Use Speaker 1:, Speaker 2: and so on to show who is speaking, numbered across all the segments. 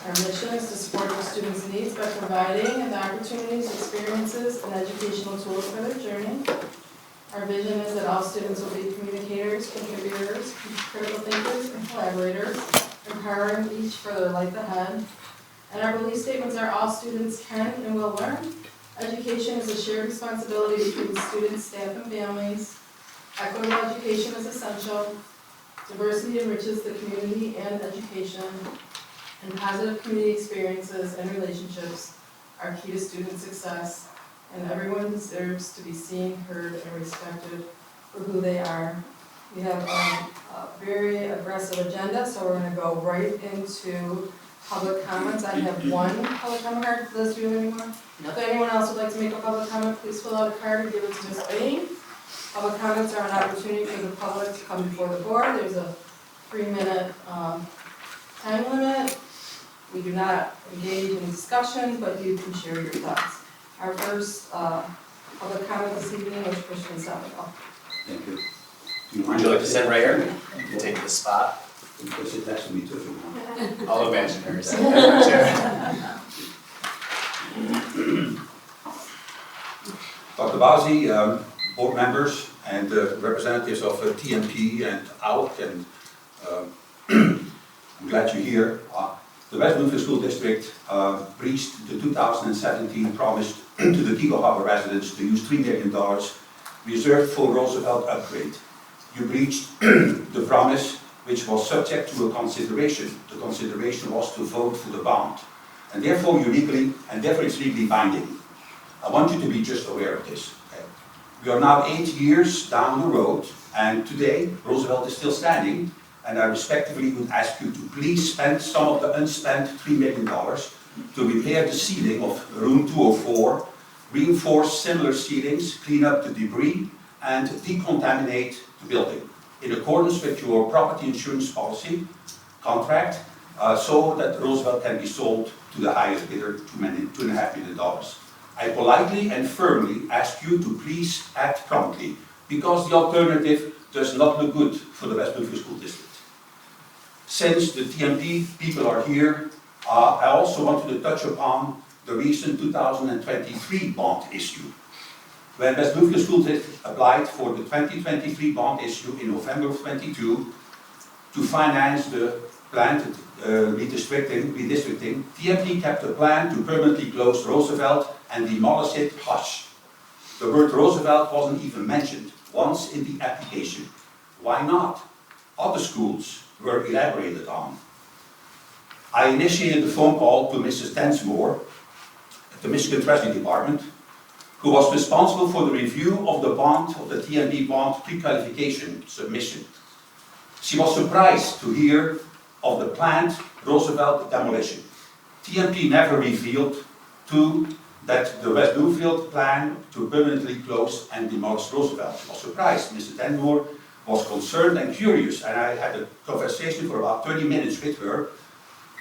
Speaker 1: Our mission is to support our students' needs by providing the opportunities, experiences, and educational tools for their journey. Our vision is that all students will be communicators, contributors, critical thinkers, and collaborators, empowering each for their life ahead. And our belief statements are all students can and will learn. Education is a shared responsibility between students, staff, and families. Equitable education is essential. Diversity enriches the community and education. And positive community experiences and relationships are key to student success. And everyone deserves to be seen, heard, and respected for who they are. We have a very aggressive agenda, so we're going to go right into public comments. I have one public comment card. Liz, do you have anyone?
Speaker 2: No.
Speaker 1: If anyone else would like to make a public comment, please fill out a card and give it to Ms. Bain. Public comments are an opportunity for the public to come before the board. There's a 3-minute time limit. We do not engage in discussion, but you can share your thoughts. Our first public comment this evening is Christian Salvador.
Speaker 3: Thank you.
Speaker 4: Would you like to sit right here? You can take the spot.
Speaker 3: You can sit next to me too if you want.
Speaker 4: All imaginary.
Speaker 3: Dr. Bazzi, board members and representatives of TMP and ALC, and I'm glad you're here. The West Bloomfield School District breached the 2017 promise to the Kego Harbor residents to use $3 million reserved for Roosevelt upgrade. You breached the promise, which was subject to a consideration. The consideration was to vote for the bond, and therefore it's legally binding. I want you to be just aware of this. Okay? We are now 8 years down the road, and today Roosevelt is still standing, and I respectfully would ask you to please spend some of the unspent $3 million to repair the ceiling of room 204, reinforce similar ceilings, clean up the debris, and decontaminate the building in accordance with your property insurance policy contract, so that Roosevelt can be sold to the highest bidder, $2.5 million. I politely and firmly ask you to please act promptly, because the alternative does not look good for the West Bloomfield School District. Since the TMP people are here, I also wanted to touch upon the recent 2023 bond issue. When West Bloomfield School District applied for the 2023 bond issue in November of 22 to finance the planned redistricting, TMP kept a plan to permanently close Roosevelt and demolish it hush. The word Roosevelt wasn't even mentioned once in the application. Why not? Other schools were elaborated on. I initiated a phone call to Mrs. Densmore at the Michigan Treasury Department, who was responsible for the review of the bond, of the TMP bond pre-qualification submission. She was surprised to hear of the planned Roosevelt demolition. TMP never revealed that the West Bloomfield plan to permanently close and demolish Roosevelt. She was surprised. Mrs. Densmore was concerned and curious, and I had a conversation for about 30 minutes with her,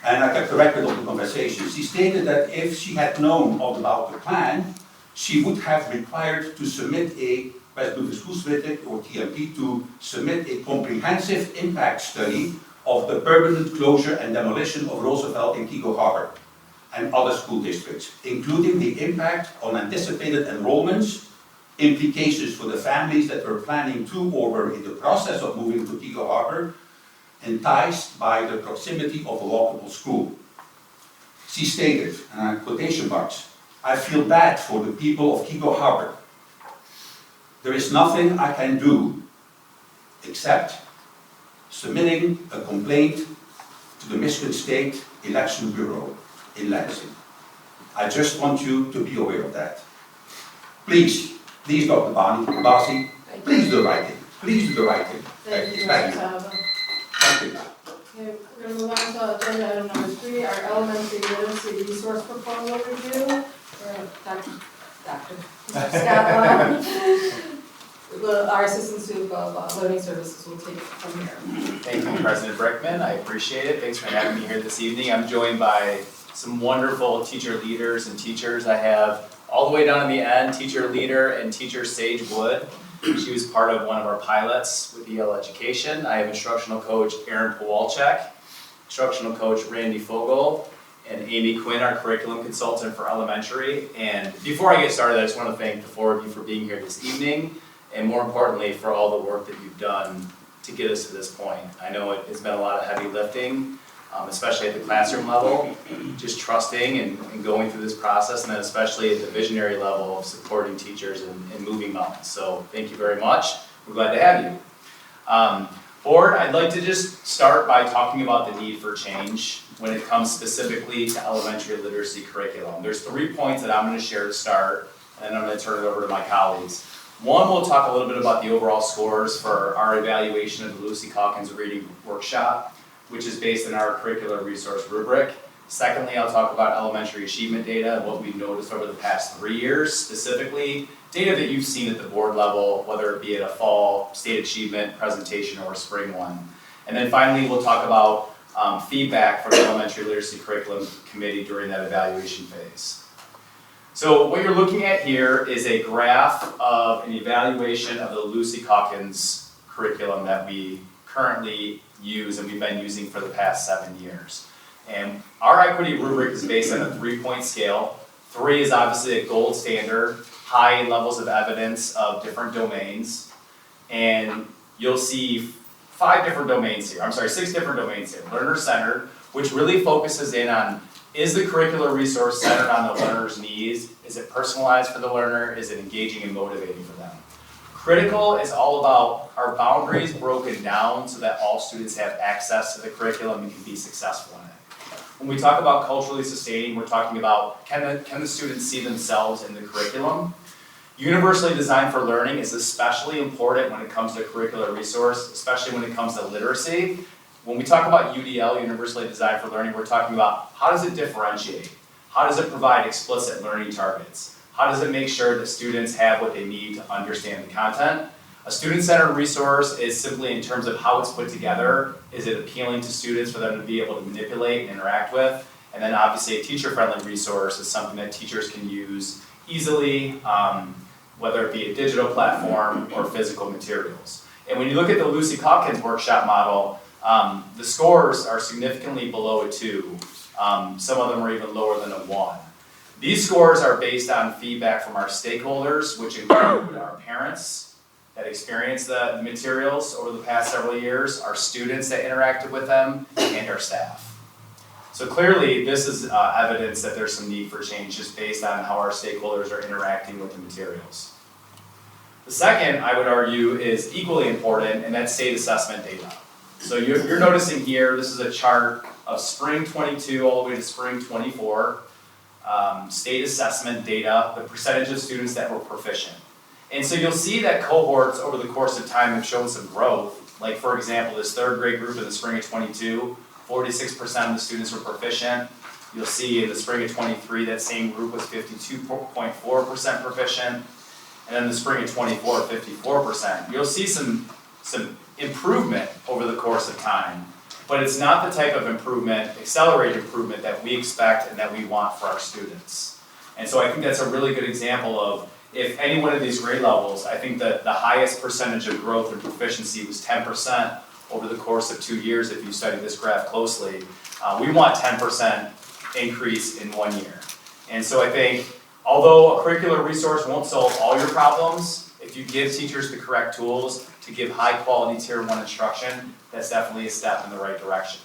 Speaker 3: and I kept a record of the conversation. She stated that if she had known about the plan, she would have required to submit a West Bloomfield School District, or TMP, to submit a comprehensive impact study of the permanent closure and demolition of Roosevelt in Kego Harbor and other school districts, including the impact on anticipated enrollments, implications for the families that were planning to or were in the process of moving to Kego Harbor, enticed by the proximity of a walkable school. She stated, and I quotation marks, "I feel bad for the people of Kego Harbor. There is nothing I can do except submitting a complaint to the Michigan State Election Bureau in Lansing. I just want you to be aware of that. Please, Dr. Bazzi, please do the right thing. Please do the right thing."
Speaker 1: Thank you,
Speaker 3: Thank
Speaker 1: Mr.
Speaker 3: you.
Speaker 1: Salvo.
Speaker 3: Thank you.
Speaker 1: Okay, we're going to move on to agenda item number 3, our elementary literacy resource proposal review. Dr. Scott, our assistant superintendent of learning services will take it from here.
Speaker 4: Thank you, President Brickman. I appreciate it. Thanks for having me here this evening. I'm joined by some wonderful teacher leaders and teachers. I have all the way down in the end, teacher leader and teacher Sage Wood. She was part of one of our pilots with EL Education. I have instructional coach Aaron Powalczyk, instructional coach Randy Fogel, and Amy Quinn, our curriculum consultant for elementary. And before I get started, I just want to thank the four of you for being here this evening, and more importantly, for all the work that you've done to get us to this point. I know it has been a lot of heavy lifting, especially at the classroom level, just trusting and going through this process, and then especially at the visionary level of supporting teachers and moving mountains. So thank you very much. We're glad to have you. Board, I'd like to just start by talking about the need for change when it comes specifically to elementary literacy curriculum. There's 3 points that I'm going to share to start, and then I'm going to turn it over to my colleagues. One, we'll talk a little bit about the overall scores for our evaluation of the Lucy Calkins Reading Workshop, which is based on our curricular resource rubric. Secondly, I'll talk about elementary achievement data and what we've noticed over the past 3 years, specifically data that you've seen at the board level, whether it be at a fall state achievement presentation or a spring one. And then finally, we'll talk about feedback from the Elementary Literacy Curriculum Committee during that evaluation phase. So what you're looking at here is a graph of an evaluation of the Lucy Calkins curriculum that we currently use and we've been using for the past 7 years. And our equity rubric is based on a 3-point scale. 3 is obviously a gold standard, high levels of evidence of different domains. And you'll see 6 different domains here. Learner-centered, which really focuses in on, is the curricular resource centered on the learner's needs? Is it personalized for the learner? Is it engaging and motivating for them? Critical is all about our boundaries broken down so that all students have access to the curriculum and can be successful in it. When we talk about culturally sustaining, we're talking about can the students see themselves in the curriculum? Universally designed for learning is especially important when it comes to curricular resource, especially when it comes to literacy. When we talk about UDL, universally designed for learning, we're talking about how does it differentiate? How does it provide explicit learning targets? How does it make sure that students have what they need to understand the content? A student-centered resource is simply in terms of how it's put together. Is it appealing to students for them to be able to manipulate and interact with? And then obviously a teacher-friendly resource is something that teachers can use easily, whether it be a digital platform or physical materials. And when you look at the Lucy Calkins workshop model, the scores are significantly below a 2. Some of them are even lower than a 1. These scores are based on feedback from our stakeholders, which include our parents that experienced the materials over the past several years, our students that interacted with them, and our staff. So clearly, this is evidence that there's some need for change just based on how our stakeholders are interacting with the materials. The second, I would argue, is equally important, and that's state assessment data. So you're noticing here, this is a chart of spring 22 all the way to spring 24, state assessment data, the percentage of students that were proficient. And so you'll see that cohorts over the course of time have shown some growth. Like for example, this 3rd grade group in the spring of 22, 46% of the students were proficient. You'll see in the spring of 23, that same group was 52.4% proficient. And then the spring of 24, 54%. You'll see some improvement over the course of time, but it's not the type of improvement, accelerated improvement that we expect and that we want for our students. And so I think that's a really good example of if any one of these grade levels, I think that the highest percentage of growth and proficiency was 10% over the course of 2 years if you study this graph closely. We want 10% increase in 1 year. And so I think, although a curricular resource won't solve all your problems, if you give teachers the correct tools to give high quality tier 1 instruction, that's definitely a step in the right direction.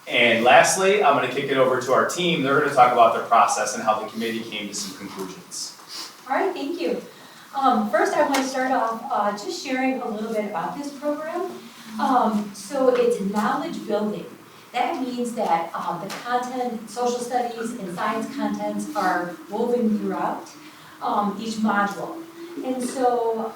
Speaker 4: And lastly, I'm going to kick it over to our team. They're going to talk about their process and how the committee came to some conclusions.
Speaker 2: All right, thank you. First, I want to start off just sharing a little bit about this program. So it's knowledge building. That means that the content, social studies and science contents are woven throughout each module. And so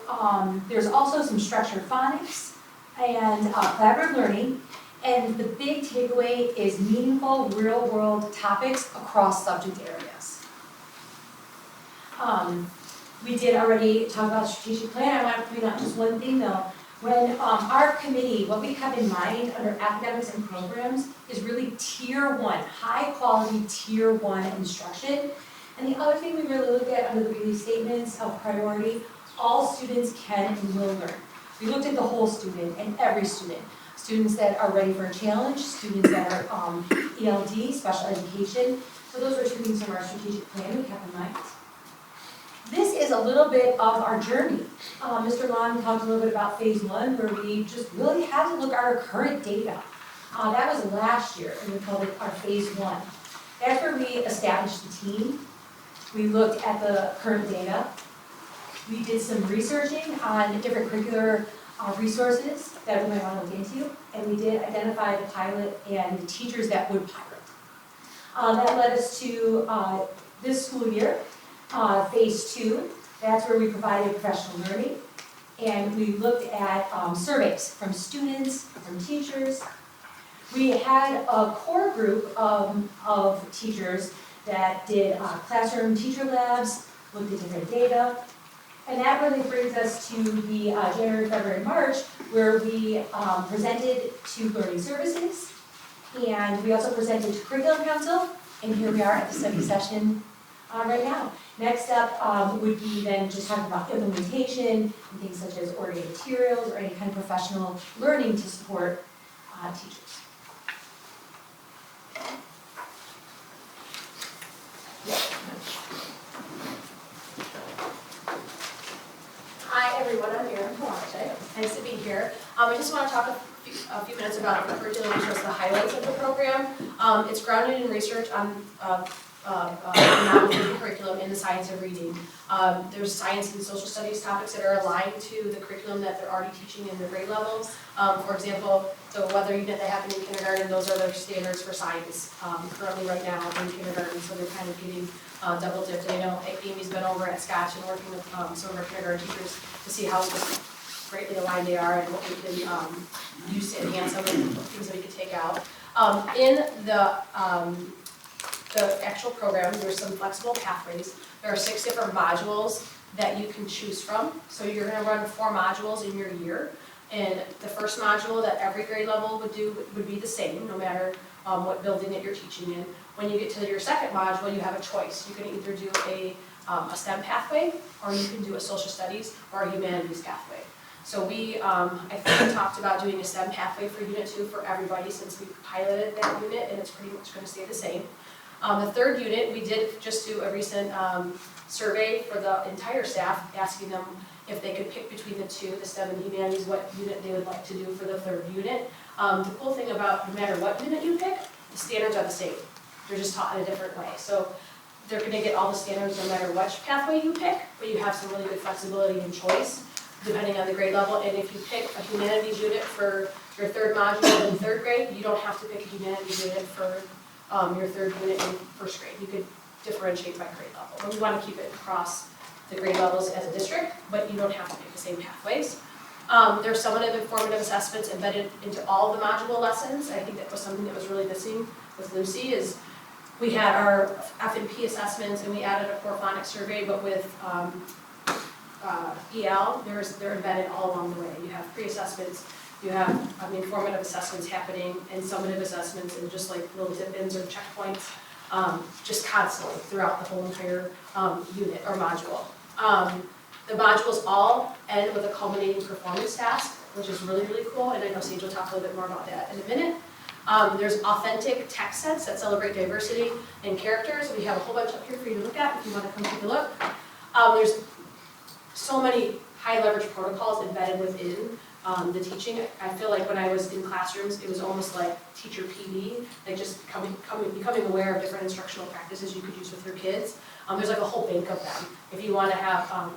Speaker 2: there's also some structured phonics and collaborative learning. And the big takeaway is meaningful real-world topics across subject areas. We did already talk about strategic plan. I want to point out just one thing though. When our committee, what we have in mind under academics and programs is really tier 1, high quality tier 1 instruction. And the other thing we really look at under the belief statements of priority, all students can and will learn. We looked at the whole student and every student. students that are ready for a challenge, students that are ELD, special education. So those are two things from our strategic plan we have in mind. This is a little bit of our journey. Mr. Long talked a little bit about phase one, where we just really had to look at our current data. That was last year, and we called it our phase one. That's where we established the team. We looked at the current data. We did some researching on different curricular resources that we might want to look into, and we did identify the pilot and the teachers that would pilot. That led us to this school year, phase two. That's where we provided professional learning, and we looked at surveys from students, from teachers. We had a core group of teachers that did classroom teacher labs, looked at different data. And that really brings us to the January, February, March, where we presented to Learning Services. And we also presented to Curriculum Council. And here we are at the study session right now. Next up would be then just talking about implementation and things such as ordering materials or any kind of professional learning to support teachers.
Speaker 5: Hi everyone, I'm Erin Palante. Nice to be here. I just want to talk a few minutes about the curriculum resource, the highlights of the program. It's grounded in research on the curriculum in the science of reading. There's science and social studies topics that are aligned to the curriculum that they're already teaching in their grade levels. For example, the weather unit they have in kindergarten, those are their standards for science currently right now in kindergarten, so they're kind of getting double dipped. I know Amy's been over at Scotch and working with some of our kindergarten teachers to see how greatly aligned they are and what we can use to enhance some of the things that we could take out. In the actual program, there's some flexible pathways. There are 6 different modules that you can choose from. So you're going to run 4 modules in your year. And the first module that every grade level would do would be the same, no matter what building that you're teaching in. When you get to your second module, you have a choice. You can either do a STEM pathway, or you can do a social studies or a humanities pathway. So we, I think we talked about doing a STEM pathway for Unit 2 for everybody since we piloted that unit, and it's pretty much going to stay the same. The third unit, we did just do a recent survey for the entire staff, asking them if they could pick between the two, the STEM and humanities, what unit they would like to do for the third unit. The cool thing about no matter what unit you pick, the standards are the same. They're just taught in a different way. So they're going to get all the standards no matter which pathway you pick, but you have some really good flexibility and choice depending on the grade level. And if you pick a humanities unit for your third module in third grade, you don't have to pick a humanities unit for your third unit in first grade. You could differentiate by grade level. But we want to keep it across the grade levels as a district, but you don't have to pick the same pathways. There's summative and formative assessments embedded into all the module lessons. I think that was something that was really missing with Lucy is we had our F&P assessments and we added a core phonics survey, but with EL, they're embedded all along the way. You have pre-assessments, you have formative assessments happening and summative assessments and just like little dip-ins or checkpoints, just constantly throughout the whole entire unit or module. The modules all end with a culminating performance task, which is really, really cool, and I know Sage will talk a little bit more about that in a minute. There's authentic text sets that celebrate diversity and characters. We have a whole bunch up here for you to look at if you want to come take a look. There's so many high leverage protocols embedded within the teaching. I feel like when I was in classrooms, it was almost like teacher PD, like just becoming aware of different instructional practices you could use with your kids. There's like a whole bank of them. If you want to have,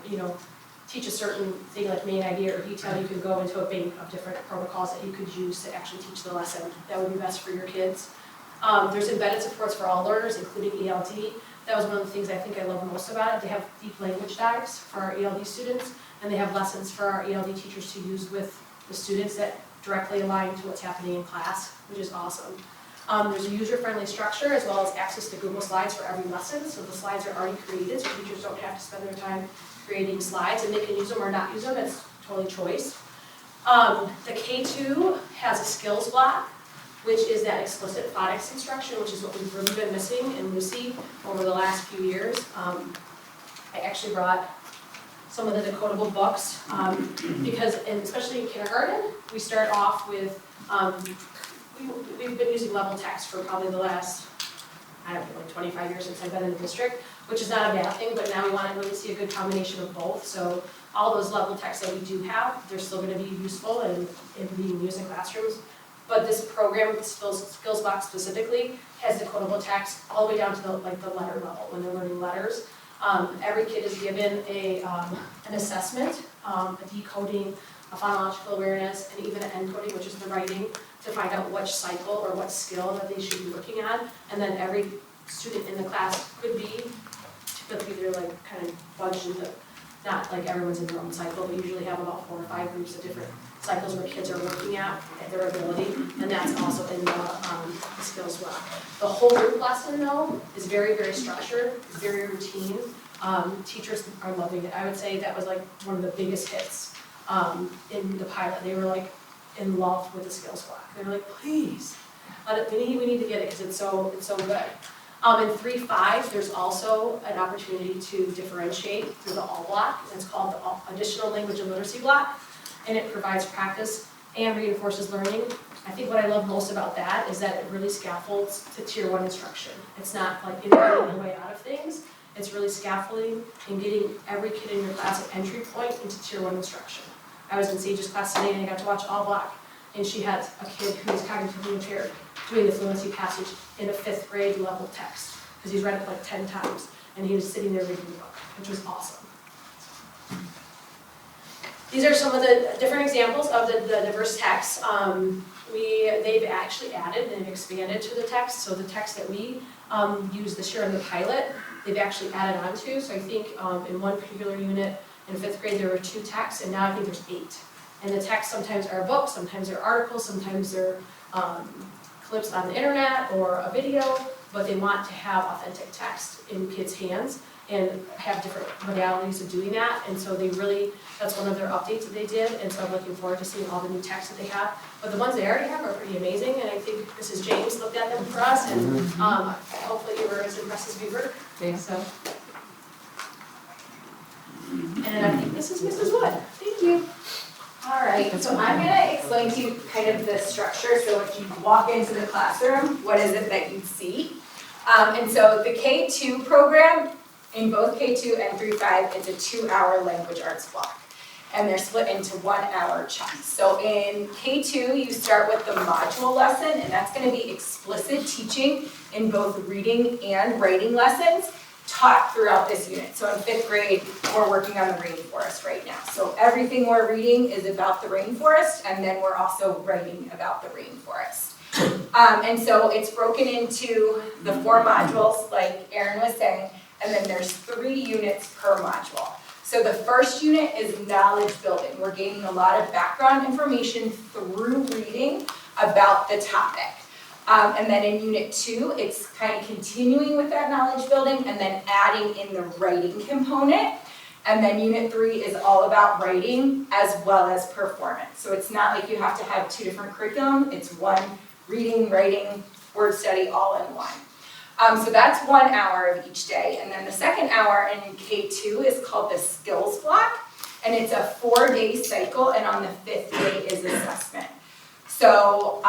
Speaker 5: teach a certain thing like main idea or detail, you could go into a bank of different protocols that you could use to actually teach the lesson that would be best for your kids. There's embedded supports for all learners, including ELD. That was one of the things I think I love most about it. They have deep language dives for our ELD students, and they have lessons for our ELD teachers to use with the students that directly align to what's happening in class, which is awesome. There's a user-friendly structure as well as access to Google Slides for every lesson, so the slides are already created, so teachers don't have to spend their time creating slides, and they can use them or not use them, it's totally choice. The K2 has a skills block, which is that explicit phonics instruction, which is what we've really been missing in Lucy over the last few years. I actually brought some of the decodable books, because, and especially in kindergarten, we start off with, we've been using level text for probably the last, I don't know, like 25 years since I've been in the district, which is not a bad thing, but now we want to really see a good combination of both. So all those level texts that we do have, they're still going to be useful and being used in classrooms. But this program, Skills Box specifically, has decodable text all the way down to the letter level, when they're learning letters. Every kid is given an assessment, a decoding, a phonological awareness, and even an encoding, which is the writing, to find out which cycle or what skill that they should be looking at. And then every student in the class could be, typically they're like kind of bunched into, not like everyone's in their own cycle, but usually have about 4 or 5 groups of different cycles where kids are working at their ability, and that's also in the skills block. The whole group lesson though is very, very structured, it's very routine. Teachers are loving it. I would say that was like one of the biggest hits in the pilot. They were like in love with the skills block. They were like, please, we need to get it because it's so good. In 3.5, there's also an opportunity to differentiate through the all block. It's called the additional language and literacy block, and it provides practice and reinforces learning. I think what I love most about that is that it really scaffolds to Tier 1 instruction. It's not like innovating your way out of things. It's really scaffolding and getting every kid in your class an entry point into Tier 1 instruction. I was in Sage's class today and I got to watch all block, and she had a kid who was cognitively impaired doing the fluency passage in a 5th grade level text, because he's read it like 10 times, and he was sitting there reading the book, which was awesome. These are some of the different examples of the diverse texts. They've actually added and expanded to the text, so the text that we use this year in the pilot, they've actually added on to. So I think in one particular unit in 5th grade there were 2 texts, and now I think there's 8. And the texts sometimes are books, sometimes they're articles, sometimes they're clips on the internet or a video, but they want to have authentic text in kids' hands and have different modalities of doing that. And so that's one of their updates that they did, and so I'm looking forward to seeing all the new texts that they have. But the ones they already have are pretty amazing, and I think Mrs. James looked at them for us, and hopefully you were as impressed as we were. So. And I think this is Mrs. Wood. Thank you.
Speaker 6: All right, so I'm going to explain to you kind of the structure. So if you walk into the classroom, what is it that you see? And so the K2 program, in both K2 and 3.5, it's a 2-hour language arts block. And they're split into 1-hour chunks. So in K2, you start with the module lesson, and that's going to be explicit teaching in both reading and writing lessons taught throughout this unit. So in 5th grade, we're working on the rainforest right now. So everything we're reading is about the rainforest, and then we're also writing about the rainforest. And so it's broken into the 4 modules, like Erin was saying, and then there's 3 units per module. So the first unit is knowledge building. We're gaining a lot of background information through reading about the topic. And then in Unit 2, it's kind of continuing with that knowledge building and then adding in the writing component. And then Unit 3 is all about writing as well as performance. So it's not like you have to have 2 different curriculum. It's one reading, writing, word study all in one. So that's 1 hour of each day. And then the second hour in K2 is called the skills block. And it's a 4-day cycle, and on the 5th day is assessment. So,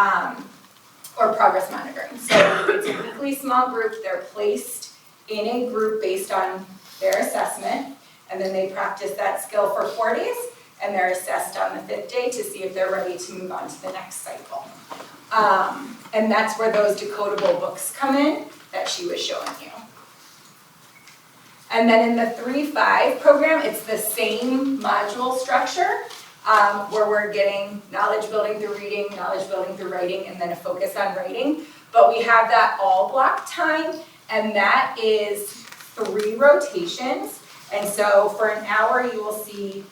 Speaker 6: or progress monitoring. So it's a weekly small group. They're placed in a group based on their assessment, and then they practice that skill for 4 days, and they're assessed on the 5th day to see if they're ready to move on to the next cycle. And that's where those decodable books come in that she was showing you. And then in the 3.5 program, it's the same module structure, where we're getting knowledge building through reading, knowledge building through writing, and then a focus on writing. But we have that all block time, and that is 3 rotations. And so for an hour, you will see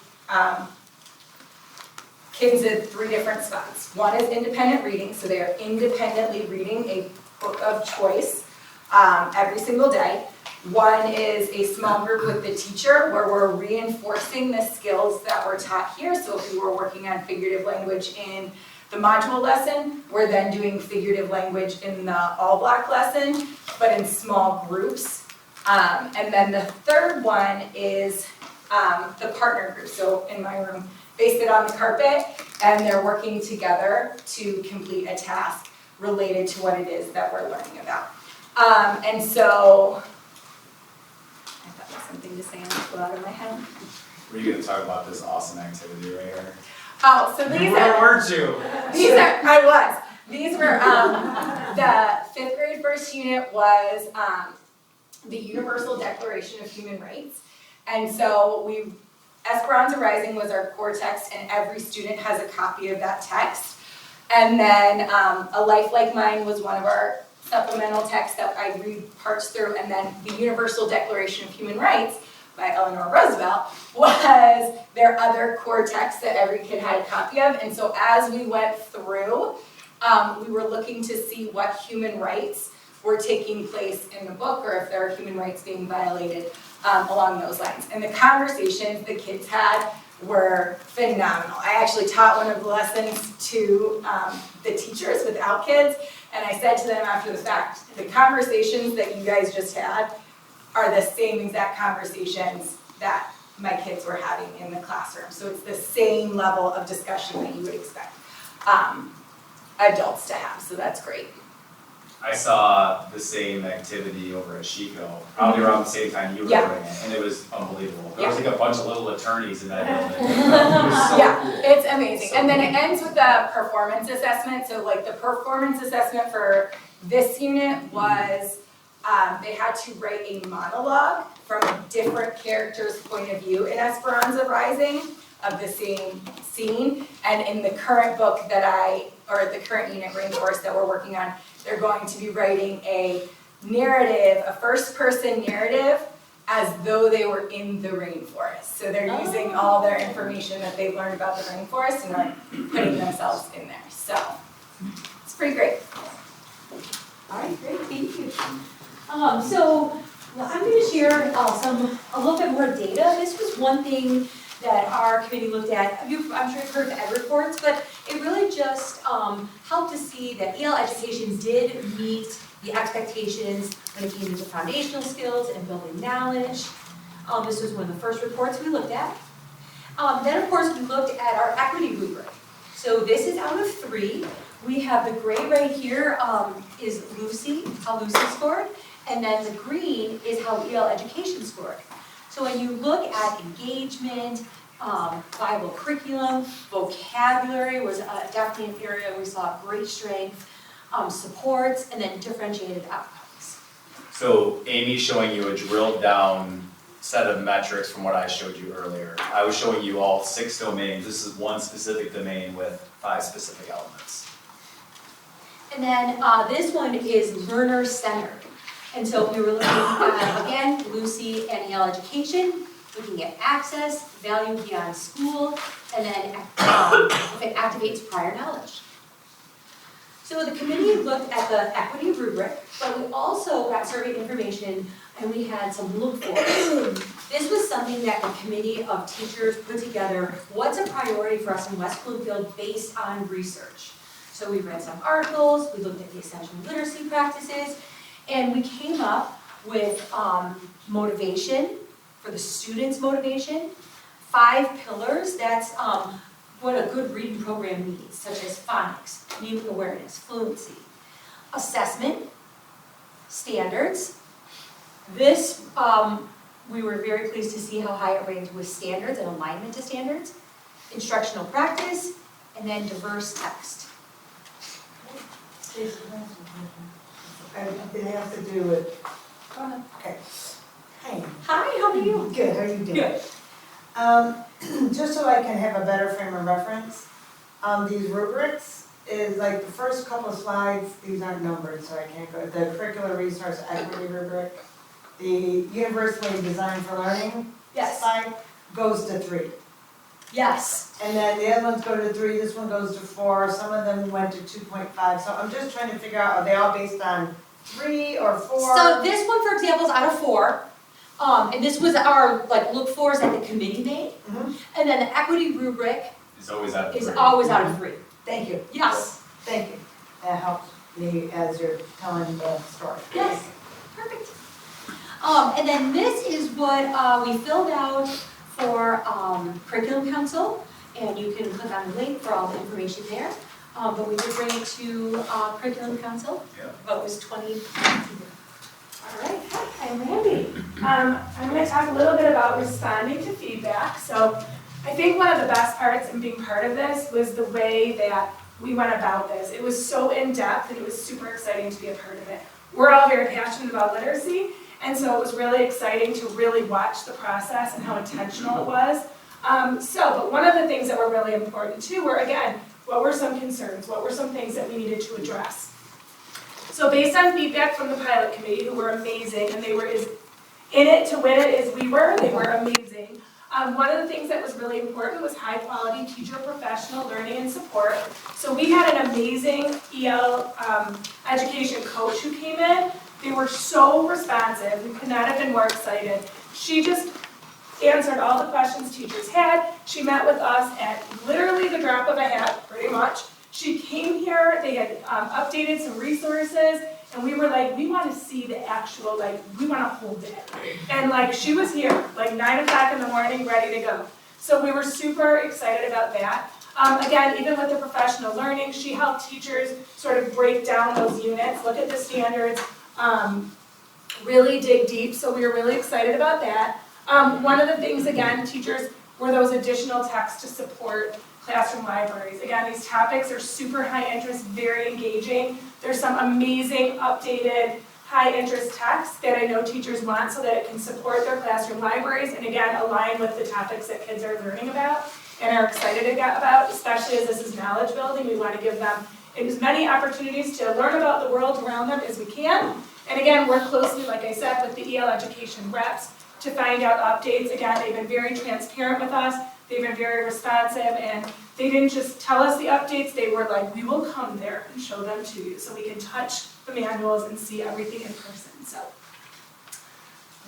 Speaker 6: kids at 3 different spots. One is independent reading, so they are independently reading a book of choice every single day. One is a small group with the teacher where we're reinforcing the skills that were taught here. So if we were working on figurative language in the module lesson, we're then doing figurative language in the all block lesson, but in small groups. And then the third one is the partner group, so in my room, they sit on the carpet and they're working together to complete a task related to what it is that we're learning about. And so, I thought there was something to say and it flew out of my head.
Speaker 4: Were you gonna talk about this awesome activity right here?
Speaker 6: Oh, so these
Speaker 4: Where
Speaker 6: are,
Speaker 4: weren't you?
Speaker 6: I was. These were, the 5th grade first unit was, the Universal Declaration of Human Rights. And so Esperanza Rising was our core text, and every student has a copy of that text. And then A Life Like Mine was one of our supplemental texts that I read parts through, and then the Universal Declaration of Human Rights by Eleanor Roosevelt was their other core text that every kid had a copy of. And so as we went through, we were looking to see what human rights were taking place in the book, or if there are human rights being violated along those lines. And the conversations the kids had were phenomenal. I actually taught one of the lessons to the teachers without kids, and I said to them after the fact, the conversations that you guys just had are the same exact conversations that my kids were having in the classroom. So it's the same level of discussion that you would expect adults to have, so that's great.
Speaker 4: I saw the same activity over at Chico, probably around the same time you were
Speaker 6: Yeah.
Speaker 4: doing it, and it was unbelievable. There was like a bunch of little attorneys in that building. It was so
Speaker 6: Yeah,
Speaker 4: cool.
Speaker 6: it's amazing.
Speaker 4: So
Speaker 6: And then
Speaker 4: cool.
Speaker 6: it ends with the performance assessment. So like the performance assessment for this unit was, they had to write a monologue from a different character's point of view in Esperanza Rising of the same scene. And in the current book or the current unit, Rainforest, that we're working on, they're going to be writing a narrative, a first-person narrative, as though they were in the rainforest. So they're using all their information that they've learned about the rainforest and are putting themselves in there. So it's pretty great.
Speaker 2: All right, great, thank you. So I'm going to share a little bit more data. This was one thing that our committee looked at. I'm sure you've heard of ed reports, but it really just helped to see that EL education did meet the expectations when it came to foundational skills and building knowledge. This was one of the first reports we looked at. Then, of course, we looked at our equity rubric. So this is out of 3. We have the gray right here is Lucy, how Lucy scored, and then the green is how EL education scored. So when you look at engagement, viable curriculum, vocabulary was definitely an area we saw great strength, supports, and then differentiated outcomes.
Speaker 4: So Amy's showing you a drilled down set of metrics from what I showed you earlier. I was showing you all 6 domains. This is one specific domain with 5 specific elements.
Speaker 2: And then this one is learner-centered. And so we were looking at, again, Lucy and EL education, looking at access, value beyond school, and then if it activates prior knowledge. So the committee looked at the equity rubric, but we also got survey information and we had some look for. This was something that the committee of teachers put together. What's a priority for us in West Bloomfield based on research? So we read some articles, we looked at the essential literacy practices, and we came up with motivation, for the students' motivation, 5 pillars. That's what a good reading program needs, such as phonics, mute awareness, fluency, assessment, standards. This, we were very pleased to see how high it ranked with standards and alignment to standards, instructional practice, and then diverse text.
Speaker 7: It has to do with, okay. Hey,
Speaker 2: Hi, how are you?
Speaker 7: good, how are you doing?
Speaker 2: Good.
Speaker 7: Just so I can have a better frame of reference, these rubrics is like the first couple of slides, these aren't numbered, so I can't go, the curricular resource equity rubric, the universally designed for learning
Speaker 2: Yes.
Speaker 7: slide goes to 3.
Speaker 2: Yes.
Speaker 7: And then the other ones go to 3, this one goes to 4, some of them went to 2.5, so I'm just trying to figure out, are they all based on 3 or 4?
Speaker 2: So this one, for example, is out of 4. And this was our look fors that the committee made.
Speaker 7: Mhm.
Speaker 2: And then the equity rubric
Speaker 4: It's always out of 3.
Speaker 2: is always out of 3.
Speaker 7: Thank you.
Speaker 2: Yes.
Speaker 7: Thank you. That helps me as you're telling the story.
Speaker 2: Yes. Perfect. And then this is what we filled out for Curriculum Council, and you can click on the link for all the information there. But we did bring it to Curriculum Council.
Speaker 4: Yeah.
Speaker 2: Vote was 20.
Speaker 8: All right, hi, I'm Randy. I'm going to talk a little bit about responding to feedback. So I think one of the best parts in being part of this was the way that we went about this. It was so in-depth and it was super exciting to be a part of it. We're all very passionate about literacy, and so it was really exciting to really watch the process and how intentional it was. But one of the things that were really important too were, again, what were some concerns? What were some things that we needed to address? So based on feedback from the pilot committee, who were amazing, and they were as in it to win it as we were, they were amazing. One of the things that was really important was high quality teacher professional learning and support. So we had an amazing EL education coach who came in. They were so responsive, we could not have been more excited. She just answered all the questions teachers had. She met with us at literally the drop of a hat, pretty much. She came here, they had updated some resources, and we were like, we want to see the actual, we want to hold it. And she was here, 9 o'clock in the morning, ready to go. So we were super excited about that. Again, even with the professional learning, she helped teachers sort of break down those units, look at the standards, really dig deep, so we were really excited about that. One of the things, again, teachers, were those additional texts to support classroom libraries. Again, these topics are super high interest, very engaging. There's some amazing updated high interest texts that I know teachers want so that it can support their classroom libraries and again, align with the topics that kids are learning about and are excited about, especially as this is knowledge building. We want to give them as many opportunities to learn about the world around them as we can. And again, work closely, like I said, with the EL education reps to find out updates. Again, they've been very transparent with us. They've been very responsive, and they didn't just tell us the updates, they were like, we will come there and show them to you so we can touch the manuals and see everything in person. So,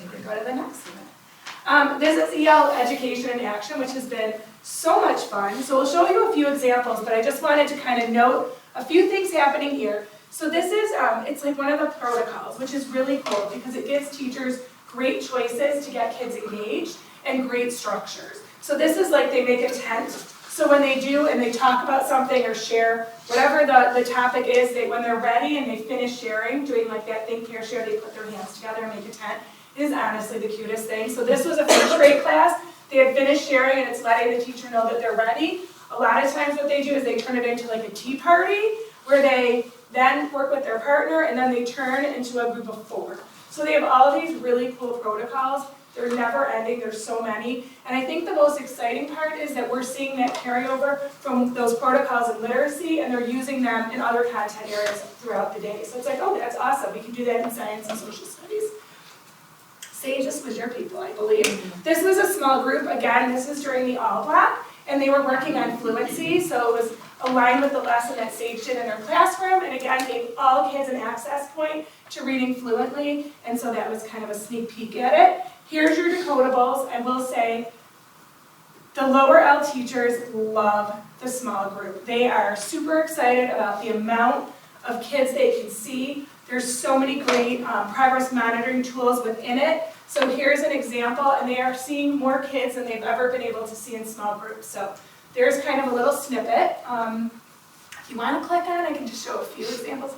Speaker 8: we can go to the next one. This is EL Education in Action, which has been so much fun. So we'll show you a few examples, but I just wanted to kind of note a few things happening here. So this is, it's like one of the protocols, which is really cool because it gives teachers great choices to get kids engaged and great structures. So this is like they make a tent. So when they do and they talk about something or share whatever the topic is, when they're ready and they finish sharing, doing like that think, pair, share, they put their hands together and make a tent. It is honestly the cutest thing. So this was a first grade class. They had finished sharing and it's letting the teacher know that they're ready. A lot of times what they do is they turn it into like a tea party where they then work with their partner and then they turn into a group of 4. So they have all these really cool protocols. They're never ending, there's so many. And I think the most exciting part is that we're seeing that carryover from those protocols in literacy and they're using them in other content areas throughout the day. So it's like, oh, that's awesome. We can do that in science and social studies. Sage, this was your people, I believe. This was a small group. Again, this is during the All Block, and they were working on fluency. So it was aligned with the lesson that Sage did in their classroom, and again, gave all kids an access point to reading fluently, and so that was kind of a sneak peek at it. Here's your decodables. I will say the lower L teachers love the small group. They are super excited about the amount of kids they can see. There's so many great progress monitoring tools within it. So here's an example, and they are seeing more kids than they've ever been able to see in small groups. So there's kind of a little snippet. If you want to click on it, I can just show a few examples,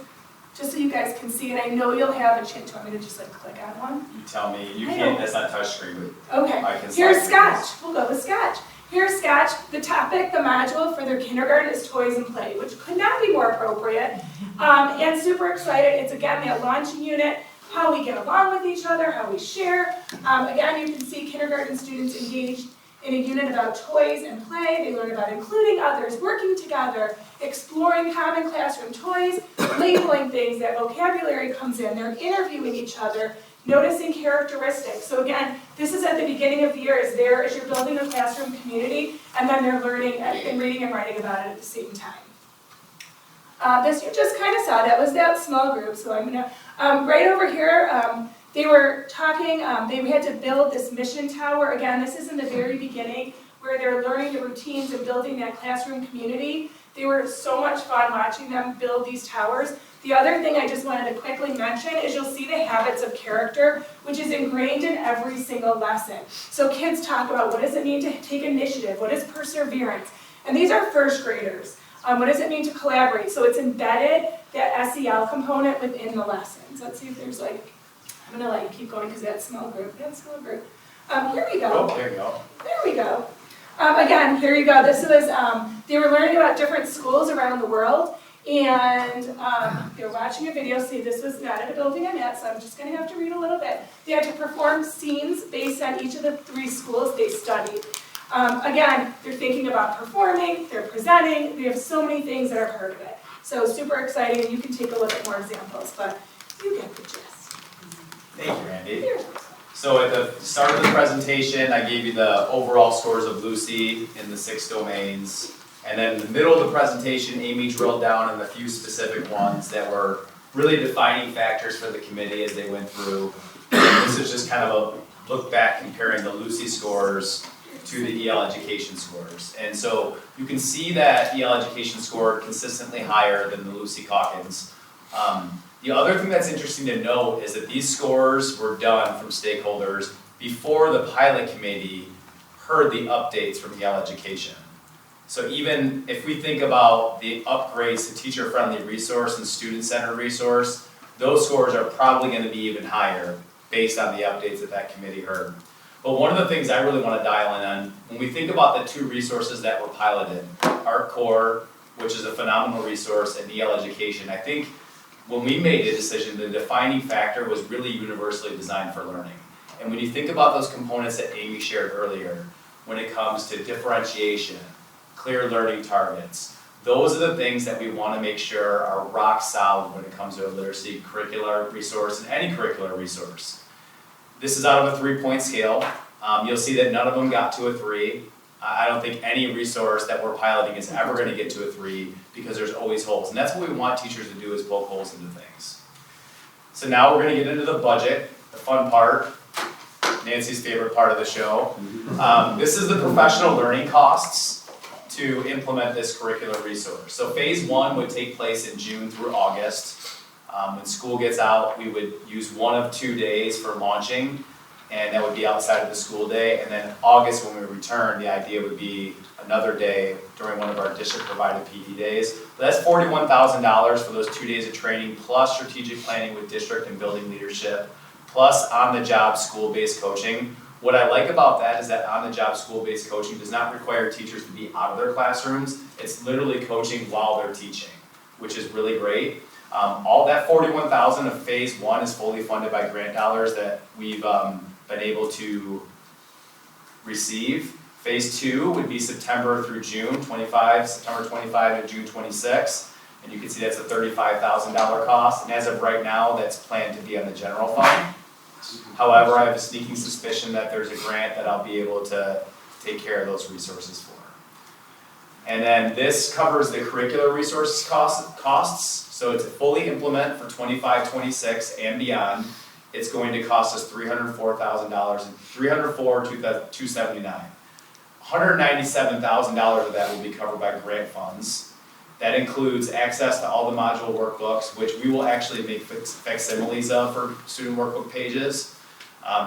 Speaker 8: just so you guys can see it. I know you'll have a chance. Do you want me to just click on one?
Speaker 4: You tell me, you can't, that's not touchscreen, but
Speaker 8: Okay,
Speaker 4: I can
Speaker 8: here's
Speaker 4: slide
Speaker 8: Scotch. We'll go with Scotch. Here's Scotch. The topic, the module for their kindergarten is toys and play, which could not be more appropriate. And super excited. It's again that launching unit, how we get along with each other, how we share. Again, you can see kindergarten students engaged in a unit about toys and play. They learn about including others, working together, exploring common classroom toys, labeling things, that vocabulary comes in. They're interviewing each other, noticing characteristics. So again, this is at the beginning of the year as you're building a classroom community, and then they're learning and reading and writing about it at the same time. This you just kind of saw, that was that small group, so I'm gonna, right over here, they were talking, they had to build this mission tower. Again, this is in the very beginning, where they're learning the routines and building that classroom community. They were so much fun watching them build these towers. The other thing I just wanted to quickly mention is you'll see the habits of character, which is ingrained in every single lesson. So kids talk about what does it mean to take initiative, what is perseverance, and these are first graders. What does it mean to collaborate? So it's embedded, that SEL component within the lessons. Let's see if there's like, I'm gonna let you keep going because that's small group, here we go.
Speaker 4: Oh, there you go.
Speaker 8: There we go. Again, here you go. This was, they were learning about different schools around the world, and they were watching a video. See, this was not at a building I'm at, so I'm just going to have to read a little bit. They had to perform scenes based on each of the 3 schools they studied. Again, they're thinking about performing, they're presenting, they have so many things that are part of it. So super exciting, and you can take a look at more examples, but you get the gist.
Speaker 4: Thank you, Randy.
Speaker 8: Here.
Speaker 4: So at the start of the presentation, I gave you the overall scores of Lucy in the 6 domains. And then in the middle of the presentation, Amy drilled down on the few specific ones that were really defining factors for the committee as they went through. This is just kind of a look back comparing the Lucy scores to the EL education scores. And so you can see that EL education scored consistently higher than the Lucy Calkins. The other thing that's interesting to note is that these scores were done from stakeholders before the pilot committee heard the updates from EL education. So even if we think about the upgrades to teacher-friendly resource and student-centered resource, those scores are probably going to be even higher based on the updates that committee heard. But one of the things I really want to dial in on, when we think about the 2 resources that were piloted, ArtCore, which is a phenomenal resource, and EL education, I think when we made the decision, the defining factor was really universally designed for learning. And when you think about those components that Amy shared earlier, when it comes to differentiation, clear learning targets, those are the things that we want to make sure are rock solid when it comes to a literacy curricular resource and any curricular resource. This is out of a 3-point scale. You'll see that none of them got to a 3. I don't think any resource that we're piloting is ever going to get to a 3 because there's always holes. And that's what we want teachers to do, is poke holes into things. So now we're going to get into the budget, the fun part, Nancy's favorite part of the show. This is the professional learning costs to implement this curricular resource. So phase 1 would take place in June through August. When school gets out, we would use 1 of 2 days for launching, and that would be outside of the school day. And then August, when we return, the idea would be another day during one of our district-provided PD days. But that's $41,000 for those 2 days of training, plus strategic planning with district and building leadership, plus on-the-job school-based coaching. What I like about that is that on-the-job school-based coaching does not require teachers to be out of their classrooms. It's literally coaching while they're teaching, which is really great. All that $41,000 of phase 1 is fully funded by grant dollars that we've been able to receive. Phase 2 would be September through June 25, September 25 to June 26. And you can see that's a $35,000 cost. And as of right now, that's planned to be on the general fund. However, I have a sneaking suspicion that there's a grant that I'll be able to take care of those resources for. And then this covers the curricular resources costs. So to fully implement for 25-26 and beyond, it's going to cost us $304,000, $304,279. $197,000 of that will be covered by grant funds. That includes access to all the module workbooks, which we will actually make facsimiles of for student workbook pages.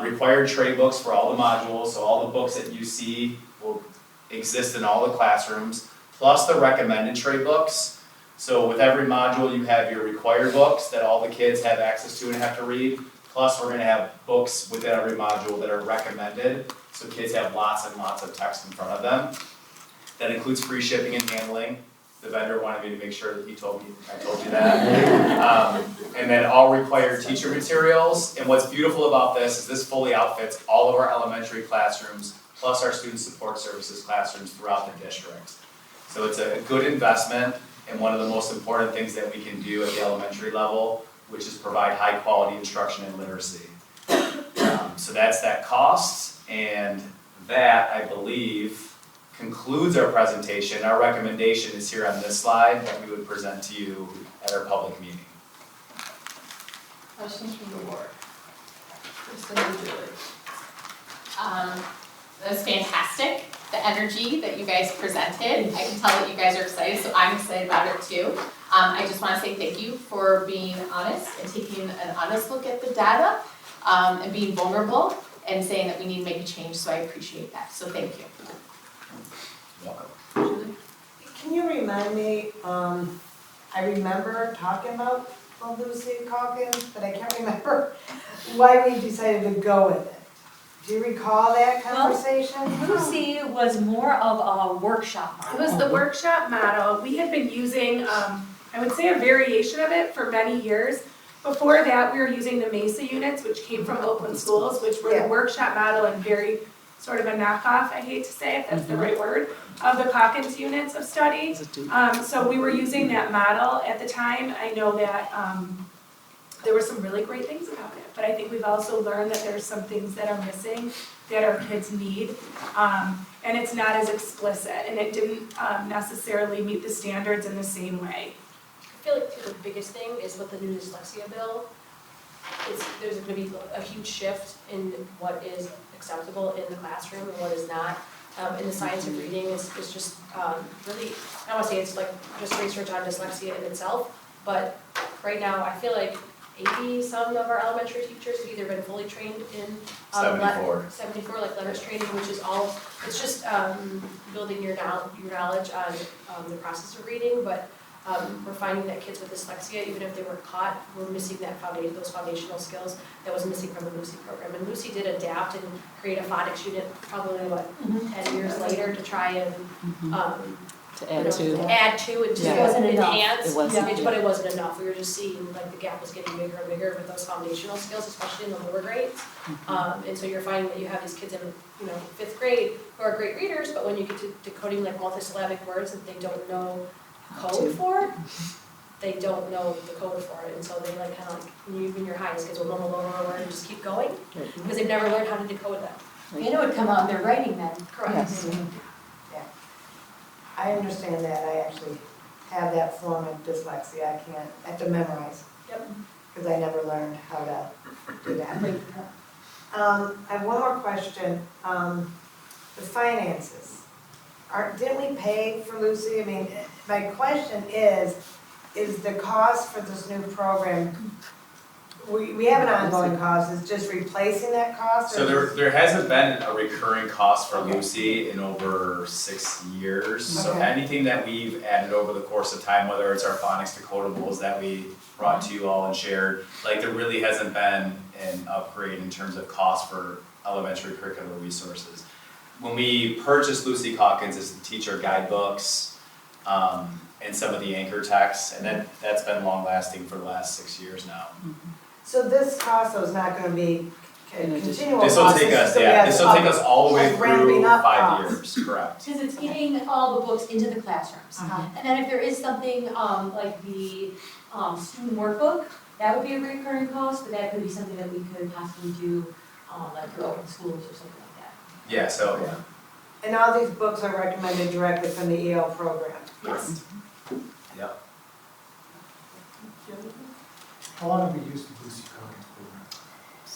Speaker 4: Required trade books for all the modules, so all the books that you see will exist in all the classrooms, plus the recommended trade books. So with every module, you have your required books that all the kids have access to and have to read. Plus, we're going to have books within every module that are recommended, so kids have lots and lots of text in front of them. That includes free shipping and handling. The vendor wanted me to make sure that I told you that. And then all required teacher materials. And what's beautiful about this is this fully outfits all of our elementary classrooms, plus our student support services classrooms throughout the district. So it's a good investment, and one of the most important things that we can do at the elementary level, which is provide high quality instruction and literacy. So that's that cost, and that, I believe, concludes our presentation. Our recommendation is here on this slide that we would present to you at our public meeting.
Speaker 1: Questions from the board? Kristen and Julie.
Speaker 9: That was fantastic. The energy that you guys presented, I can tell that you guys are excited, so I'm excited about it too. I just want to say thank you for being honest and taking an honest look at the data, and being vulnerable and saying that we need to make a change, so I appreciate that, so thank you.
Speaker 4: Welcome.
Speaker 7: Can you remind me, I remember talking about Lucy Calkins, but I can't remember why we decided to go with it. Do you recall that conversation?
Speaker 2: Lucy was more of a workshop
Speaker 8: It
Speaker 2: model.
Speaker 8: was the workshop model. We had been using, I would say a variation of it for many years. Before that, we were using the MESA units, which came from Oakland Schools, which were
Speaker 7: Yeah.
Speaker 8: the workshop model and very sort of a knockoff, I hate to say if that's the right word, of the Calkins units of study. So we were using that model at the time. I know that there were some really great things about it, but I think we've also learned that there's some things that are missing that our kids need. And it's not as explicit, and it didn't necessarily meet the standards in the same way.
Speaker 5: I feel like the biggest thing is with the new dyslexia bill, there's gonna be a huge shift in what is acceptable in the classroom and what is not. And the science of reading is just really, I don't wanna say it's like just research on dyslexia in itself, but right now, I feel like 80-some of our elementary teachers have either been fully trained in 74, like letters training, which is all, it's just building your knowledge on the process of reading, but we're finding that kids with dyslexia, even if they weren't caught, were missing those foundational skills that was missing from the Lucy program. And Lucy did adapt and create a phonics unit probably, 10 years later to try and
Speaker 10: To add to.
Speaker 5: add to and
Speaker 10: Yeah.
Speaker 5: to
Speaker 2: Wasn't enough.
Speaker 5: enhance,
Speaker 10: It wasn't.
Speaker 5: but it wasn't enough. We were just seeing like the gap was getting bigger and bigger with those foundational skills, especially in the lower grades. And so you're finding that you have these kids in, 5th grade who are great readers, but when you get to decoding like multisyllabic words that they don't know code for, they don't know the code for it. And so they like kind of like, when your highest kids will mumble over a word and just keep going, because they've never learned how to decode them.
Speaker 2: They know it come out in their writing then.
Speaker 5: Correct.
Speaker 10: Yes.
Speaker 7: I understand that, I actually have that form of dyslexia, I have to memorize.
Speaker 5: Yep.
Speaker 7: Because I never learned how to do that. I have one more question, the finances. Didn't we pay for Lucy? I mean, my question is the cost for this new program, we have an ongoing cost, is just replacing that cost?
Speaker 4: So
Speaker 7: or
Speaker 4: there hasn't been a recurring cost for Lucy in over 6 years. So
Speaker 7: Okay.
Speaker 4: anything that we've added over the course of time, whether it's our phonics decodables that we brought to you all and shared, like there really hasn't been an upgrade in terms of cost for elementary curricular resources. When we purchased Lucy Calkins, it's the teacher guidebooks, and some of the anchor texts, and that's been long lasting for the last 6 years now.
Speaker 7: So this cost though is not gonna be continual cost?
Speaker 4: This will take us all the way
Speaker 7: like ramping
Speaker 4: through
Speaker 7: up
Speaker 4: 5
Speaker 7: costs.
Speaker 4: years, correct?
Speaker 2: Because it's getting all the books into the classrooms.
Speaker 7: Uh-huh.
Speaker 2: And then if there is something, like the, student workbook, that would be a recurring cost, but that could be something that we could possibly do, like for open schools or something like that.
Speaker 4: Yeah, so,
Speaker 7: And all these books are recommended directly from the EL program?
Speaker 4: yes. Yep.
Speaker 11: How long have we used the Lucy Calkins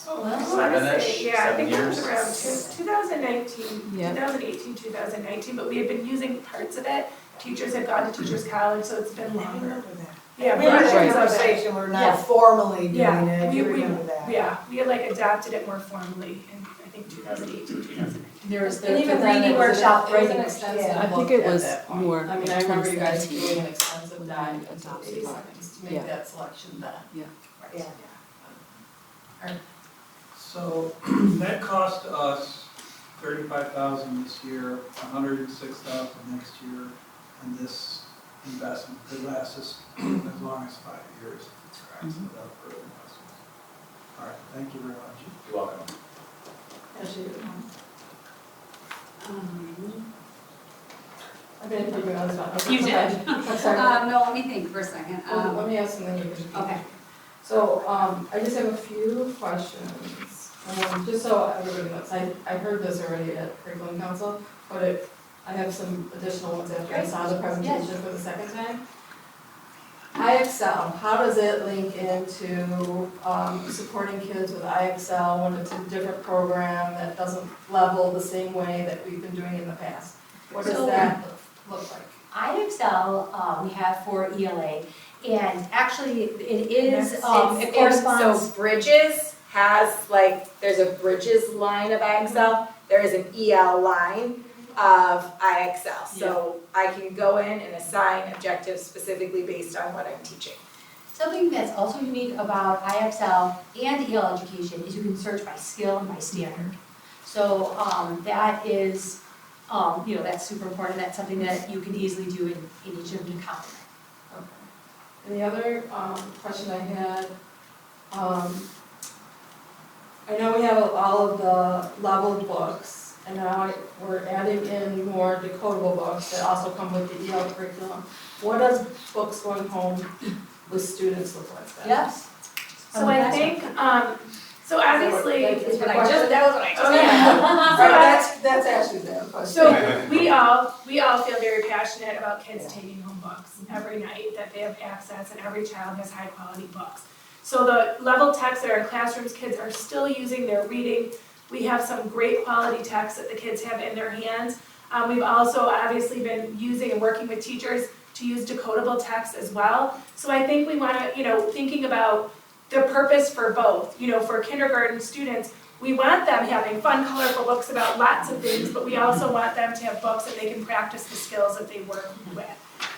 Speaker 11: program?
Speaker 8: I wanna say, yeah, I
Speaker 4: 7
Speaker 8: think it was
Speaker 4: years.
Speaker 8: around 2019,
Speaker 10: Yeah.
Speaker 8: 2018, 2019, but we had been using parts of it. Teachers had gone to Teachers College, so it's been
Speaker 7: I
Speaker 8: longer.
Speaker 7: remember that.
Speaker 8: Yeah,
Speaker 7: We had a
Speaker 8: versions of it.
Speaker 7: conversation, we're
Speaker 2: Yeah.
Speaker 7: not formally doing
Speaker 8: Yeah,
Speaker 7: it,
Speaker 8: we-
Speaker 7: you
Speaker 8: we-
Speaker 7: remember that?
Speaker 8: Yeah, we had like adopted it more formally in, I think, 2018, 2019.
Speaker 1: There was
Speaker 2: And even
Speaker 1: but then
Speaker 2: reading
Speaker 1: it was
Speaker 2: workshop,
Speaker 1: It was an
Speaker 2: writing
Speaker 1: extensive
Speaker 7: workshop.
Speaker 10: I think
Speaker 1: look
Speaker 10: it
Speaker 1: at
Speaker 10: was
Speaker 1: that point.
Speaker 10: more
Speaker 1: I mean, I remember you guys
Speaker 10: 2017.
Speaker 1: doing an extensive dive into
Speaker 10: Adopted
Speaker 1: these
Speaker 10: Calkins.
Speaker 1: things to
Speaker 10: Yeah.
Speaker 1: make that selection then.
Speaker 10: Yeah.
Speaker 7: Yeah.
Speaker 11: So that cost us $35,000 this year, $106,000 next year, and this investment could last us as long as 5 years. That's correct. Without further investments. All right, thank you very much.
Speaker 4: You're welcome.
Speaker 1: Actually, I've been keeping on this one.
Speaker 9: You did.
Speaker 1: I'm sorry.
Speaker 12: No, let me think for a second.
Speaker 1: Well, let me ask and then you can speak.
Speaker 12: Okay.
Speaker 1: So, I just have a few questions. Just so everybody knows, I heard this already at curriculum council, but I have some additional ones after I saw the presentation for the second time. IXL, how does it link into supporting kids with IXL when it's a different program that doesn't level the same way that we've been doing in the past? What does
Speaker 2: So-
Speaker 1: that look like?
Speaker 2: IXL, we have for ELA, and actually it is, it corresponds.
Speaker 6: So Bridges has like, there's a Bridges line of IXL, there is an EL line of IXL. So I can go in and assign objectives specifically based on what I'm teaching.
Speaker 2: Something that's also unique about IXL and EL education is you can search by skill and by standard. So that is, that's super important. That's something that you can easily do in each of the columns.
Speaker 1: Okay. And the other question I had, I know we have all of the leveled books, and now we're adding in more decodable books that also come with the EL curriculum. What does books going home with students look like then?
Speaker 2: Yes.
Speaker 8: So I think, so obviously.
Speaker 1: That was what I just.
Speaker 8: Oh, yeah.
Speaker 1: Right, that's actually the question.
Speaker 8: So we all feel very passionate about kids taking home books every night, that they have access, and every child has high quality books. So the level texts that are in classrooms, kids are still using their reading. We have some great quality texts that the kids have in their hands. We've also obviously been using and working with teachers to use decodable text as well. So I think we want to, thinking about the purpose for both. For kindergarten students, we want them having fun, colorful books about lots of things, but we also want them to have books that they can practice the skills that they work with.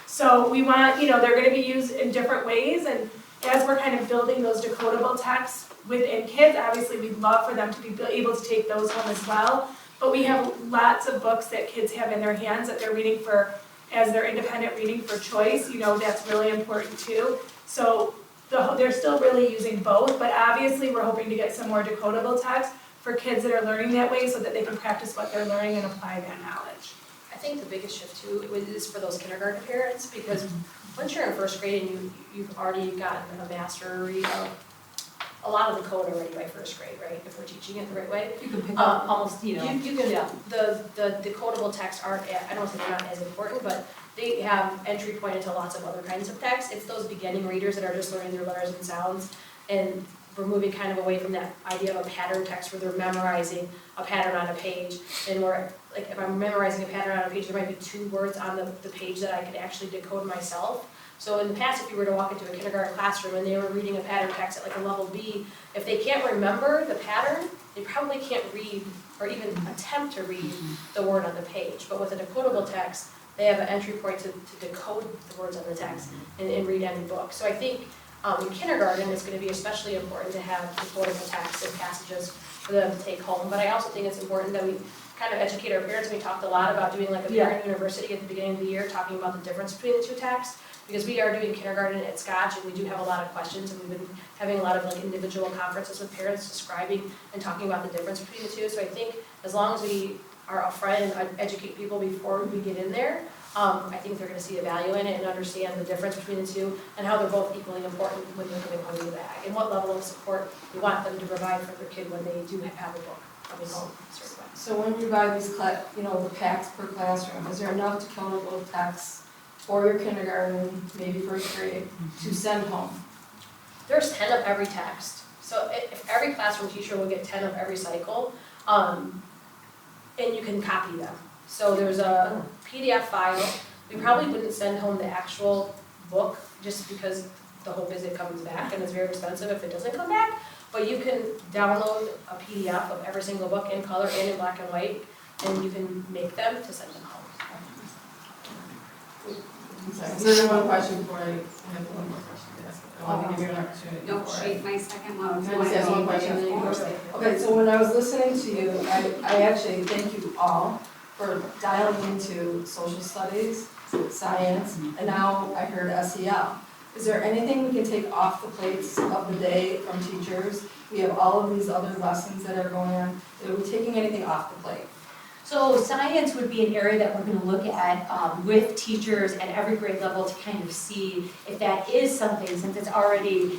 Speaker 8: So we want, they're going to be used in different ways, and as we're kind of building those decodable texts within kids, obviously we'd love for them to be able to take those home as well. But we have lots of books that kids have in their hands that they're reading as their independent reading for choice. That's really important too. So they're still really using both, but obviously we're hoping to get some more decodable text for kids that are learning that way so that they can practice what they're learning and apply that knowledge.
Speaker 5: I think the biggest shift too is for those kindergarten parents, because once you're in first grade and you've already gotten a mastery of a lot of the code already by first grade, right? If we're teaching it the right way.
Speaker 2: You can pick up almost,
Speaker 5: You can, the decodable texts aren't, I don't say they're not as important, but they have entry point into lots of other kinds of text. It's those beginning readers that are just learning their letters and sounds, and we're moving kind of away from that idea of a pattern text where they're memorizing a pattern on a page. And where, like, if I'm memorizing a pattern on a page, there might be 2 words on the page that I could actually decode myself. So in the past, if you were to walk into a kindergarten classroom and they were reading a pattern text at like a level B, if they can't remember the pattern, they probably can't read or even attempt to read the word on the page. But with a decodable text, they have an entry point to decode the words on the text and read any book. So I think in kindergarten, it's going to be especially important to have decodable text and passages for them to take home. But I also think it's important that we kind of educate our parents. We talked a lot about doing like a parent university at the beginning of the year, talking about the difference between the 2 texts. Because we are doing kindergarten at Scotch, and we do have a lot of questions, and we've been having a lot of like individual conferences with parents describing and talking about the difference between the 2. So I think as long as we are upfront and educate people before we get in there, I think they're going to see a value in it and understand the difference between the 2 and how they're both equally important when they're coming home in the bag, and what level of support we want them to provide for their kid when they do have a book coming home certified.
Speaker 1: So when you buy these, the packs per classroom, is there enough decodable text for your kindergarten, maybe first grade, to send home?
Speaker 5: There's 10 of every text. So if every classroom teacher will get 10 of every cycle, and you can copy them. So there's a PDF file. We probably wouldn't send home the actual book just because the hope is it comes back, and it's very expensive if it doesn't come back. But you can download a PDF of every single book in color and in black and white, and you can make them to send them home.
Speaker 1: So there's one question before I have one more question to ask. I want to give you an opportunity.
Speaker 12: Don't
Speaker 1: before
Speaker 12: shake my second one.
Speaker 1: Can I just ask one question? Then you go. Okay, so when I was listening to you, I actually thank you all for dialing into social studies, science, and now I heard SEL. Is there anything we can take off the plates of the day from teachers? We have all of these other lessons that are going on. Are we taking anything off the plate?
Speaker 2: So science would be an area that we're going to look at with teachers at every grade level to kind of see if that is something, since it's already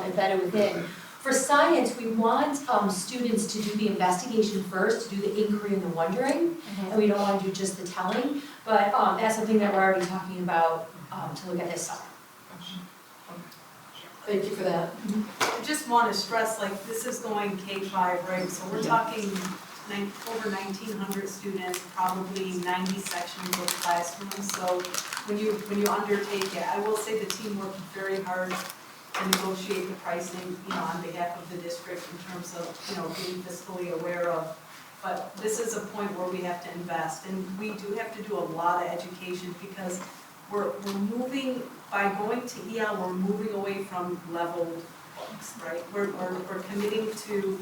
Speaker 2: embedded within. For science, we want students to do the investigation first, to do the inquiry and the wondering, and we don't want to do just the telling, but that's something that we're already talking about to look at this summer.
Speaker 1: Thank you for that.
Speaker 13: I just want to stress, this is going K-5, right? So we're talking over 1,900 students, probably 90 sections of classrooms. So when you undertake it, I will say the team worked very hard to negotiate the pricing, on behalf of the district in terms of, being fiscally aware of. But this is a point where we have to invest, and we do have to do a lot of education because we're moving, by going to EL, we're moving away from leveled books, right? We're committing to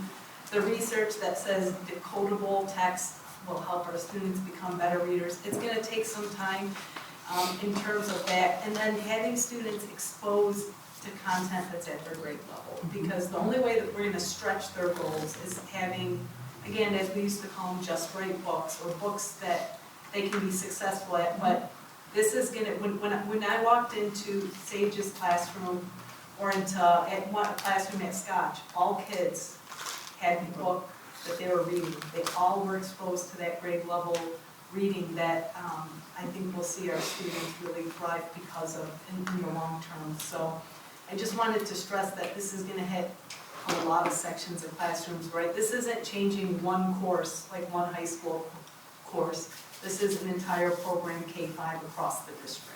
Speaker 13: the research that says decodable text will help our students become better readers. It's gonna take some time in terms of that, and then having students exposed to content that's at their grade level. Because the only way that we're gonna stretch their goals is having, again, as we used to call them, just right books, or books that they can be successful at. But this is gonna, when I walked into Sage's classroom, or at one classroom at Scotch, all kids had the book that they were reading. They all were exposed to that grade level reading that I think we'll see our students really thrive because of in the long term. So I just wanted to stress that this is gonna hit a lot of sections of classrooms, right? This isn't changing one course, like one high school course. This is an entire program, K-5, across the district.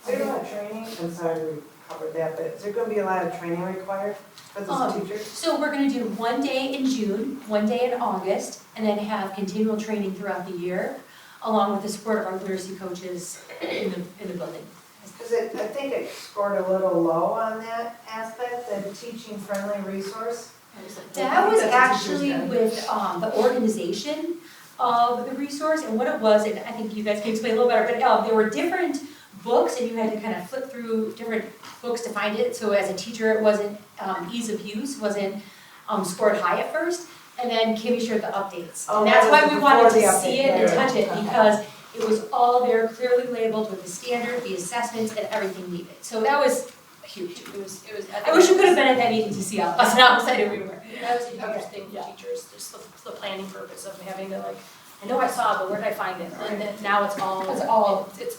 Speaker 7: Is there a lot of training? I'm sorry we covered that, but is there gonna be a lot of training required for the teachers?
Speaker 2: So we're gonna do one day in June, one day in August, and then have continual training throughout the year, along with the support of our literacy coaches in the building.
Speaker 7: Because I think it scored a little low on that aspect, the teaching-friendly resource.
Speaker 2: That was actually with the organization of the resource, and what it was, and I think you guys can explain a little better, but there were different books, and you had to kind of flip through different books to find it. So as a teacher, it wasn't ease of use, wasn't scored high at first, and then Kimmy shared the updates.
Speaker 7: Oh,
Speaker 2: And that's why we wanted to
Speaker 7: before the
Speaker 2: see
Speaker 7: update,
Speaker 2: it and
Speaker 7: yeah.
Speaker 2: touch it, because it was all there clearly labeled with the standard, the assessments, and everything needed. So that was huge.
Speaker 5: It was.
Speaker 2: I wish you could have been at that meeting to see how excited we were.
Speaker 5: That was a huge thing for teachers, just the planning purpose of having to I know I saw it, but where did I find it? And then now it's all. It's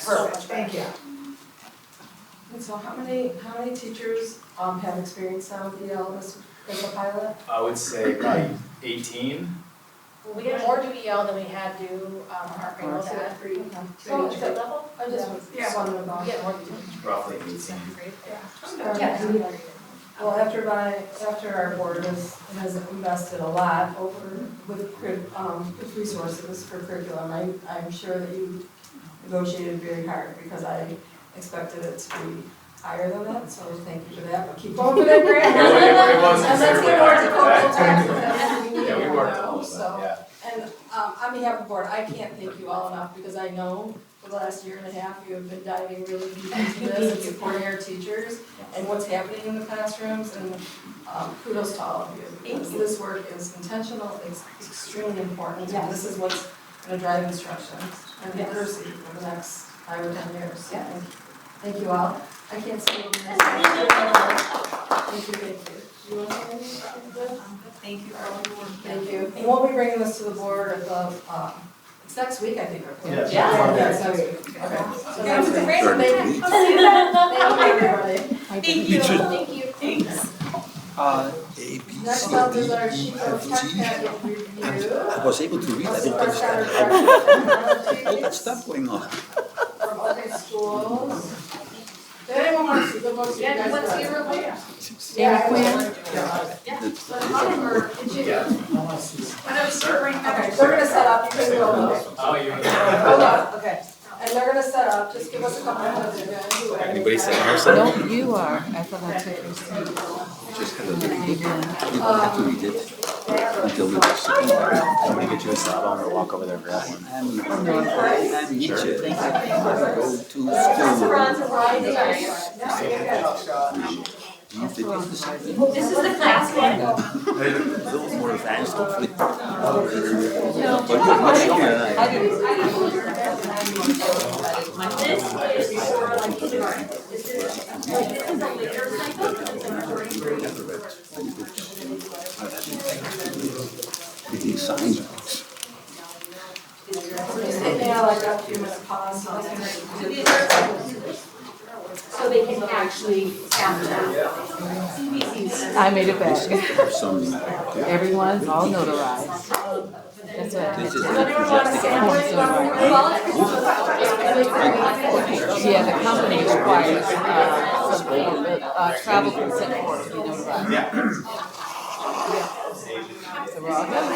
Speaker 5: so much better.
Speaker 7: Thank you.
Speaker 1: And so how many teachers have experience now with EL as a pilot?
Speaker 4: I would say probably 18.
Speaker 5: Well, we had more do EL than we had do our grade
Speaker 1: So that's pretty,
Speaker 5: So it's good level?
Speaker 1: I just was wondering about.
Speaker 5: We had more do.
Speaker 4: Roughly 18.
Speaker 1: Yeah. Well, after our board has invested a lot with resources for curriculum, I'm sure that you negotiated very hard, because I expected it to be higher than that, so thank you for that, but keep going for that grant.
Speaker 4: It was
Speaker 1: And let's
Speaker 4: considerably
Speaker 1: get more
Speaker 4: higher
Speaker 1: to
Speaker 4: than
Speaker 1: taxes
Speaker 4: that.
Speaker 1: that we need
Speaker 4: Yeah, we
Speaker 1: right
Speaker 4: worked
Speaker 1: now,
Speaker 4: a little bit,
Speaker 1: so.
Speaker 4: yeah.
Speaker 1: And on behalf of the board, I can't thank you all enough, because I know for the last year and a half, you have been diving really deep into this and supporting our teachers and what's happening in the classrooms, and kudos to all of you. Because this work is intentional, it's extremely important, and this is what's gonna drive instruction and literacy for the next 5 or 10 years. So thank you all. I can't say anything else. Thank you. You want to say anything?
Speaker 13: Thank you for all your work.
Speaker 1: Thank you. And we'll be bringing this to the board at the, it's next week, I think.
Speaker 4: Yes.
Speaker 1: Yeah, it's next week. Okay. So that's great.
Speaker 12: Great.
Speaker 1: Thank you. Thank you, everybody.
Speaker 2: Thank you.
Speaker 5: Thank you. Thanks.
Speaker 1: Next up is our sheet of tech packet review.
Speaker 3: I was able to read, I didn't
Speaker 1: Let's
Speaker 3: understand
Speaker 1: start
Speaker 3: all
Speaker 1: with
Speaker 3: that stuff going on.
Speaker 1: From Open Schools. Did anyone want to see the books?
Speaker 5: Yeah, you want to see it real quick?
Speaker 1: Yeah. Okay, they're gonna set up, you can go.
Speaker 4: Oh, you.
Speaker 1: Hold on, okay. And they're gonna set up, just give us a couple minutes, you're gonna do it.
Speaker 3: Anybody say no, sir?
Speaker 10: No, you are. I thought I took your seat.
Speaker 3: Just had a little, you don't have to read it until we get sitting there.
Speaker 4: I'm gonna get you a cell phone or walk over there and grab one.
Speaker 3: I'm Nietzsche. I go to school. Do you think it's the same?
Speaker 2: This is the class one.
Speaker 3: A little more advanced, hopefully. But you're much younger than I am.
Speaker 2: This is for like kindergarten. This is a later cycle, this is a grade
Speaker 3: With these science books.
Speaker 1: Like a few minutes pause.
Speaker 2: so they can actually sample that.
Speaker 10: I made it back. Everyone's all notarized. That's what.
Speaker 1: Does anyone want to sample?
Speaker 10: Yeah, the company requires, some, travel consent form to be notarized. So we're all done.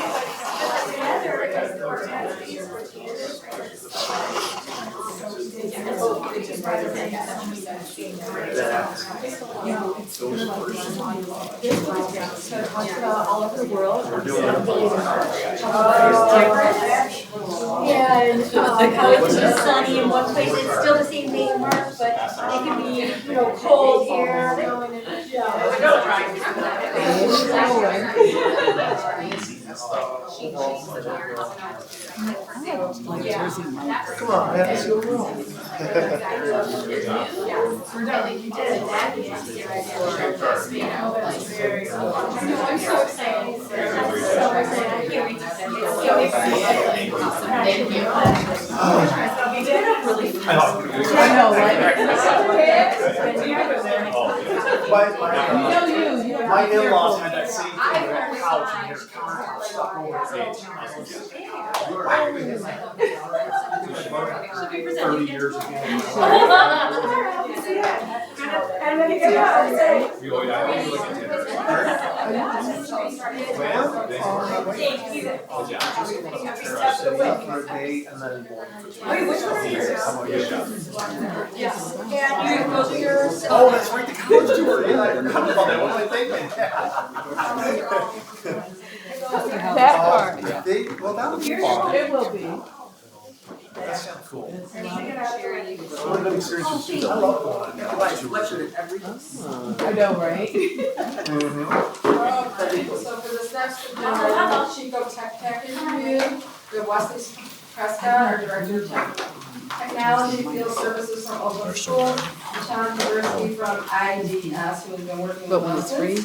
Speaker 2: All over the world.
Speaker 4: We're doing it.
Speaker 2: Yeah, and how it's just sunny in one place, it's still the same day in March, but it can be, you know, cold here.
Speaker 10: Like Jersey Mike's.
Speaker 14: Come on, man, let's go wrong.
Speaker 1: I'm so excited.
Speaker 9: Thank you.
Speaker 10: I know, right?
Speaker 14: My in-laws had that same thing, their couch and their countertop stuck over his age. 30 years ago.
Speaker 8: And then you get out and say,
Speaker 14: Oh, that's right, the college tour, yeah, I forgot about that, what am I thinking?
Speaker 10: That part.
Speaker 14: Well, that'll be fun.
Speaker 10: It will be.
Speaker 14: That sounds cool. What a good experience too. I love going.
Speaker 10: I know, right?
Speaker 1: Okay, so for this next agenda, Chico Tech Package Review, we have Wesley Prescott, our Director of Technology Field Services from Oakland School, and Sean Kavirsky from IDS, who has been working with
Speaker 10: But when
Speaker 1: us
Speaker 10: it's free?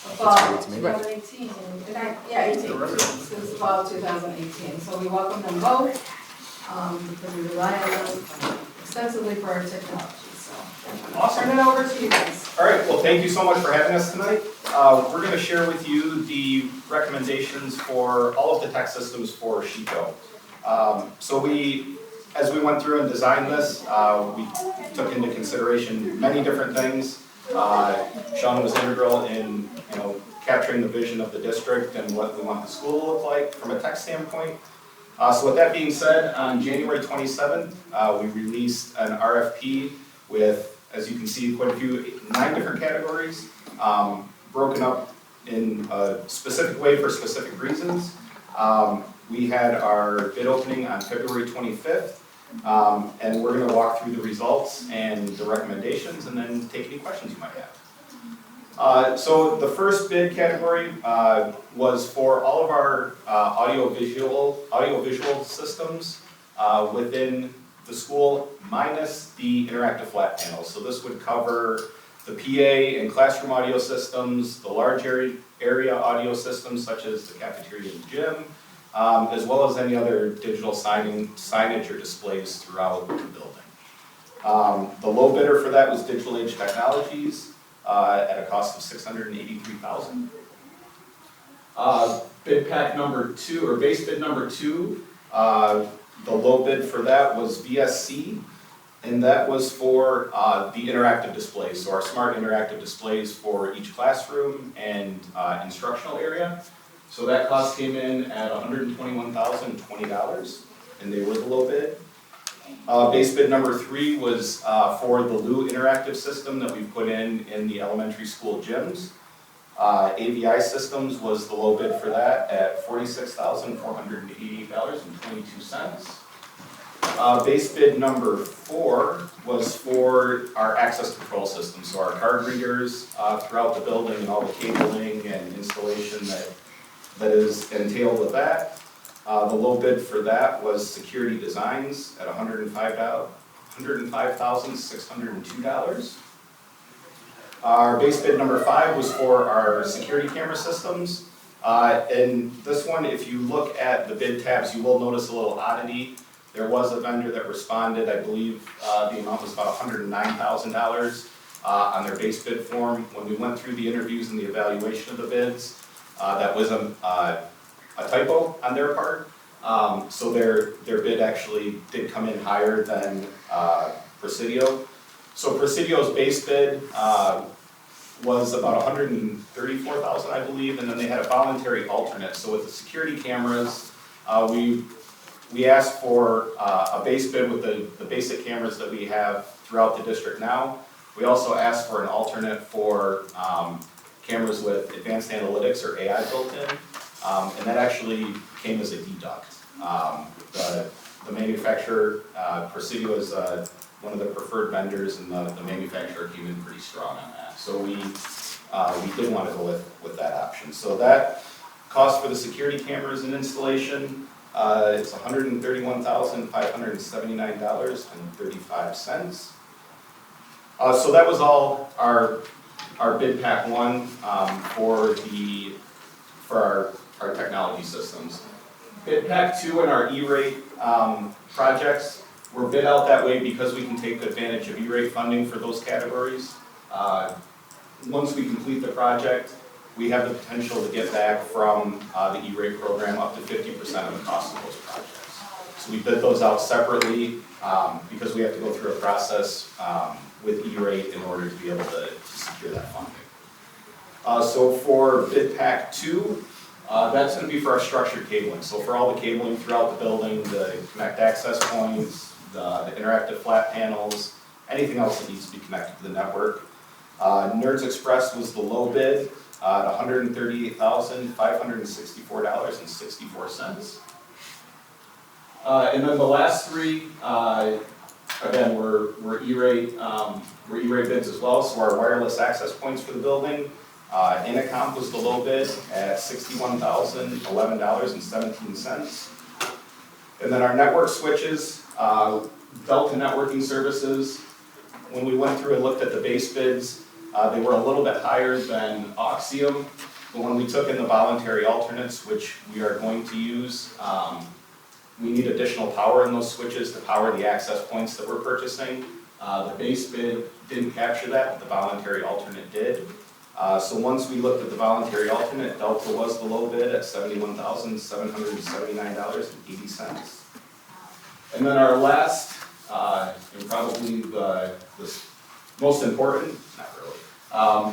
Speaker 1: since about 2018, yeah, 18, since about 2018. So we welcome them both, because we rely on them extensively for our technology, so.
Speaker 15: Awesome.
Speaker 1: Turn it over to you guys.
Speaker 15: All right, well, thank you so much for having us tonight. We're going to share with you the recommendations for all of the tech systems for Chico. So as we went through and designed this, we took into consideration many different things. Sean was integral in, capturing the vision of the district and what we want the school to look like from a tech standpoint. So with that being said, on January 27th, we released an RFP with, as you can see, quite a few, 9 different categories, broken up in a specific way for specific reasons. We had our bid opening on February 25th, and we're going to walk through the results and the recommendations and then take any questions you might have. So the first bid category was for all of our audiovisual systems within the school minus the interactive flat panels. So this would cover the PA and classroom audio systems, the large area audio systems such as the cafeteria and gym, as well as any other digital signage or displays throughout the building. The low bidder for that was Digital Age Technologies at a cost of $683,000. Bid pack number 2, or base bid number 2, the low bid for that was VSC, and that was for the interactive displays, so our smart interactive displays for each classroom and instructional area. So that cost came in at $121,020, and they were the low bid. Base bid number 3 was for the Lou interactive system that we put in the elementary school gyms. AVI Systems was the low bid for that at $46,488.22. Base bid number 4 was for our access control system, so our card readers throughout the building and all the cabling and installation that is entailed with that. The low bid for that was Security Designs at $105,602. Our base bid number 5 was for our security camera systems. And this one, if you look at the bid tabs, you will notice a little oddity. There was a vendor that responded, I believe the amount was about $109,000. on their base bid form. When we went through the interviews and the evaluation of the bids, that was a typo on their part. So their bid actually did come in higher than Presidio. So Presidio's base bid was about $134,000, I believe, and then they had a voluntary alternate. So with the security cameras, we asked for a base bid with the basic cameras that we have throughout the district now. We also asked for an alternate for cameras with advanced analytics or AI built in, and that actually came as a deduct. The manufacturer, Presidio is one of the preferred vendors, and the manufacturer came in pretty strong on that. So we did want to go with that option. So that cost for the security cameras and installation, it's $131,579.35. So that was all our bid pack one for our technology systems. Bid pack two and our E-rate projects were bid out that way because we can take advantage of E-rate funding for those categories. Once we complete the project, we have the potential to get back from the E-rate program up to 50% of the cost of those projects. So we bid those out separately because we have to go through a process with E-rate in order to be able to secure that funding. So for bid pack two, that's going to be for our structured cabling. So for all the cabling throughout the building, the connect access points, the interactive flat panels, anything else that needs to be connected to the network. Nerds Express was the low bid at $138,564.64. And then the last three, again, were E-rate bids as well. So our wireless access points for the building, Intercom was the low bid at $61,011.17. And then our network switches, Delta Networking Services, when we went through and looked at the base bids, they were a little bit higher than Axiom. But when we took in the voluntary alternates, which we are going to use, we need additional power in those switches to power the access points that we're purchasing. The base bid didn't capture that, but the voluntary alternate did. So once we looked at the voluntary alternate, Delta was the low bid at $71,779.80. And then our last, and probably the most important, not really,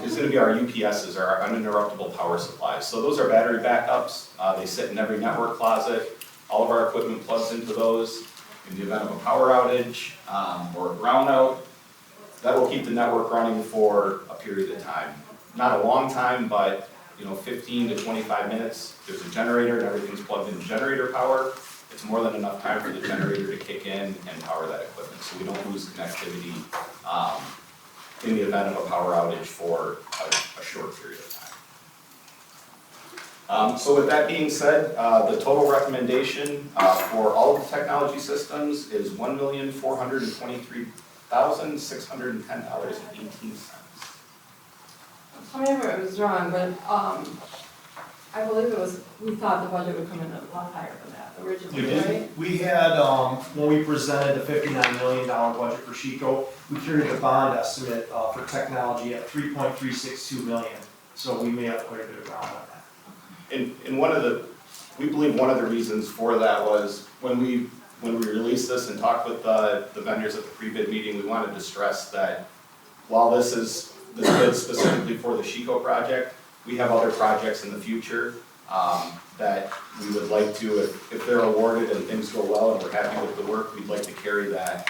Speaker 15: is going to be our UPSs, our uninterruptible power supplies. So those are battery backups. They sit in every network closet. All of our equipment plugs into those. In the event of a power outage or a brownout, that will keep the network running for a period of time. Not a long time, but 15 to 25 minutes. There's a generator and everything's plugged into generator power. It's more than enough time for the generator to kick in and power that equipment, so we don't lose connectivity in the event of a power outage for a short period of time. So with that being said, the total recommendation for all of the technology systems is $1,423,610.18.
Speaker 1: Tell me if it was wrong, but I believe we thought the budget would come in a lot higher than that originally, right?
Speaker 14: We had, when we presented the $59 million budget for Chico, we carried the bond estimate for technology at $3.362 million. So we made up quite a bit of ground on that.
Speaker 15: And we believe one of the reasons for that was when we released this and talked with the vendors at the pre-bid meeting, we wanted to stress that while this is the bid specifically for the Chico project, we have other projects in the future that we would like to, if they're awarded and things go well and we're happy with the work, we'd like to carry that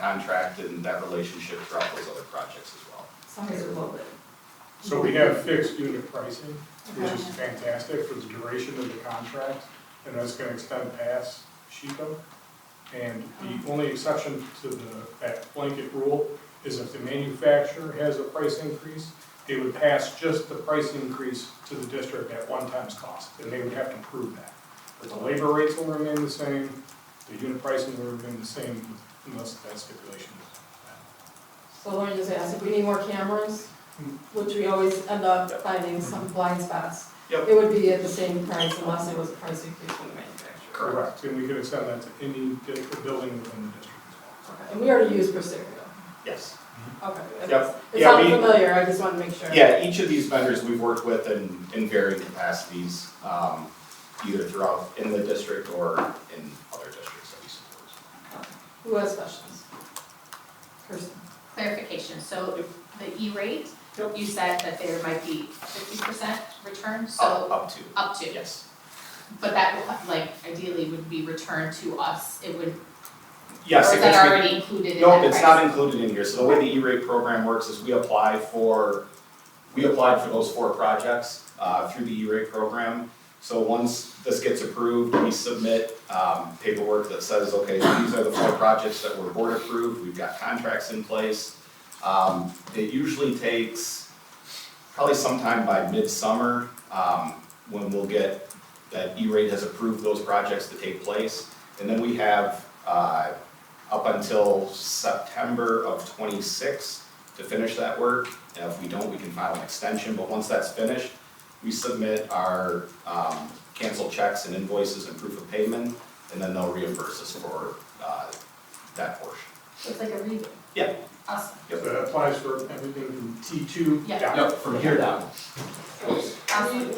Speaker 15: contract and that relationship throughout those other projects as well.
Speaker 1: Sorry, a little bit.
Speaker 16: So we have fixed unit pricing, which is fantastic for the duration of the contract, and that's going to extend past Chico. And the only exception to that blanket rule is if the manufacturer has a price increase, they would pass just the price increase to the district at one time's cost, and they would have to prove that. But the labor rates will remain the same, the unit pricing will remain the same unless that stipulation is met.
Speaker 1: So let me just ask, if we need more cameras, which we always end up finding some blind spots, it would be at the same price unless there was a price increase from the manufacturer.
Speaker 16: Correct, and we could extend that to any building within the district as well.
Speaker 1: Okay. And we already use Presidio.
Speaker 15: Yes.
Speaker 1: Okay.
Speaker 15: Yep.
Speaker 1: It
Speaker 15: Yeah,
Speaker 1: sounds
Speaker 15: we-
Speaker 1: familiar, I just wanted to make sure.
Speaker 15: Yeah, each of these vendors we've worked with in varying capacities, either throughout, in the district or in other districts that we support.
Speaker 1: Who has questions? Kirsten?
Speaker 9: Clarification, so the E-rate, you said that there might be 50% return, so
Speaker 15: Up to,
Speaker 9: up to.
Speaker 15: yes.
Speaker 9: But that would, like, ideally would be returned to us, it would,
Speaker 15: Yes,
Speaker 9: or is
Speaker 15: if
Speaker 9: that
Speaker 15: it's re-
Speaker 9: already included in that
Speaker 15: Nope,
Speaker 9: price?
Speaker 15: it's not included in here. So the way the E-rate program works is we applied for those 4 projects through the E-rate program. So once this gets approved, we submit paperwork that says, okay, these are the 4 projects that were board approved, we've got contracts in place. It usually takes probably sometime by midsummer when we'll get that E-rate has approved those projects to take place. And then we have up until September of '26 to finish that work. And if we don't, we can file an extension, but once that's finished, we submit our canceled checks and invoices and proof of payment, and then they'll reimburse us for that portion.
Speaker 9: So it's like a rebate?
Speaker 15: Yeah.
Speaker 9: Awesome.
Speaker 16: So that applies for everything from T2
Speaker 9: Yeah.
Speaker 16: down.
Speaker 15: Yep, from here down.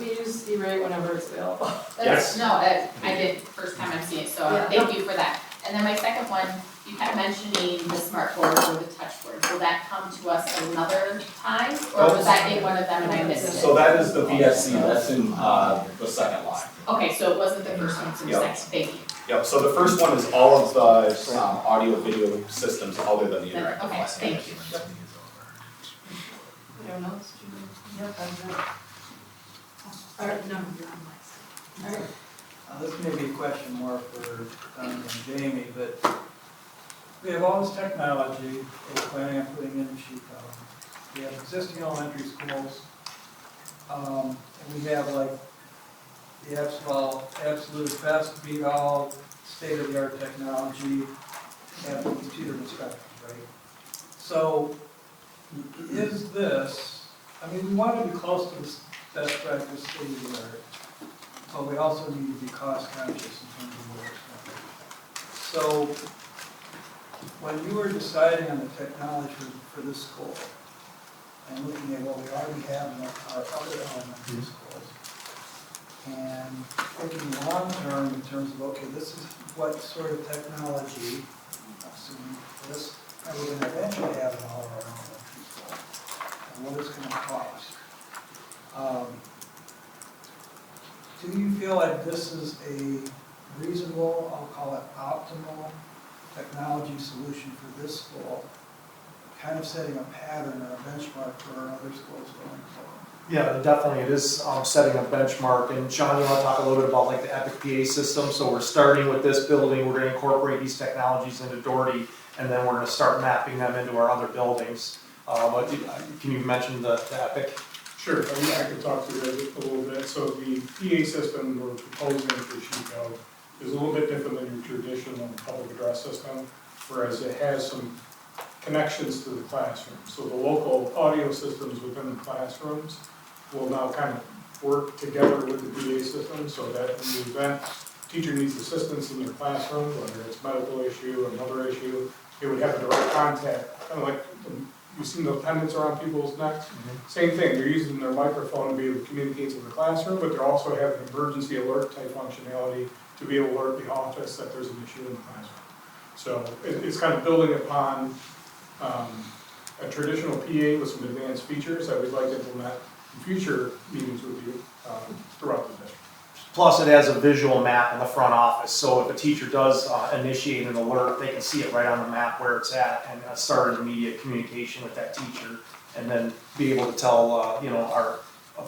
Speaker 1: We use E-rate whenever it's available.
Speaker 15: Yes.
Speaker 9: No, I did, first time I'm seeing it, so
Speaker 1: Yeah.
Speaker 9: thank you for that. And then my second one, you kept mentioning the smart board or the touch board. Will that come to us another time, or was that in one of them and I missed it?
Speaker 15: So that is the VSC, that's in the second line.
Speaker 9: Okay, so it wasn't the first one, it's in the
Speaker 15: Yep.
Speaker 9: second, thank you.
Speaker 15: Yep, so the first one is all of the audio video systems other than the interactive
Speaker 9: Okay,
Speaker 15: class.
Speaker 9: thank you.
Speaker 1: Anyone else?
Speaker 8: Yep, I'm good.
Speaker 1: Alright, no, you're on my side. Alright.
Speaker 11: This may be a question more for Don and Jamie, but we have all this technology that we're planning on putting in Chico. We have existing elementary schools, and we have like the absolute best, beat all, state-of-the-art technology at the computer perspective, right? So is this, I mean, we want to be close to this best practice state-of-the-art, but we also need to be cost conscious in terms of what we're spending. So when you were deciding on the technology for this school and looking at what we already have in our other elementary schools and thinking long-term in terms of, okay, this is what sort of technology, assuming this, are we going to eventually have in all of our elementary schools and what it's going to cost. Do you feel like this is a reasonable, I'll call it optimal technology solution for this school, kind of setting a pattern or a benchmark for our other schools going forward?
Speaker 14: Yeah, definitely, it is setting a benchmark, and Sean, you want to talk a little bit about like the Epic PA system? So we're starting with this building, we're going to incorporate these technologies into Doherty, and then we're going to start mapping them into our other buildings. Can you mention the Epic?
Speaker 16: Sure, I mean, I could talk to you a little bit. So the PA system we're proposing for Chico is a little bit different than your traditional public address system, whereas it has some connections to the classroom. So the local audio systems within the classrooms will now kind of work together with the PA system so that in the event teacher needs assistance in their classroom, whether it's a medical issue or another issue, they would have a direct contact, kind of like you've seen those pendants around people's necks. Same thing, they're using their microphone to be able to communicate to the classroom, but they're also having emergency alert type functionality to be able to alert the office that there's an issue in the classroom. So it's kind of building upon a traditional PA with some advanced features that we'd like to implement in future meetings with you throughout the district.
Speaker 14: Plus, it has a visual map in the front office, so if a teacher does initiate an alert, they can see it right on the map where it's at and start an immediate communication with that teacher, and then be able to tell our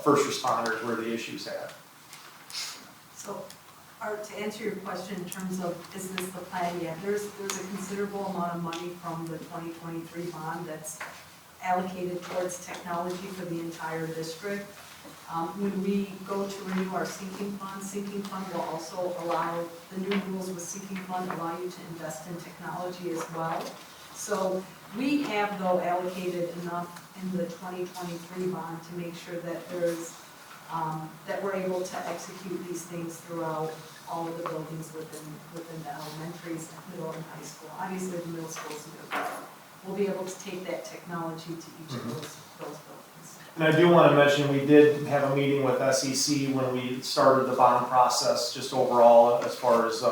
Speaker 14: first responders where the issue's at.
Speaker 13: So, Art, to answer your question in terms of is this the plan yet, there's a considerable amount of money from the 2023 bond that's allocated towards technology for the entire district. When we go to renew our sinking fund will also allow, the new rules with sinking fund allow you to invest in technology as well. So we have though allocated enough in the 2023 bond to make sure that there's, that we're able to execute these things throughout all of the buildings within the elementaries, middle and high school. Obviously the middle school is new. we'll be able to take that technology to each of those buildings.
Speaker 14: And I do want to mention, we did have a meeting with SEC when we started the bond process, just overall as far as,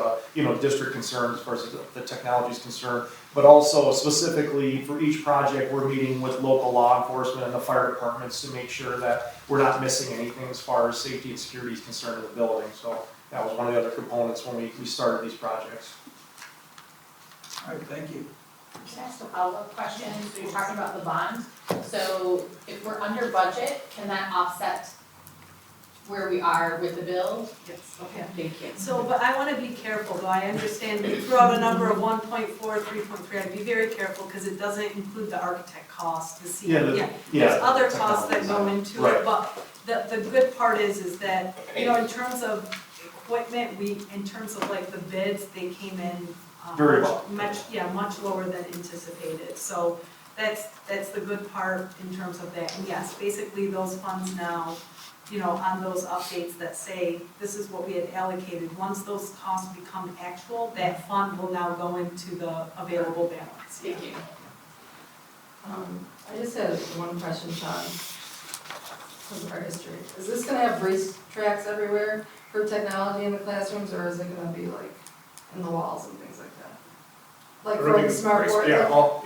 Speaker 14: district concerns, as far as the technology is concerned. But also specifically for each project, we're meeting with local law enforcement and the fire departments to make sure that we're not missing anything as far as safety and security is concerned in the building. So that was one of the other components when we started these projects.
Speaker 11: All right, thank you.
Speaker 9: Just ask a follow-up question, so you're talking about the bond, so if we're under budget, can that offset where we are with the build?
Speaker 13: Yes.
Speaker 9: Okay, thank you.
Speaker 13: So, but I wanna be careful, though, I understand you threw out a number of 1.4, 3.3, I'd be very careful, because it doesn't include the architect cost to see, there's other costs that go into
Speaker 14: Right.
Speaker 13: it, but the good part is that, in terms of equipment, in terms of like the bids, they came in
Speaker 14: Very well.
Speaker 13: much lower than anticipated, so that's the good part in terms of that, and yes, basically those funds now, on those updates that say, this is what we had allocated, once those costs become actual, that fund will now go into the available balance.
Speaker 9: Thank you.
Speaker 1: I just had one question, Sean, because of our history. Is this gonna have race tracks everywhere for technology in the classrooms, or is it gonna be like in the walls and things like that? Like for the smart board?
Speaker 16: All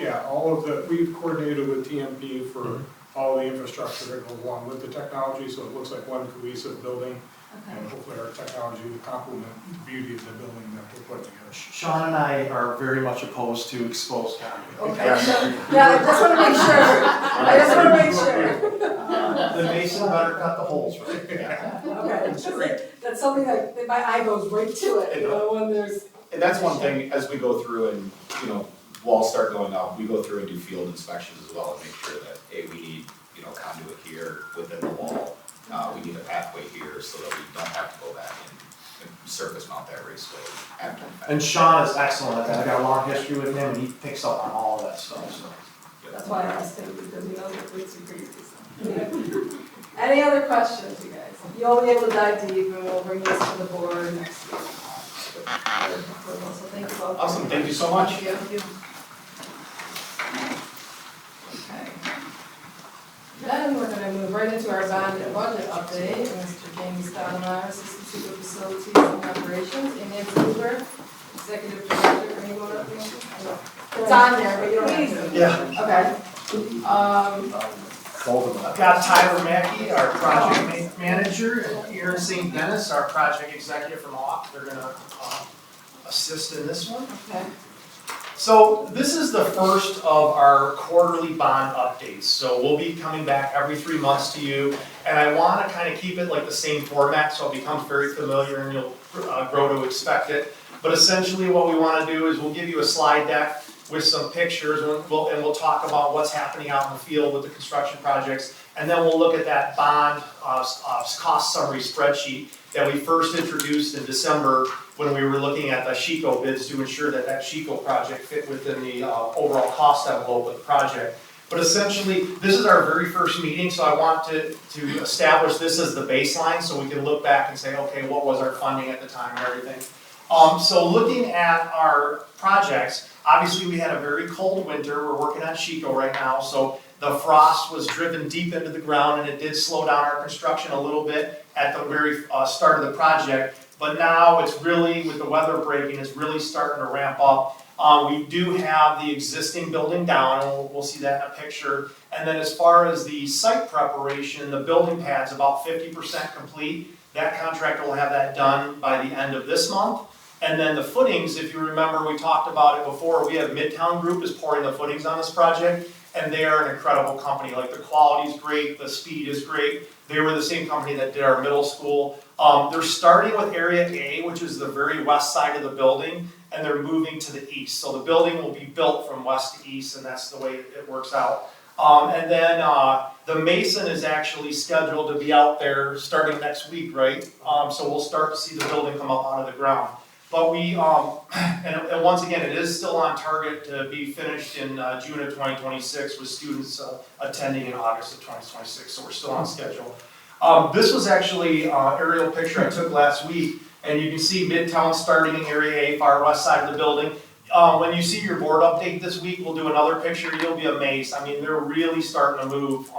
Speaker 16: of the, we've coordinated with TMP for all the infrastructure that goes along with the technology, so it looks like one cohesive building.
Speaker 1: Okay.
Speaker 16: And hopefully our technology will complement the beauty of the building that we're putting together.
Speaker 14: Sean and I are very much opposed to exposed conduit.
Speaker 1: Okay, I just wanna make sure.
Speaker 15: The mason better cut the holes right.
Speaker 1: Okay, that's something that my eye goes right to it, when there's.
Speaker 15: And that's one thing, as we go through and, walls start going up, we go through and do field inspections as well and make sure that, hey, we need, conduit here within the wall. We need a pathway here so that we don't have to go back and surface mount that raceway after the fact.
Speaker 14: And Sean is excellent at that. I got a long history with him, and he picks up on all of that stuff, so.
Speaker 1: That's why I asked him, because he knows what fleets are crazy, so. Any other questions, you guys? You'll be able to dive deep, and we'll bring this to the board next week. So thank you both.
Speaker 15: Awesome, thank you so much.
Speaker 1: Thank you. Okay. Then we're gonna move right into our bond and budget update. Mr. James Stoudemire, Assistant Super Facilities and Operations, and Nancy Hoover, Executive Director. Anyone up there? It's on there, but you don't have to.
Speaker 17: Yeah.
Speaker 1: Okay.
Speaker 17: I've got Tyler Mackey, our project manager, and Aaron St. Dennis, our project executive from Hawk. They're gonna assist in this one.
Speaker 1: Okay.
Speaker 17: So this is the first of our quarterly bond updates. So we'll be coming back every 3 months to you. And I want to kind of keep it like the same format so it becomes very familiar and you'll grow to expect it. But essentially what we want to do is we'll give you a slide deck with some pictures and we'll talk about what's happening out in the field with the construction projects. And then we'll look at that bond cost summary spreadsheet that we first introduced in December when we were looking at the SHECO bids to ensure that that SHECO project fit within the overall cost envelope of the project. But essentially, this is our very first meeting, so I want to establish this as the baseline so we can look back and say, okay, what was our funding at the time and everything. So looking at our projects, obviously we had a very cold winter. We're working on SHECO right now, so the frost was driven deep into the ground and it did slow down our construction a little bit at the very start of the project. But now it's really, with the weather breaking, it's really starting to ramp up. We do have the existing building down, and we'll see that in a picture. And then as far as the site preparation, the building pad's about 50% complete. That contractor will have that done by the end of this month. And then the footings, if you remember, we talked about it before, we have Midtown Group is pouring the footings on this project, and they are an incredible company. Like, the quality is great, the speed is great. They were the same company that did our middle school. They're starting with Area A, which is the very west side of the building, and they're moving to the east. So the building will be built from west to east, and that's the way it works out. And then the mason is actually scheduled to be out there starting next week, right? So we'll start to see the building come up out of the ground. But we, and once again, it is still on target to be finished in June of 2026 with students attending in August of 2026, so we're still on schedule. This was actually an aerial picture I took last week, and you can see Midtown starting in Area A, far west side of the building. when you see your board update this week, we'll do another picture, you'll be amazed. I mean, they're really starting to move,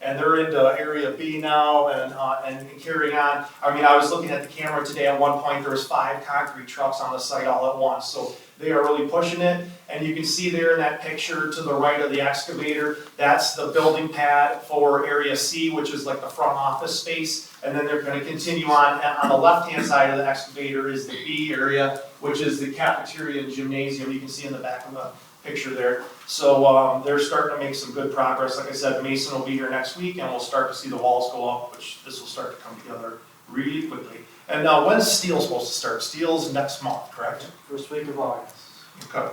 Speaker 17: and they're into area B now and carrying on. I mean, I was looking at the camera today, at one point, there was 5 concrete trucks on the site all at once, so they are really pushing it. And you can see there in that picture to the right of the excavator, that's the building pad for area C, which is like the front office space. And then they're gonna continue on the left-hand side of the excavator is the B area, which is the cafeteria and gymnasium, you can see in the back of the picture there. So they're starting to make some good progress. Like I said, Mason will be here next week and we'll start to see the walls go up, which this will start to come together really quickly. And when's steel supposed to start? Steel's next month, correct?
Speaker 11: First week of August.
Speaker 17: Okay.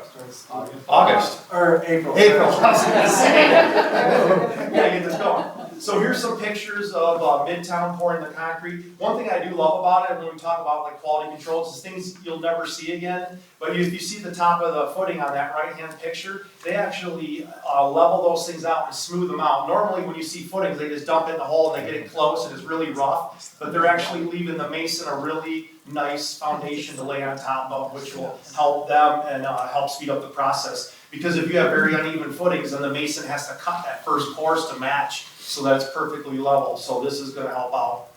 Speaker 11: August.
Speaker 17: August.
Speaker 11: Or April.
Speaker 17: April, I was gonna say. Yeah, get this going. So here's some pictures of Midtown pouring the concrete. One thing I do love about it when we talk about like quality controls is things you'll never see again. But if you see the top of the footing on that right-hand picture, they actually level those things out and smooth them out. Normally when you see footings, they just dump it in the hole and they get it close and it's really rough. But they're actually leaving the mason a really nice foundation to lay on top of, which will help them and help speed up the process. Because if you have very uneven footings, then the mason has to cut that first course to match so that it's perfectly level. So this is going to help out.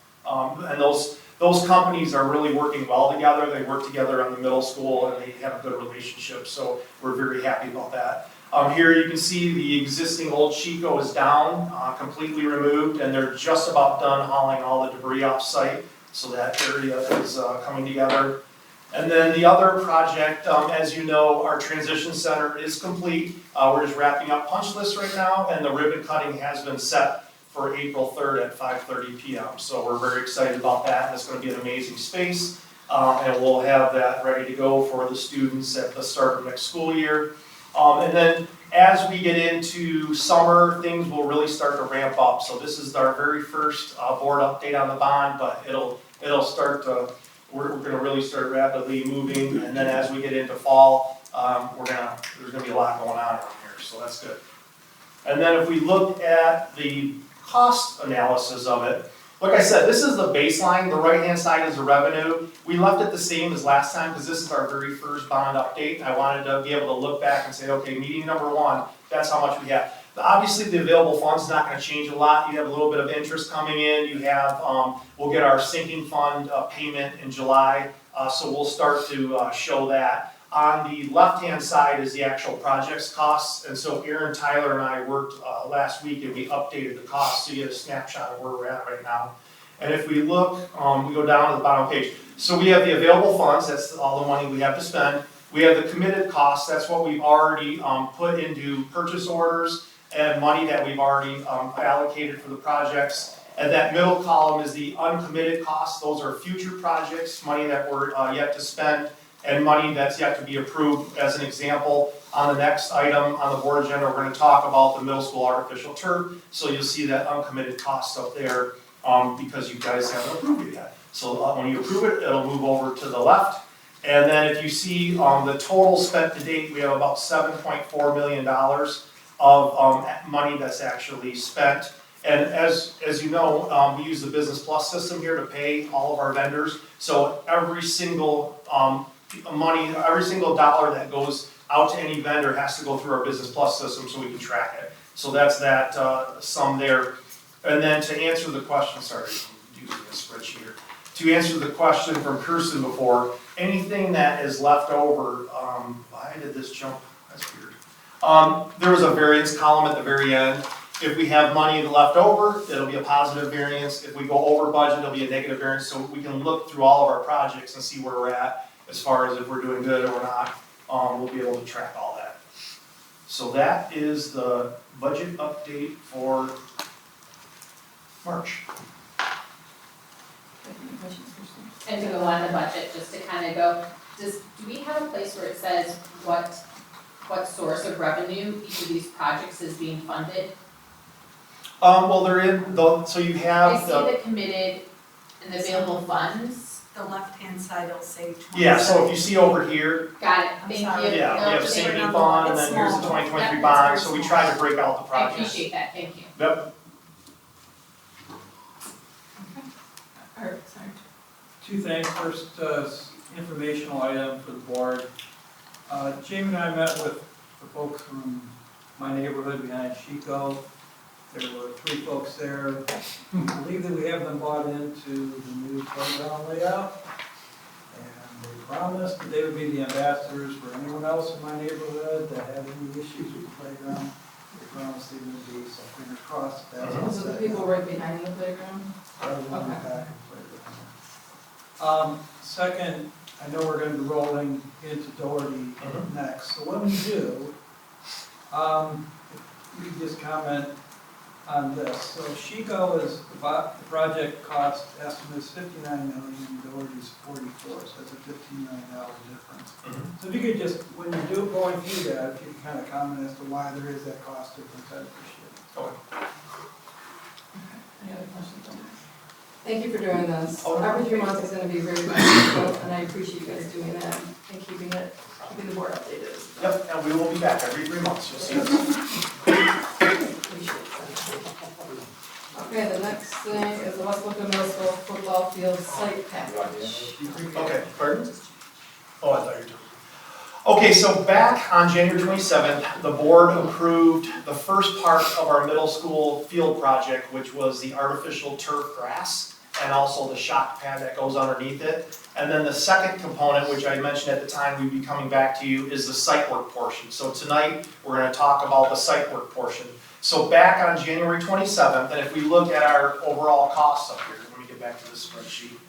Speaker 17: And those companies are really working well together. They work together on the middle school and they have a good relationship. So we're very happy about that. Here you can see the existing old Chico is down, completely removed, and they're just about done hauling all the debris off site. So that area is coming together. And then the other project, as you know, our transition center is complete. We're just wrapping up punch lists right now, and the ribbon cutting has been set for April 3rd at 5:30 p.m. So we're very excited about that. It's going to be an amazing space, and we'll have that ready to go for the students at the start of next school year. And then as we get into summer, things will really start to ramp up. So this is our very first board update on the bond, but it'll start to, we're going to really start rapidly moving. And then as we get into fall, there's going to be a lot going on around here, so that's good. And then if we look at the cost analysis of it, like I said, this is the baseline. The right-hand side is the revenue. We left it the same as last time because this is our very first bond update. I wanted to be able to look back and say, okay, meeting number 1, that's how much we have. Obviously, the available funds is not going to change a lot. You have a little bit of interest coming in. You have, we'll get our sinking fund payment in July, so we'll start to show that. On the left-hand side is the actual project's costs, and so Aaron, Tyler, and I worked last week and we updated the costs so you get a snapshot of where we're at right now. And if we look, we go down to the bottom page. So we have the available funds, that's all the money we have to spend. We have the committed costs, that's what we've already put into purchase orders and money that we've already allocated for the projects. And that middle column is the uncommitted costs. Those are future projects, money that we're yet to spend, and money that's yet to be approved. As an example, on the next item on the board agenda, we're going to talk about the middle school artificial turf. So you'll see that uncommitted cost up there because you guys haven't approved it yet. So when you approve it, it'll move over to the left. And then if you see the total spent to date, we have about $7.4 million of money that's actually spent. And as you know, we use the Business Plus system here to pay all of our vendors. So every single every single dollar that goes out to any vendor has to go through our Business Plus system so we can track it. So that's that sum there. And then to answer the question, sorry, I'm using a spreadsheet here. To answer the question from Kirsten before, anything that is left over, why did this jump? That's weird. There was a variance column at the very end. If we have money left over, it'll be a positive variance. If we go over budget, it'll be a negative variance. So we can look through all of our projects and see where we're at as far as if we're doing good or not. We'll be able to track all that. So that is the budget update for March.
Speaker 9: And to go on the budget, just to kind of go, do we have a place where it says what source of revenue each of these projects is being funded?
Speaker 17: Well, they're in the, so you have
Speaker 9: I see the committed and the available funds.
Speaker 13: The left-hand side will say 20.
Speaker 17: Yeah, so if you see over here,
Speaker 9: Got it, thank you.
Speaker 17: yeah, we have
Speaker 9: No,
Speaker 17: sinking
Speaker 9: thank
Speaker 17: fund,
Speaker 9: you.
Speaker 17: and then here's the
Speaker 9: It's
Speaker 17: 2023
Speaker 9: small.
Speaker 17: bond, so we try to break out the
Speaker 9: I
Speaker 17: projects.
Speaker 9: appreciate that, thank you.
Speaker 17: Yep.
Speaker 1: Or, sorry.
Speaker 11: 2 things. First, informational item for the board. Jamie and I met with the folks from my neighborhood behind Chico. There were 3 folks there. I believe that we have them bought into the new playground layout. And they promised that they would be the ambassadors for anyone else in my neighborhood that had any issues with the playground. They promised they would be, so fingers crossed.
Speaker 1: So the people right behind the playground?
Speaker 11: Second, I know we're gonna be rolling into Doherty next, so when we do, you can just comment on this. So Chico is, the project cost estimate is 59 million, and Doherty's 44, so that's a $15 million difference. So if you could just, when you do going through that, if you could kind of comment as to why there is that cost difference, I'd appreciate it.
Speaker 1: Okay. Any other questions on this? Thank you for doing this. Every 3 months is gonna be very beneficial, and I appreciate you guys doing that and keeping the board updated.
Speaker 17: Yep, and we will be back every 3 months, you'll see us.
Speaker 1: Appreciate that. Okay, the next thing is the West Lookout Middle School football field site package.
Speaker 17: Okay, pardon? Oh, I thought you were doing. Okay, so back on January 27th, the board approved the first part of our middle school field project, which was the artificial turf grass and also the shock pad that goes underneath it. And then the second component, which I mentioned at the time we'd be coming back to you, is the site work portion. So tonight, we're going to talk about the site work portion. So back on January 27th, and if we look at our overall costs up here, let me get back to this spreadsheet.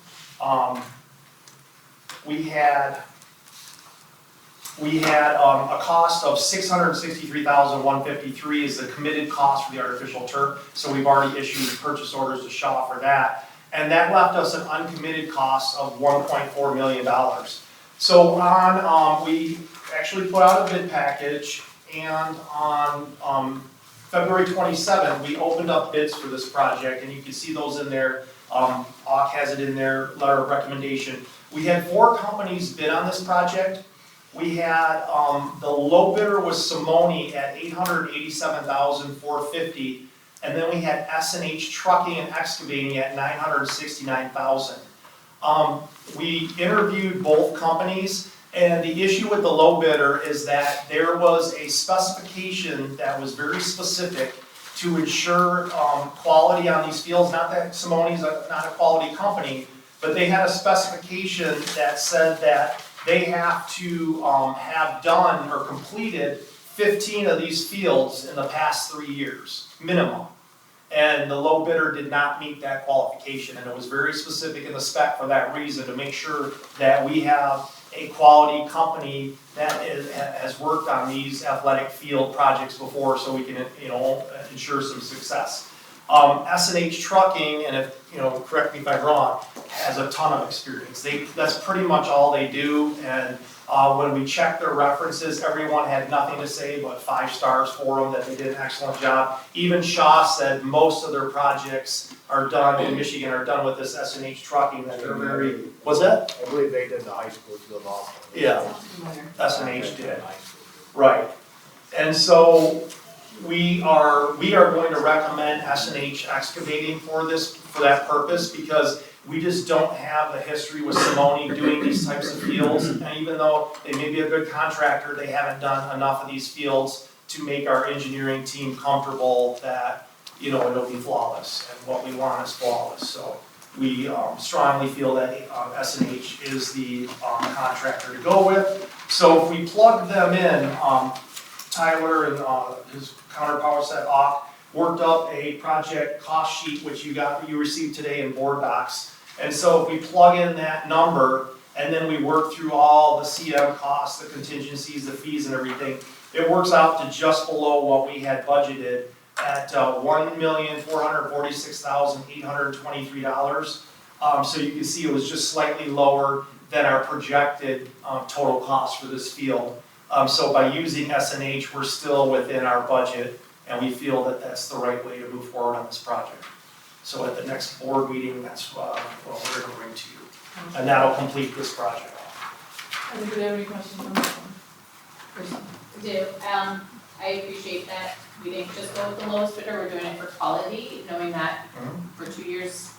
Speaker 17: We had a cost of $663,153 is the committed cost for the artificial turf. So we've already issued purchase orders to Shaw for that. And that left us an uncommitted cost of $1.4 million. So we actually put out a bid package, and on February 27th, we opened up bids for this project, and you can see those in there. AUK has it in their letter of recommendation. We had 4 companies bid on this project. We had, the low bidder was Simone at $887,450, and then we had S&H Trucking and Excavating at $969,000. We interviewed both companies, and the issue with the low bidder is that there was a specification that was very specific to ensure quality on these fields. Not that Simone's not a quality company, but they had a specification that said that they have to have done or completed 15 of these fields in the past 3 years, minimum. And the low bidder did not meet that qualification, and it was very specific in the spec for that reason, to make sure that we have a quality company that has worked on these athletic field projects before, so we can, ensure some success. S&H Trucking, and if, correct me if I'm wrong, has a ton of experience. That's pretty much all they do, and when we checked their references, everyone had nothing to say but 5 stars for them, that they did an excellent job. Even Shaw said most of their projects are done in Michigan, are done with this S&H Trucking, that they're very, was that?
Speaker 18: I believe they did the high school field also.
Speaker 17: Yeah, S&H did, right. And so we are going to recommend S&H Excavating for that purpose, because we just don't have a history with Simone doing these types of fields. And even though they may be a good contractor, they haven't done enough of these fields to make our engineering team comfortable that, it'll be flawless, and what we want is flawless. So we strongly feel that S&H is the contractor to go with. So if we plug them in, Tyler and his counterparts at AUK worked up a project cost sheet, which you received today in board docs. And so if we plug in that number, and then we work through all the CM costs, the contingencies, the fees and everything, it works out to just below what we had budgeted at $1,446,823. So you can see it was just slightly lower than our projected total cost for this field. So by using S&H, we're still within our budget, and we feel that that's the right way to move forward on this project. So at the next board meeting, that's what we're going to bring to you. And that'll complete this project.
Speaker 1: Anybody have any questions on this one?
Speaker 9: I do. I appreciate that we didn't just go with the lowest bidder, we're doing it for quality, knowing that for 2 years,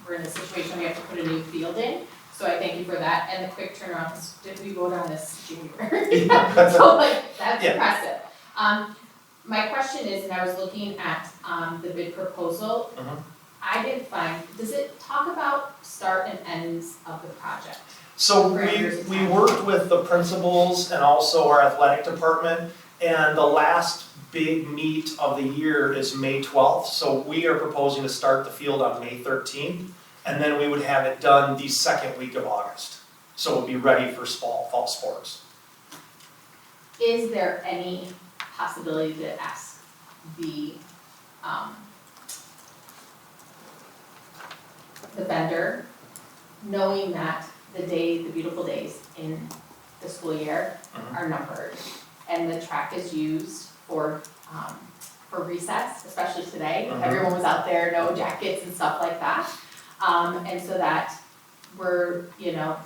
Speaker 9: we're in a situation we have to put a new field in. So I thank you for that, and the quick turnaround, 'cause did we vote on this January? So like, that's
Speaker 17: Yeah.
Speaker 9: impressive. My question is, and I was looking at, the bid proposal. I didn't find, does it talk about start and ends of the project?
Speaker 17: So
Speaker 9: Parameters of
Speaker 17: we
Speaker 9: time.
Speaker 17: worked with the principals and also our athletic department, and the last big meet of the year is May 12th. So we are proposing to start the field on May 13th, and then we would have it done the second week of August. So it would be ready for fall sports.
Speaker 9: Is there any possibility to ask the vendor, knowing that the beautiful days in the school year are numbered, and the track is used for recess, especially today, everyone was out there, no jackets and stuff like that, and so that we're,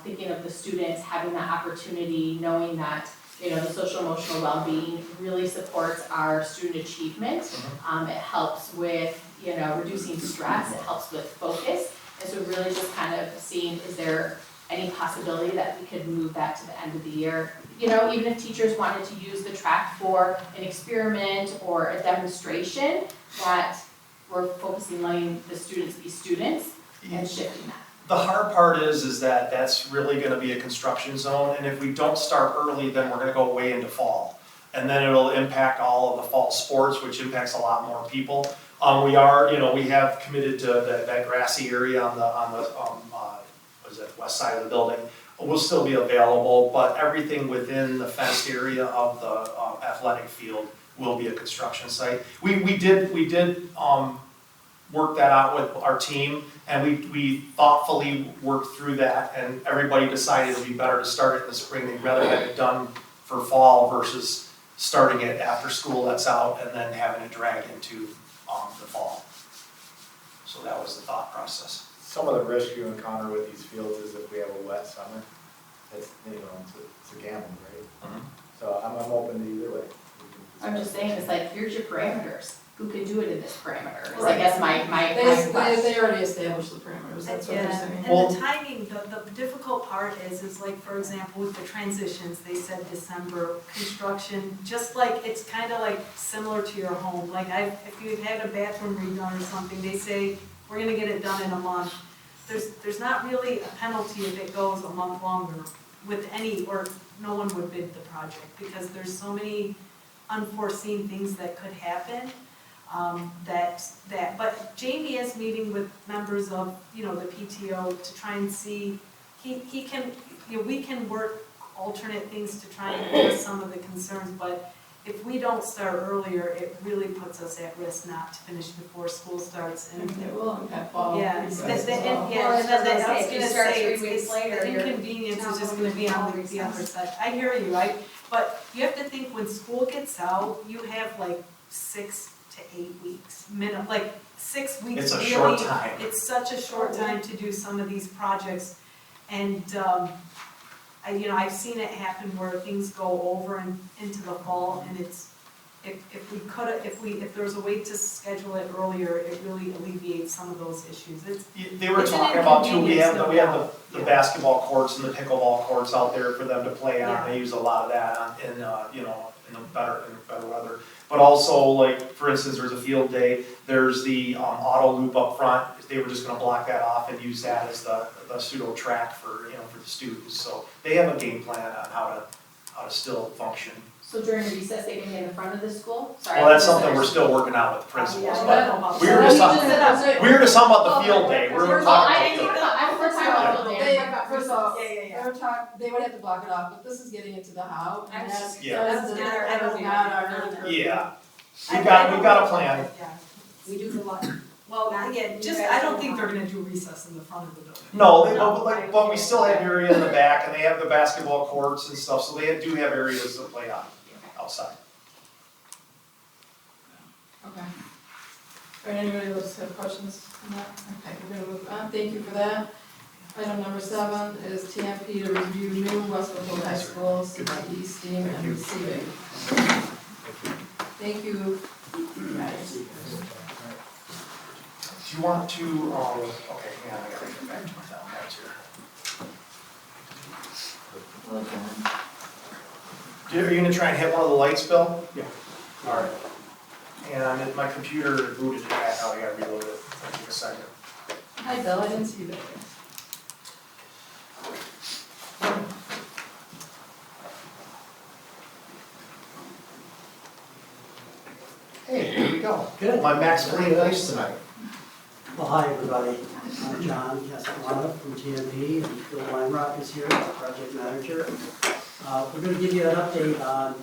Speaker 9: thinking of the students having that opportunity, knowing that, the social emotional well-being really supports our student achievement. It helps with, reducing stress, it helps with focus. And so really just kind of seeing, is there any possibility that we could move that to the end of the year? Even if teachers wanted to use the track for an experiment or a demonstration, that we're focusing letting the students be students and shifting that.
Speaker 17: The hard part is that that's really gonna be a construction zone, and if we don't start early, then we're gonna go way into fall. And then it'll impact all of the fall sports, which impacts a lot more people. We have committed to that grassy area on the west side of the building. Will still be available, but everything within the fenced area of the athletic field will be a construction site. We did work that out with our team, and we thoughtfully worked through that, and everybody decided it would be better to start it in the spring. They'd rather have it done for fall versus starting it after school lets out and then having it drag into the fall. So that was the thought process.
Speaker 18: Some of the risk you encounter with these fields is if we have a wet summer, it's a gamble, right? So I'm open to either way.
Speaker 9: I'm just saying, it's like, here's your parameters, who can do it in this parameter, is I guess my question.
Speaker 1: They already established the parameters, that's what they're saying.
Speaker 13: And the timing, the difficult part is like, for example, with the transitions, they said December, construction, just like, it's kind of like similar to your home. Like if you had a bathroom redone or something, they say, we're gonna get it done in a month. There's not really a penalty if it goes a month longer with any, or no one would bid the project, because there's so many unforeseen things that could happen. But Jamie is meeting with members of, the PTO to try and see, he can, we can work alternate things to try and address some of the concerns, but if we don't start earlier, it really puts us at risk not to finish before school starts. And
Speaker 1: it will impact fall.
Speaker 13: Yeah,
Speaker 1: recess
Speaker 13: the
Speaker 1: as well.
Speaker 13: inconvenience is just gonna be on the other side. I hear you, but you have to think, when school gets out, you have like 6 to 8 weeks, minimum, like 6 weeks.
Speaker 17: It's a
Speaker 13: really,
Speaker 17: short time.
Speaker 13: It's such a short time to do some of these projects, and I've seen it happen where things go over and into the fall, and it's, if there's a way to schedule it earlier, it really alleviates some of those issues.
Speaker 17: They were talking about too, we have the basketball courts and the pickleball courts out there for them to play on. They use a lot of that in the better weather. But also, like, for instance, there's a field day, there's the auto loop up front. They were just gonna block that off and use that as the pseudo track for the students. So they have a game plan on how to still function.
Speaker 9: So during recess, they can get in the front of the school? Sorry.
Speaker 17: Well, that's something we're still working out with the principals, but we were just talking about the field day. We're talking about field day.
Speaker 1: First of all, they would have to block it off, but this is getting into the how, and that's not our.
Speaker 17: Yeah, we've got a plan.
Speaker 13: We do the lot. Well, again, I don't think they're gonna do recess in the front of the building.
Speaker 17: No, but we still have area in the back, and they have the basketball courts and stuff, so they do have areas to play on outside.
Speaker 1: Okay. All right, anybody else have questions on that? Okay, we're gonna move on, thank you for that. Item number 7 is TMP to review new Westfield High School CTE, STEAM, and receiving. Thank you, guys.
Speaker 17: Do you want to, okay, hang on, I gotta get back to my notes here. Are you gonna try and hit one of the lights, Bill?
Speaker 14: Yeah.
Speaker 17: All right. And my computer booted it back out, I gotta reload it, it'll take a second.
Speaker 1: Hi, Bill, I didn't see you there.
Speaker 17: Hey, here we go. Good. My Max playing nice tonight.
Speaker 19: Well, hi, everybody. I'm John Castellano from TMP, and Bill Weinrock is here, the project manager. We're going to give you an update on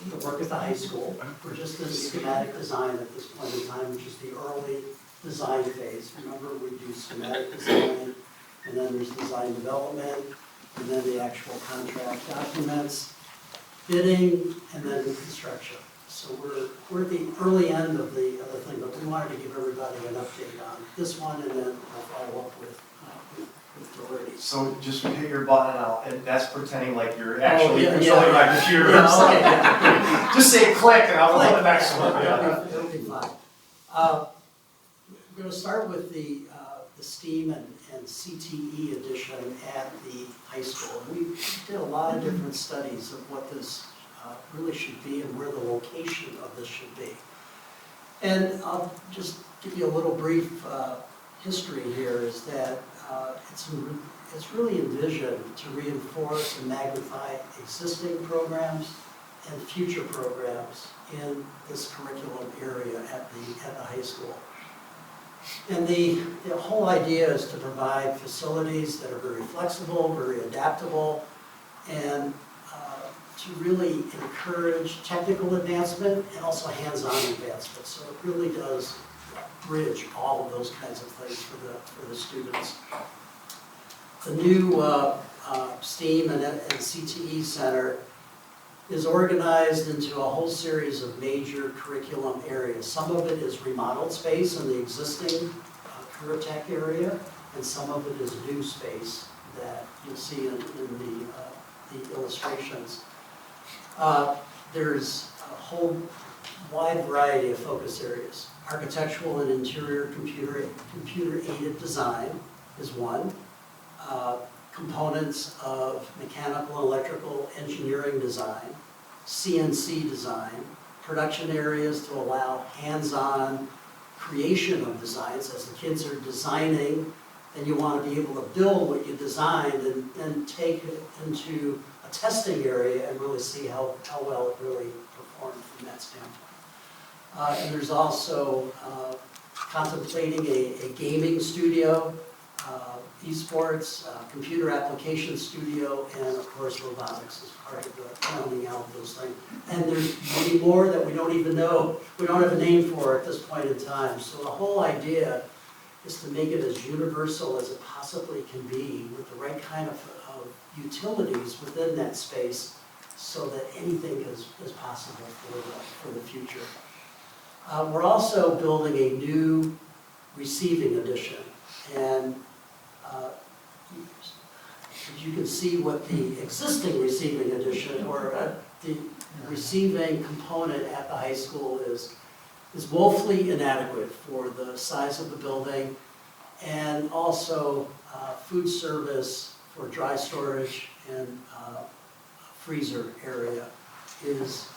Speaker 19: the work at the high school. We're just in schematic design at this point in time, which is the early design phase. Remember, we do schematic design, and then there's design development, and then the actual contract documents, bidding, and then construction. So we're at the early end of the thing, but we wanted to give everybody an update on this one, and then we'll follow up with priorities.
Speaker 17: So just hit your button out, and that's pretending like you're actually
Speaker 19: yeah,
Speaker 17: controlling
Speaker 19: yeah.
Speaker 17: my computer.
Speaker 19: Yeah, okay.
Speaker 17: Just say click and I'll go to the next one.
Speaker 19: Yeah, it'll be fine. We're going to start with the STEAM and CTE edition at the high school. We did a lot of different studies of what this really should be and where the location of this should be. And I'll just give you a little brief history here, is that it's really envisioned to reinforce and magnify existing programs and future programs in this curriculum area at the high school. And the whole idea is to provide facilities that are very flexible, very adaptable, and to really encourage technical advancement and also hands-on advancement. So it really does bridge all of those kinds of things for the students. The new STEAM and CTE Center is organized into a whole series of major curriculum areas. Some of it is remodeled space in the existing career tech area, and some of it is new space that you'll see in the illustrations. There's a whole wide variety of focus areas. Architectural and interior computer-aided design is one. Components of mechanical, electrical, engineering design, CNC design, production areas to allow hands-on creation of designs. As the kids are designing, then you want to be able to build what you designed and then take it into a testing area and really see how well it really performed from that standpoint. And there's also contemplating a gaming studio, esports, computer application studio, and of course robotics is part of the rounding out of those things. And there's many more that we don't even know, we don't have a name for at this point in time. So the whole idea is to make it as universal as it possibly can be with the right kind of utilities within that space so that anything is possible for the future. We're also building a new receiving addition, and you can see what the existing receiving addition or the receiving component at the high school is woefully inadequate for the size of the building, and also food service for dry storage and freezer area is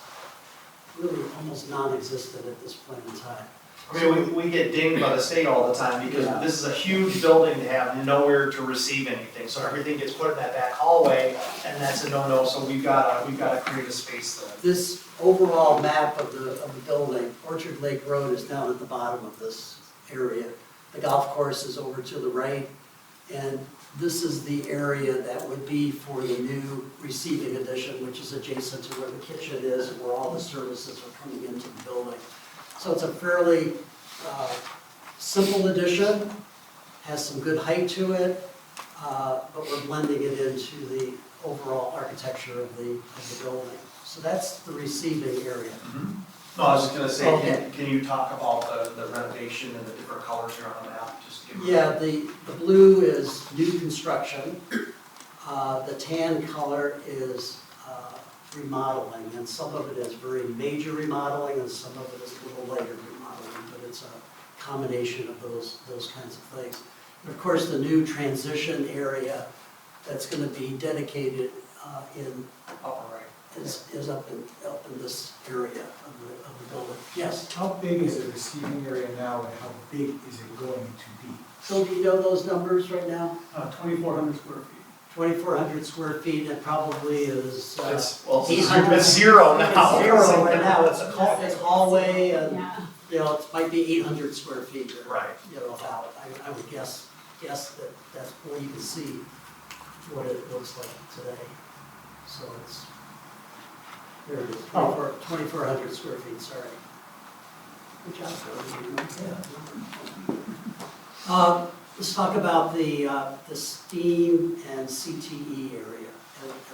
Speaker 19: really almost non-existent at this point in time.
Speaker 17: I mean, we get dinged by the state all the time because this is a huge building to have nowhere to receive anything. So everything gets put in that back hallway, and that's a no-no, so we've gotta create a space there.
Speaker 19: This overall map of the building, Orchard Lake Road is down at the bottom of this area. The golf course is over to the right, and this is the area that would be for the new receiving addition, which is adjacent to where the kitchen is and where all the services are coming into the building. So it's a fairly simple addition, has some good height to it, but we're blending it into the overall architecture of the building. So that's the receiving area.
Speaker 17: No, I was just gonna say,
Speaker 19: Okay.
Speaker 17: can you talk about the renovation and the different colors here on the map? Just give me-
Speaker 19: Yeah, the blue is new construction. The tan color is remodeling, and some of it is very major remodeling, and some of it is a little lighter remodeling, but it's a combination of those kinds of things. And of course, the new transition area that's going to be dedicated in is up in this area of the building. Yes?
Speaker 20: How big is the receiving area now and how big is it going to be?
Speaker 19: So do you know those numbers right now?
Speaker 11: 2,400 square feet.
Speaker 19: 2,400 square feet, it probably is,
Speaker 17: It's zero now.
Speaker 19: It's zero right now, it's hallway and, you know, it might be 800 square feet.
Speaker 17: Right.
Speaker 19: You know, about, I would guess that that's where you can see what it looks like today. So it's, there it is, 2,400 square feet, sorry. Good job, Phil. Let's talk about the STEAM and CTE area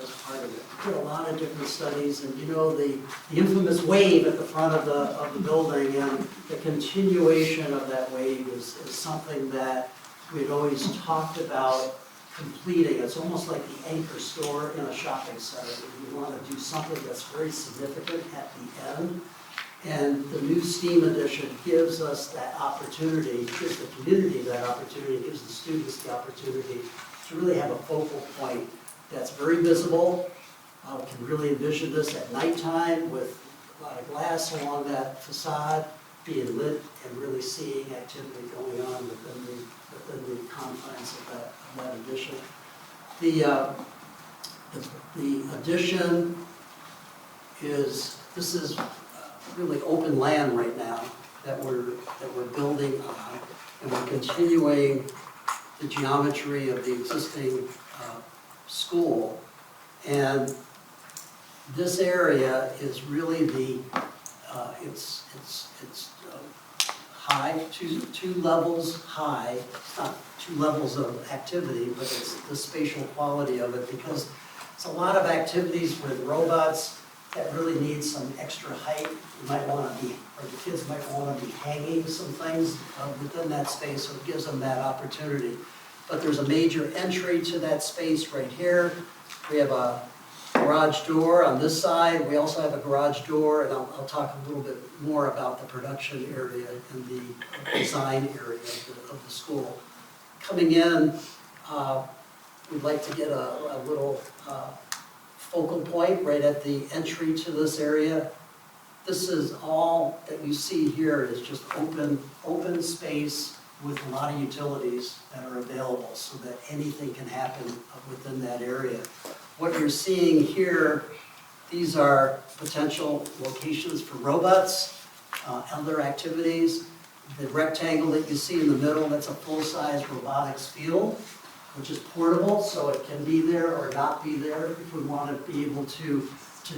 Speaker 19: as part of it. We did a lot of different studies, and you know the infamous wave at the front of the building, and the continuation of that wave is something that we'd always talked about completing. It's almost like the anchor store in a shopping center. We want to do something that's very significant at the end. And the new STEAM edition gives us that opportunity, gives the community that opportunity, gives the students the opportunity to really have a focal point that's very visible. We can really envision this at nighttime with a lot of glass along that facade being lit and really seeing activity going on within the confines of that addition. The addition is, this is really open land right now that we're building on, and we're continuing the geometry of the existing school. And this area is really the it's high, two levels high. It's not 2 levels of activity, but it's the spatial quality of it, because it's a lot of activities with robots that really need some extra height. You might want to be, or the kids might want to be hanging some things within that space, so it gives them that opportunity. But there's a major entry to that space right here. We have a garage door on this side. We also have a garage door, and I'll talk a little bit more about the production area and the design area of the school. Coming in, we'd like to get a little focal point right at the entry to this area. This is all that you see here is just open space with a lot of utilities that are available so that anything can happen within that area. What you're seeing here, these are potential locations for robots, other activities. The rectangle that you see in the middle, that's a full-size robotics field, which is portable, so it can be there or not be there if we want to be able to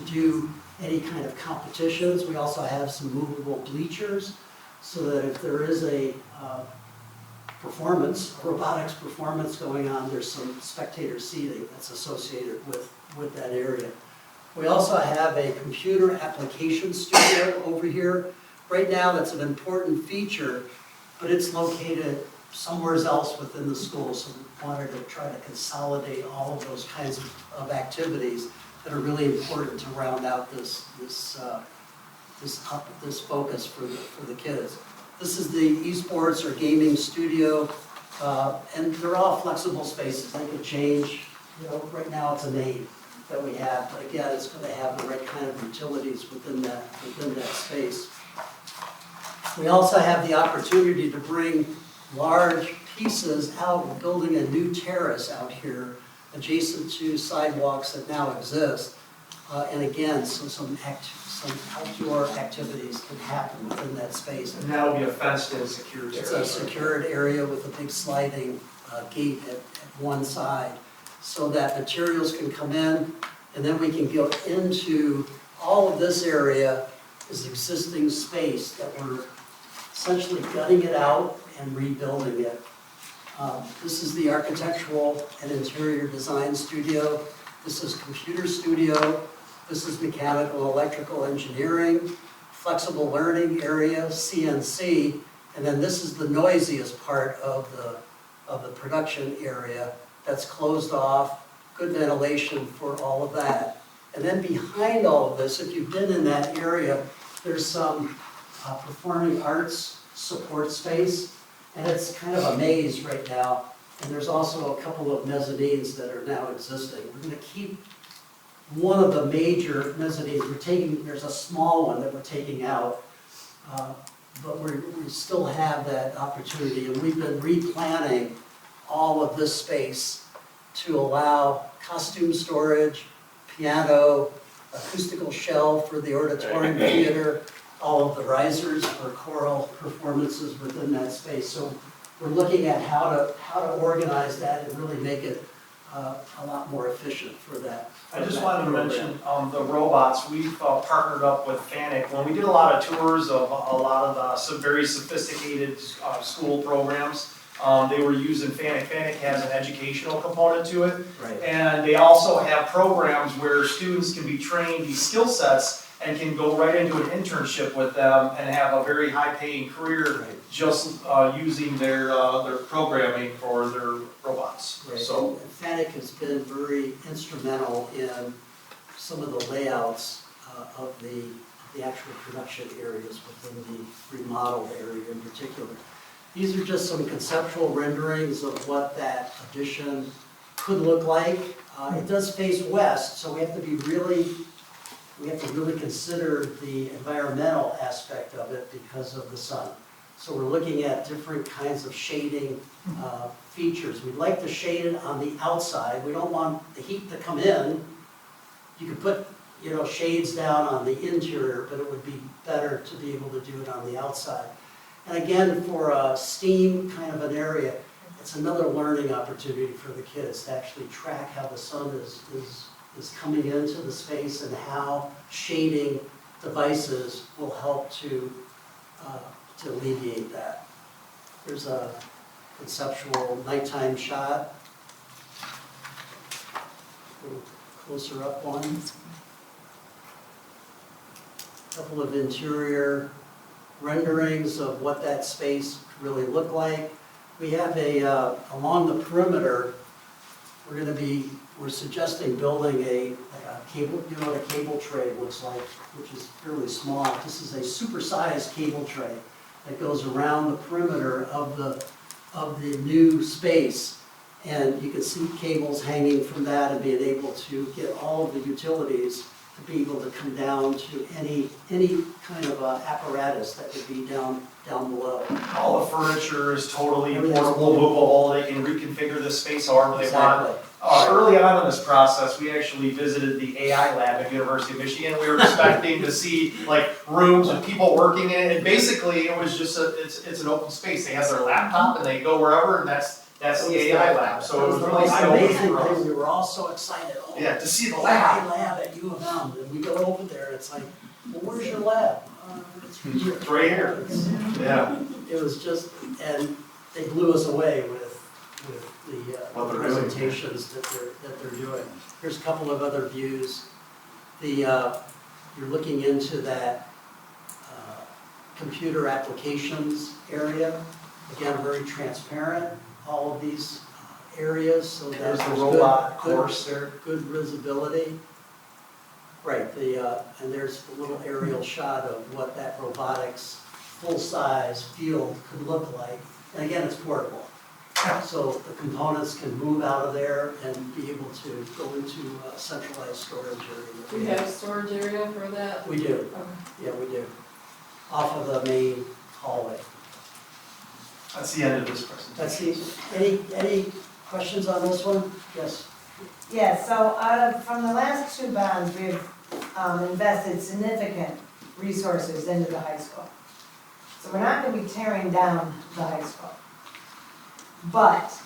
Speaker 19: do any kind of competitions. We also have some movable bleachers, so that if there is a robotics performance going on, there's some spectator seating that's associated with that area. We also have a computer application studio over here. Right now, that's an important feature, but it's located somewhere else within the school, so we wanted to try to consolidate all of those kinds of activities that are really important to round out this focus for the kids. This is the esports or gaming studio, and they're all flexible spaces. They could change. You know, right now it's a name that we have, but again, it's going to have the right kind of utilities within that space. We also have the opportunity to bring large pieces out. We're building a new terrace out here adjacent to sidewalks that now exist. And again, so some outdoor activities can happen within that space.
Speaker 14: And that'll be a fenced-in secured area.
Speaker 19: It's a secured area with a big sliding gate at one side, so that materials can come in, and then we can go into all of this area is existing space that we're essentially gutting it out and rebuilding it. This is the architectural and interior design studio. This is computer studio. This is mechanical, electrical engineering, flexible learning area, CNC, and then this is the noisiest part of the production area that's closed off, good ventilation for all of that. And then behind all of this, if you've been in that area, there's some performing arts support space, and it's kind of a maze right now. And there's also a couple of mezzanines that are now existing. We're going to keep one of the major mezzanines, there's a small one that we're taking out, but we still have that opportunity, and we've been replanning all of this space to allow costume storage, piano, acoustical shelf for the auditorium theater, all of the risers for choral performances within that space. So we're looking at how to organize that and really make it a lot more efficient for that.
Speaker 17: I just wanted to mention the robots. We've partnered up with FANUC. When we did a lot of tours of a lot of some very sophisticated school programs, they were using FANUC. FANUC has an educational component to it.
Speaker 19: Right.
Speaker 17: And they also have programs where students can be trained these skill sets and can go right into an internship with them and have a very high-paying career just using their programming for their robots.
Speaker 19: Right.
Speaker 17: So
Speaker 19: FANUC has been very instrumental in some of the layouts of the actual production areas within the remodeled area in particular. These are just some conceptual renderings of what that addition could look like. It does face west, so we have to really consider the environmental aspect of it because of the sun. So we're looking at different kinds of shading features. We'd like to shade it on the outside. We don't want the heat to come in. You could put, shades down on the interior, but it would be better to be able to do it on the outside. And again, for a STEAM kind of an area, it's another learning opportunity for the kids to actually track how the sun is coming into the space and how shading devices will help to alleviate that. There's a conceptual nighttime shot. A little closer up one. A couple of interior renderings of what that space could really look like. We have along the perimeter, we're suggesting building a cable, what a cable tray looks like, which is fairly small. This is a supersized cable tray that goes around the perimeter of the new space. And you can see cables hanging from that and being able to get all of the utilities to be able to come down to any kind of apparatus that would be down below.
Speaker 17: all the furniture is totally portable, movable, they can reconfigure the space however they want. Early on in this process, we actually visited the AI lab at University of Michigan. We were expecting to see like rooms with people working in it, and basically it was just it's an open space. They have their laptop and they go wherever, and that's the AI lab. So it was really
Speaker 19: amazing thing. We were all so excited. Oh,
Speaker 17: yeah, to see the
Speaker 19: AI
Speaker 17: lab.
Speaker 19: lab at U of M, and we go over there, and it's like, well, where's your lab?
Speaker 17: It's right here. Yeah.
Speaker 19: It was just, and they blew us away with the presentations that they're doing. Here's a couple of other views. You're looking into that computer applications area. Again, very transparent, all of these areas, so that
Speaker 17: There's the
Speaker 19: there's
Speaker 17: robot
Speaker 19: good
Speaker 17: course there.
Speaker 19: Good visibility. Right, and there's the little aerial shot of what that robotics full-size field could look like. And again, it's portable. So the components can move out of there and be able to go into a centralized storage area.
Speaker 1: Do we have a storage area for that?
Speaker 19: We do.
Speaker 1: Okay.
Speaker 19: Yeah, we do. Off of the main hallway.
Speaker 17: That's the end of this presentation.
Speaker 19: Any questions on this one? Yes.
Speaker 7: Yeah, so from the last two bonds, we've invested significant resources into the high school. So we're not gonna be tearing down the high school. But,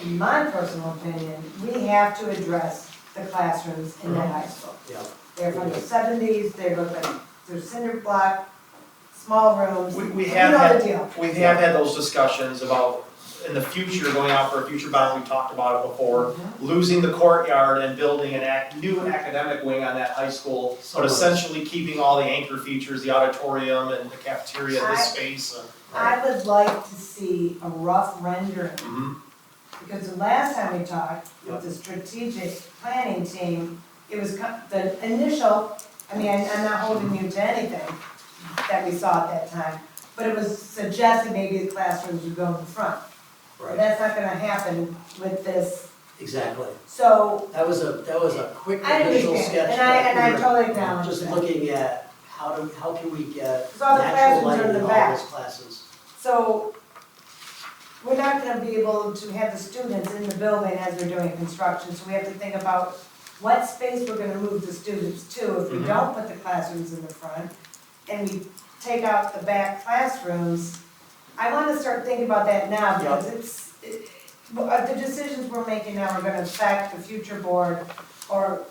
Speaker 7: in my personal opinion, we have to address the classrooms in that high school.
Speaker 19: Yeah.
Speaker 7: They're from the 70s, they look like they're cinder block, small rooms.
Speaker 17: We
Speaker 7: You
Speaker 17: have
Speaker 7: know the deal.
Speaker 17: had those discussions about in the future, going out for a future bond, we talked about it before, losing the courtyard and building new academic wing on that high school, but essentially keeping all the anchor features, the auditorium and the cafeteria, this space.
Speaker 7: I would like to see a rough rendering. Because the last time we talked with the strategic planning team, it was the initial, I'm not holding you to anything that we saw at that time, but it was suggested maybe the classrooms would go in the front. But that's not gonna happen with this
Speaker 19: Exactly.
Speaker 7: So,
Speaker 19: That was a quick
Speaker 7: I
Speaker 19: initial
Speaker 7: understand,
Speaker 19: sketch.
Speaker 7: and I
Speaker 19: that we were
Speaker 7: totally acknowledge
Speaker 19: Just
Speaker 7: that.
Speaker 19: looking at how can we get
Speaker 7: So all the
Speaker 19: natural
Speaker 7: classrooms are
Speaker 19: light
Speaker 7: in
Speaker 19: in
Speaker 7: the
Speaker 19: all
Speaker 7: back.
Speaker 19: those classes.
Speaker 7: So, we're not gonna be able to have the students in the building as they're doing construction, so we have to think about what space we're gonna move the students to if we don't put the classrooms in the front, and we take out the back classrooms. I wanna start thinking about that now, because the decisions we're making now are gonna affect the future board, or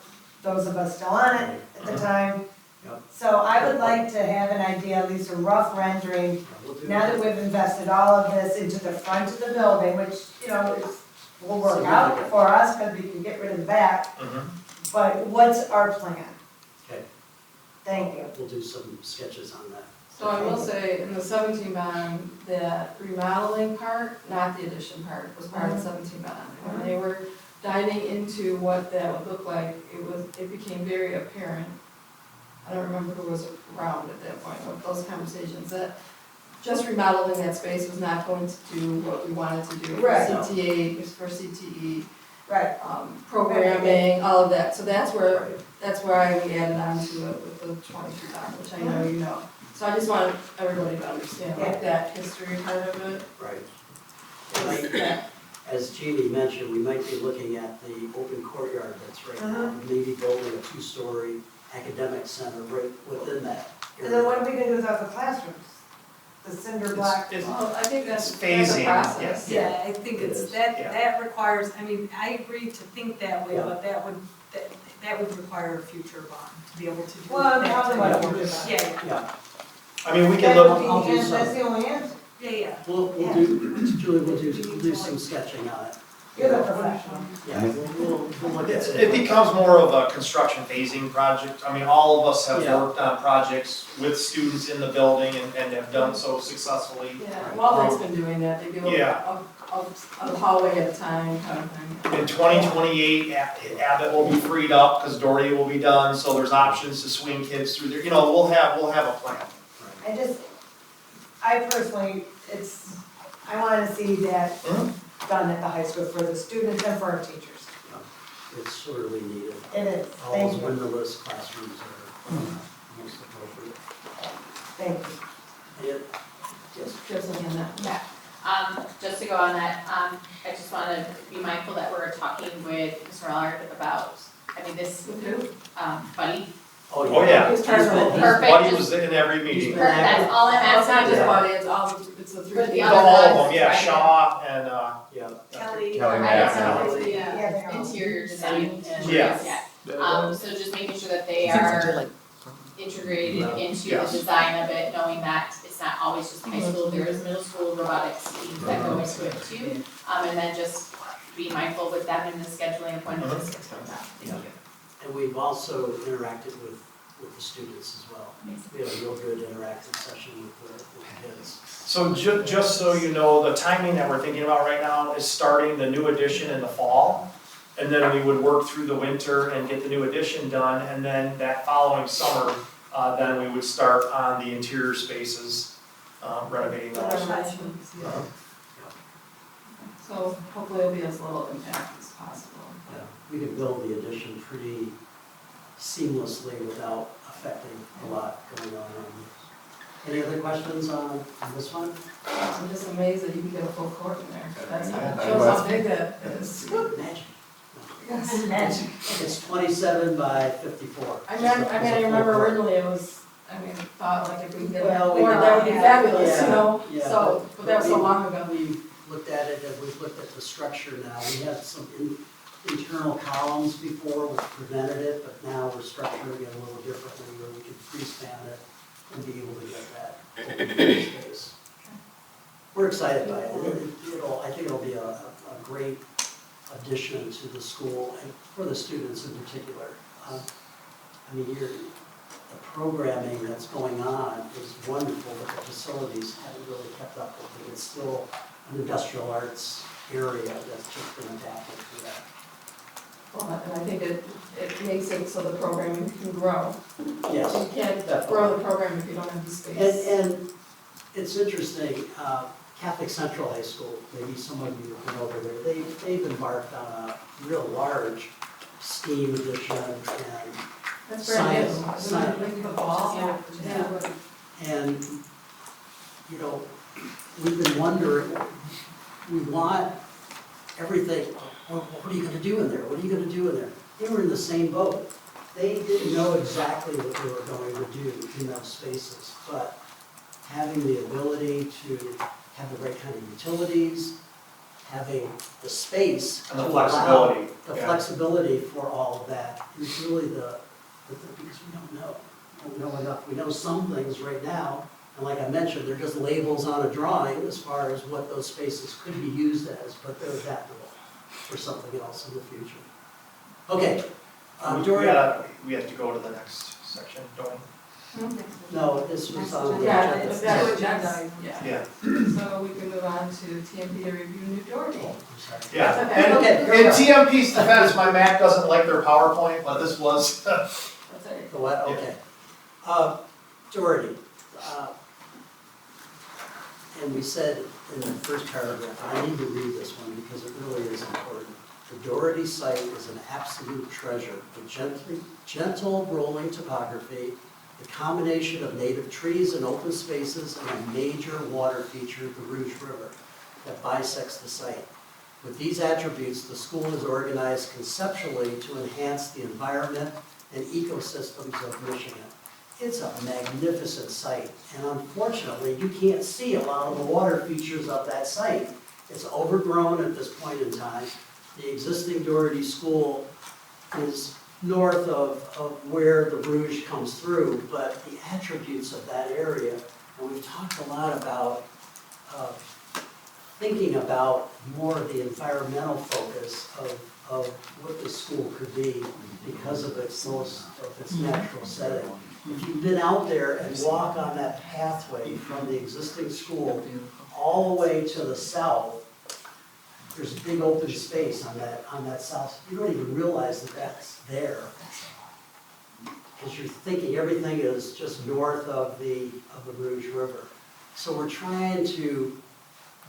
Speaker 7: those of us still on it at the time.
Speaker 19: Yep.
Speaker 7: So I would like to have an idea, at least a rough rendering,
Speaker 19: We'll do
Speaker 7: now that we've invested all of this into the front of the building, which, will work out for us, because we can get rid of the back, but what's our plan?
Speaker 19: Okay.
Speaker 7: Thank you.
Speaker 19: We'll do some sketches on that.
Speaker 1: So I will say, in the 17 bond, that remodeling part, not the addition part, was part of the 17 bond. When they were diving into what that would look like, it became very apparent. I don't remember who was around at that point, with those conversations, that just remodeling that space was not going to do what we wanted to do for
Speaker 7: Right.
Speaker 1: CTA, for CTE,
Speaker 7: Right.
Speaker 1: programming, all of that. So that's why we added on to it with the 23 bond, which I know you know. So I just want everybody to understand like that history part of it.
Speaker 19: Right.
Speaker 1: Yeah.
Speaker 19: As Jeannie mentioned, we might be looking at the open courtyard that's right now, maybe building a 2-story academic center right within that
Speaker 7: And then what are we gonna do without the classrooms? The cinder block?
Speaker 1: Well, I think that's
Speaker 17: phasing,
Speaker 1: a process.
Speaker 13: Yeah, I think
Speaker 19: It
Speaker 13: it's,
Speaker 19: is.
Speaker 13: that requires, I mean, I agree to think that way,
Speaker 19: Yeah.
Speaker 13: but that would require a future bond to be able to do.
Speaker 7: Well, I'm
Speaker 13: that
Speaker 7: talking
Speaker 13: type
Speaker 7: about
Speaker 13: of
Speaker 7: future
Speaker 13: work.
Speaker 7: bond.
Speaker 13: Yeah,
Speaker 19: Yeah. I mean, we can
Speaker 7: That
Speaker 19: look,
Speaker 7: would be
Speaker 19: I'll
Speaker 7: the
Speaker 19: do
Speaker 7: answer, that's
Speaker 19: some,
Speaker 7: the only answer.
Speaker 13: yeah.
Speaker 19: we'll do, Julie, we'll do some sketching on it.
Speaker 7: You're the professional.
Speaker 19: Yeah, we'll look at
Speaker 17: It becomes more of a construction phasing project. I mean, all of us have
Speaker 19: Yeah.
Speaker 17: worked on projects with students in the building and have done so successfully.
Speaker 1: Yeah, Walmart's been doing that, they do a hallway at a time kind of thing.
Speaker 17: In 2028, Abbott will be freed up because Doherty will be done, so there's options to swing kids through there. You know, we'll have a plan.
Speaker 7: I personally, I wanna see that done at the high school for the students and for our teachers.
Speaker 19: It's sorely needed.
Speaker 7: It is,
Speaker 19: All
Speaker 7: thank
Speaker 19: those
Speaker 7: you,
Speaker 19: windowless classrooms are most appropriate.
Speaker 7: thank you.
Speaker 19: Yes.
Speaker 1: Just looking at that.
Speaker 9: Yeah, just to go on that, I just wanna be mindful that we're talking with Mr. Allard about, I mean, this, Buddy.
Speaker 19: Oh,
Speaker 17: Oh, yeah.
Speaker 1: He's part of it.
Speaker 9: Perfect,
Speaker 17: Buddy
Speaker 9: just-
Speaker 17: was in every meeting.
Speaker 9: Perfect, that's all I'm
Speaker 1: It's not
Speaker 9: asking.
Speaker 1: just Buddy, it's the three.
Speaker 9: But the
Speaker 17: The
Speaker 9: other
Speaker 17: all of
Speaker 9: ones,
Speaker 17: them, yeah,
Speaker 9: right.
Speaker 17: Shaw and,
Speaker 19: Yeah.
Speaker 13: Kelly.
Speaker 4: Kelly
Speaker 9: Right,
Speaker 4: Mack.
Speaker 9: so,
Speaker 7: Yeah, they are.
Speaker 9: interior design and,
Speaker 17: Yeah.
Speaker 9: so just making sure that they are integrated into the
Speaker 17: Yes.
Speaker 9: design of it, knowing that it's not always just high school, there is middle school robotics teams that go into it too. And then just be mindful with them in the scheduling of when this comes out. Thank you.
Speaker 19: And we've also interacted with the students as well. We had a real good interactive session with the kids.
Speaker 17: So just so you know, the timing that we're thinking about right now is starting the new edition in the fall. And then we would work through the winter and get the new edition done, and then that following summer, then we would start on the interior spaces, renovating those.
Speaker 1: Renovations, yeah. So hopefully it'll be as little impact as possible.
Speaker 19: Yeah, we could build the addition pretty seamlessly without affecting a lot going on. Any other questions on this one?
Speaker 1: I'm just amazed that you can get a full court in there. That's
Speaker 19: Yeah,
Speaker 1: how, shows how big that is.
Speaker 19: Magic.
Speaker 1: Yes, magic.
Speaker 19: It's 27 by 54.
Speaker 1: I remember originally it was, thought like if we could get
Speaker 19: Well,
Speaker 1: more, that would be fabulous, you know?
Speaker 19: Yeah.
Speaker 1: So, but that was so long ago.
Speaker 19: We've looked at it, and we've looked at the structure now. We had some internal columns before, which prevented it, but now we're structuring it a little differently, where we can freespan it and be able to get that open space. We're excited by it. I think it'll be a great addition to the school, and for the students in particular. The programming that's going on is wonderful, but the facilities haven't really kept up with it. It's still an industrial arts area that's just been adapted to that.
Speaker 1: Well, and I think it makes it so the programming can grow.
Speaker 19: Yes.
Speaker 1: You can't grow the program if you don't have the space.
Speaker 19: And it's interesting, Catholic Central High School, maybe some of you have been over there, they've embarked on a real large STEAM addition and
Speaker 1: That's
Speaker 19: science.
Speaker 1: brand new.
Speaker 19: Science.
Speaker 1: Like the ball.
Speaker 8: Yeah.
Speaker 19: And, you know, we've been wondering, we want everything, well, what are you gonna do in there? What are you gonna do in there? They were in the same boat. They didn't know exactly what they were going to do in those spaces, but having the ability to have the right kind of utilities, having the space
Speaker 17: And the
Speaker 19: to allow
Speaker 17: flexibility,
Speaker 19: the
Speaker 17: yeah.
Speaker 19: flexibility for all of that is really the thing, because we don't know. We don't know enough. We know some things right now, and like I mentioned, they're just labels on a drawing as far as what those spaces could be used as, but they're adaptable for something else in the future. Okay, Dory.
Speaker 17: We have to go to the next section, don't we?
Speaker 19: No, this was on the
Speaker 1: Yeah,
Speaker 19: agenda.
Speaker 1: it's got agenda, yeah.
Speaker 17: Yeah.
Speaker 1: So we can move on to TMP to review New Doherty.
Speaker 17: Yeah,
Speaker 1: That's
Speaker 17: and
Speaker 1: okay.
Speaker 17: in TMP's defense, my Mac doesn't like their PowerPoint, but this was.
Speaker 1: That's it.
Speaker 19: The what, okay. Doherty, and we said in the first paragraph, and I need to read this one because it really is important. The Doherty site is an absolute treasure with gentle rolling topography, the combination of native trees and open spaces, and a major water feature, the Rouge River, that bisects the site. With these attributes, the school is organized conceptually to enhance the environment and ecosystems of Michigan. It's a magnificent site, and unfortunately, you can't see a lot of the water features of that site. It's overgrown at this point in time. The existing Doherty School is north of where the Rouge comes through, but the attributes of that area, and we've talked a lot about thinking about more of the environmental focus of what the school could be because of its natural setting. If you've been out there and walk on that pathway from the existing school all the way to the south, there's a big open space on that south. You don't even realize that that's there. Because you're thinking everything is just north of the Rouge River. So we're trying to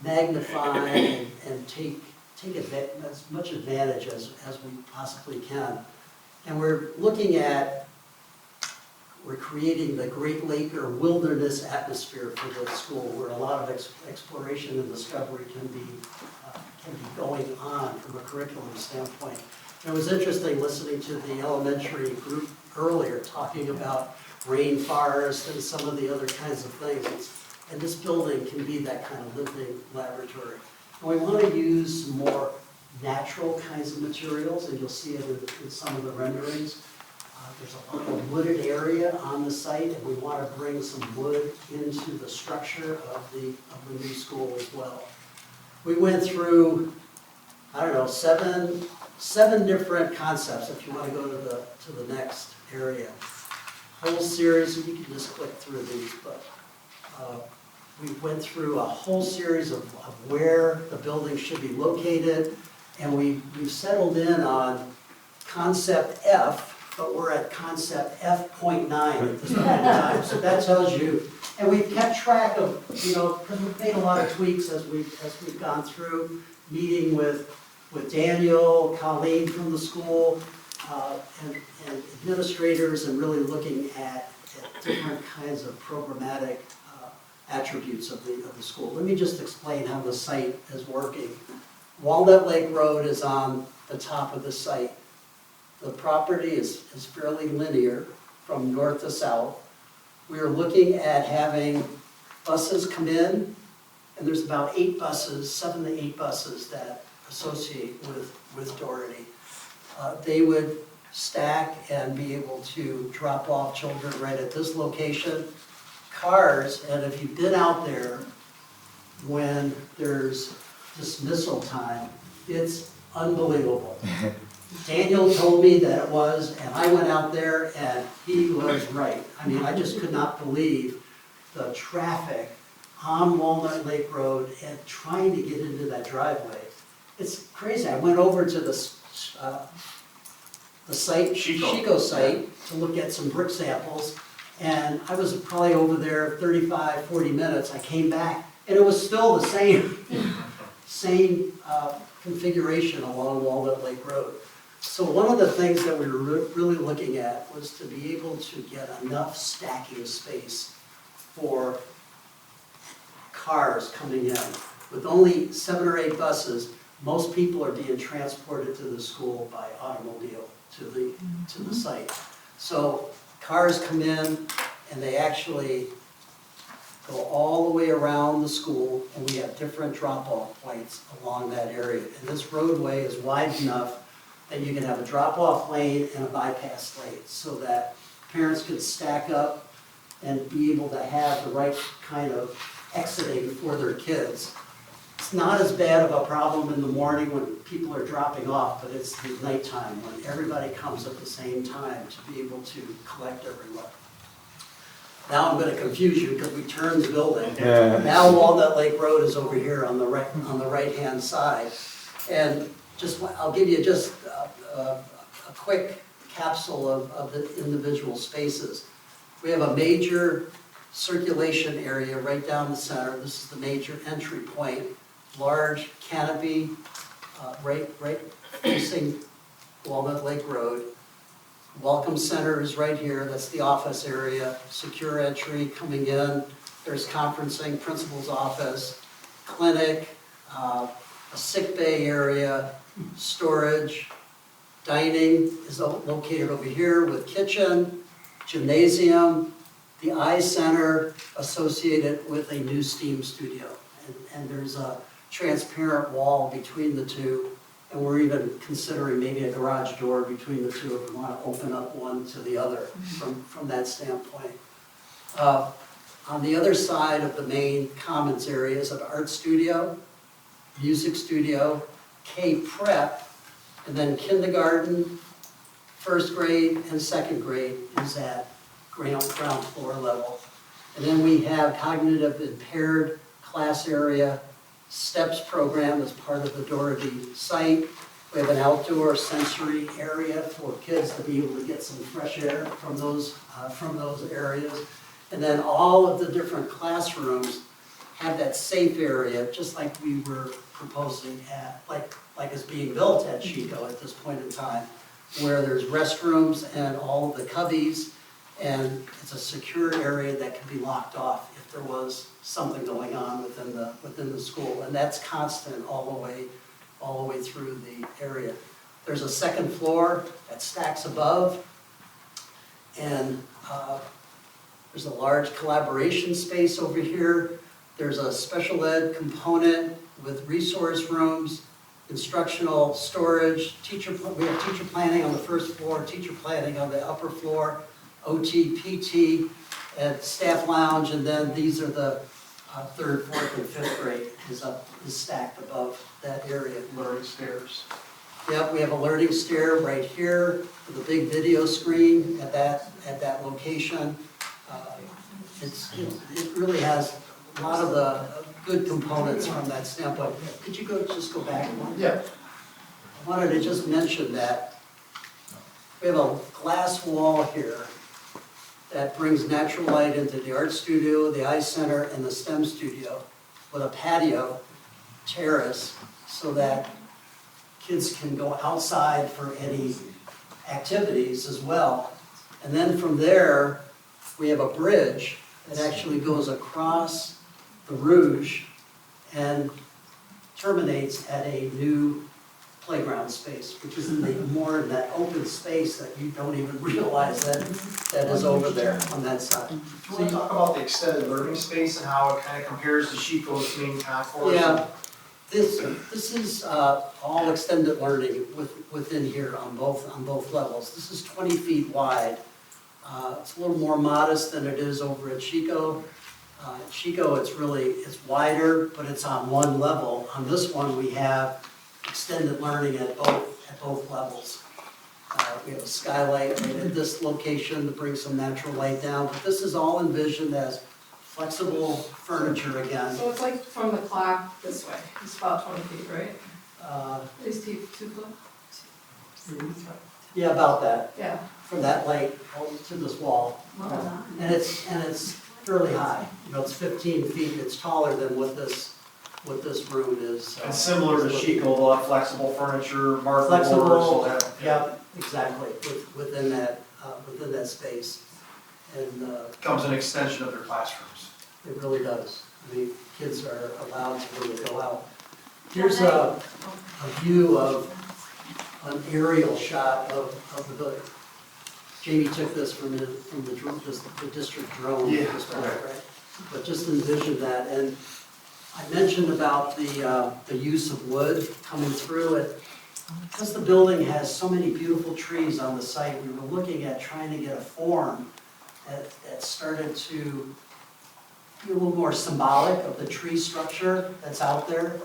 Speaker 19: magnify and take as much advantage as we possibly can. And we're creating the Great Lake or wilderness atmosphere for the school, where a lot of exploration and discovery can be going on from a curriculum standpoint. It was interesting listening to the elementary group earlier talking about rainforest and some of the other kinds of things. And this building can be that kind of living laboratory. And we want to use some more natural kinds of materials, and you'll see it in some of the renderings. There's a lot of wooded area on the site, and we want to bring some wood into the structure of the new school as well. We went through, I don't know, seven different concepts, if you want to go to the next area. Whole series, and you can just click through these, but we went through a whole series of where the building should be located, and we've settled in on concept F, but we're at concept F.9 at this point in time, so that tells you. And we've kept track of, because we've made a lot of tweaks as we've gone through, meeting with Daniel, Colleen from the school, and administrators, and really looking at different kinds of programmatic attributes of the school. Let me just explain how the site is working. Walnut Lake Road is on the top of the site. The property is fairly linear from north to south. We are looking at having buses come in, and there's about 7 to 8 buses that associate with Doherty. They would stack and be able to drop off children right at this location. Cars, and if you've been out there when there's dismissal time, it's unbelievable. Daniel told me that it was, and I went out there and he was right. I mean, I just could not believe the traffic on Walnut Lake Road and trying to get into that driveway. It's crazy. I went over to the site, Chico site, to look at some brick samples, and I was probably over there 35, 40 minutes. I came back and it was still the same configuration along Walnut Lake Road. So one of the things that we were really looking at was to be able to get enough stacking space for cars coming in. With only 7 or 8 buses, most people are being transported to the school by automobile to the site. So cars come in and they actually go all the way around the school, and we have different drop-off points along that area. And this roadway is wide enough that you can have a drop-off lane and a bypass lane, so that parents could stack up and be able to have the right kind of exiting for their kids. It's not as bad of a problem in the morning when people are dropping off, but it's the nighttime when everybody comes at the same time to be able to collect everyone. Now I'm going to confuse you because we turned the building. Now Walnut Lake Road is over here on the right-hand side. And I'll give you just a quick capsule of the individual spaces. We have a major circulation area right down the center. This is the major entry point. Large canopy right facing Walnut Lake Road. Welcome Center is right here. That's the office area. Secure entry coming in. There's conferencing, principal's office, clinic, a sick bay area, storage. Dining is located over here with kitchen, gymnasium, the eye center associated with a new STEAM studio. And there's a transparent wall between the two. And we're even considering maybe a garage door between the two if we want to open up one to the other from that standpoint. On the other side of the main commons area is an art studio, music studio, K-Prep, and then kindergarten, first grade, and second grade is at ground floor level. And then we have cognitive impaired class area, STEPS program as part of the Doherty site. We have an outdoor sensory area for kids to be able to get some fresh air from those areas. And then all of the different classrooms have that safe area, just like we were proposing like is being built at Chico at this point in time, where there's restrooms and all of the cubbies, and it's a secure area that can be locked off if there was something going on within the school, and that's constant all the way through the area. There's a second floor that stacks above, and there's a large collaboration space over here. There's a special ed component with resource rooms, instructional storage, we have teacher planning on the first floor, teacher planning on the upper floor, OT, PT, and staff lounge, and then these are the 3rd, 4th, and 5th grade is stacked above that area.
Speaker 14: Learning stairs.
Speaker 19: Yep, we have a learning stair right here with a big video screen at that location. It really has a lot of the good components from that standpoint. Could you just go back one?
Speaker 15: Yeah.
Speaker 19: I wanted to just mention that we have a glass wall here that brings natural light into the art studio, the eye center, and the STEM studio with a patio terrace so that kids can go outside for any activities as well. And then from there, we have a bridge that actually goes across the Rouge and terminates at a new playground space, which is more in that open space that you don't even realize that is over there on that side.
Speaker 17: Do you want to talk about the extended learning space and how it kind of compares to Chico's main concourse?
Speaker 19: Yeah, this is all extended learning within here on both levels. This is 20 feet wide. It's a little more modest than it is over at Chico. At Chico, it's wider, but it's on one level. On this one, we have extended learning at both levels. We have a skylight right at this location to bring some natural light down, but this is all envisioned as flexible furniture again.
Speaker 1: So it's like from the clock this way, it's about 20 feet, right? At least 2 foot?
Speaker 19: Yeah, about that.
Speaker 1: Yeah.
Speaker 19: From that light to this wall. And it's fairly high. It's 15 feet. It's taller than what this what this room is.
Speaker 14: And similar to Chico, they'll have flexible furniture, marker boards,
Speaker 19: Flexible,
Speaker 14: they'll have.
Speaker 19: yeah, exactly, within that space. And
Speaker 14: Becomes an extension of their classrooms.
Speaker 19: it really does. I mean, kids are allowed to really go out. Here's a view of an aerial shot of the building. Jamie took this from the district drone.
Speaker 14: Yeah,
Speaker 19: this morning, right? But just envision that, and I mentioned about the use of wood coming through it. Because the building has so many beautiful trees on the site, we were looking at trying to get a form that started to be a little more symbolic of the tree structure that's out there.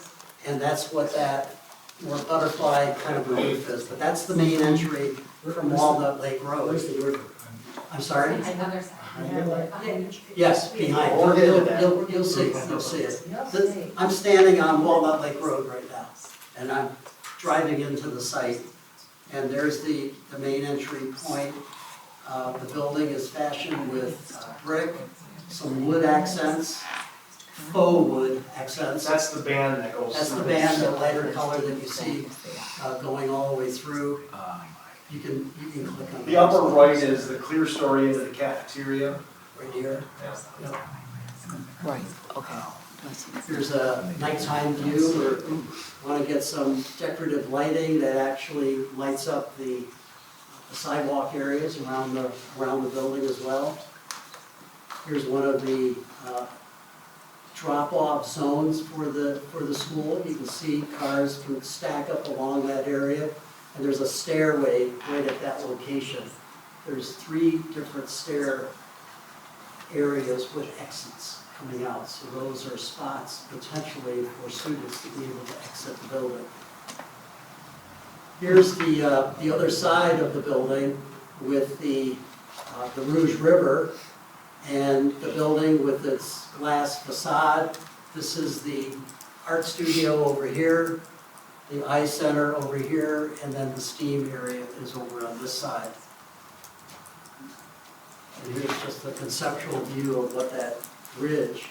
Speaker 19: And that's what that more butterfly kind of roof is. But that's the main entry from Walnut Lake Road.
Speaker 20: Where's the river?
Speaker 19: I'm sorry?
Speaker 9: Another side.
Speaker 19: Yes, behind.
Speaker 14: We'll get into that.
Speaker 19: You'll see it. I'm standing on Walnut Lake Road right now, and I'm driving into the site. And there's the main entry point. The building is fashioned with brick, some wood accents, faux wood accents.
Speaker 14: That's the band that goes.
Speaker 19: That's the band, the lighter color that you see going all the way through. You can click on
Speaker 14: The upper right is the clear story into the cafeteria.
Speaker 19: right here. Yep.
Speaker 10: Right, okay.
Speaker 19: Here's a nighttime view where we want to get some decorative lighting that actually lights up the sidewalk areas around the building as well. Here's one of the drop-off zones for the school. You can see cars can stack up along that area, and there's a stairway right at that location. There's 3 different stair areas with exits coming out, so those are spots potentially for students to be able to exit the building. Here's the other side of the building with the Rouge River and the building with its glass facade. This is the art studio over here, the eye center over here, and then the STEAM area is over on this side. And here's just a conceptual view of what that bridge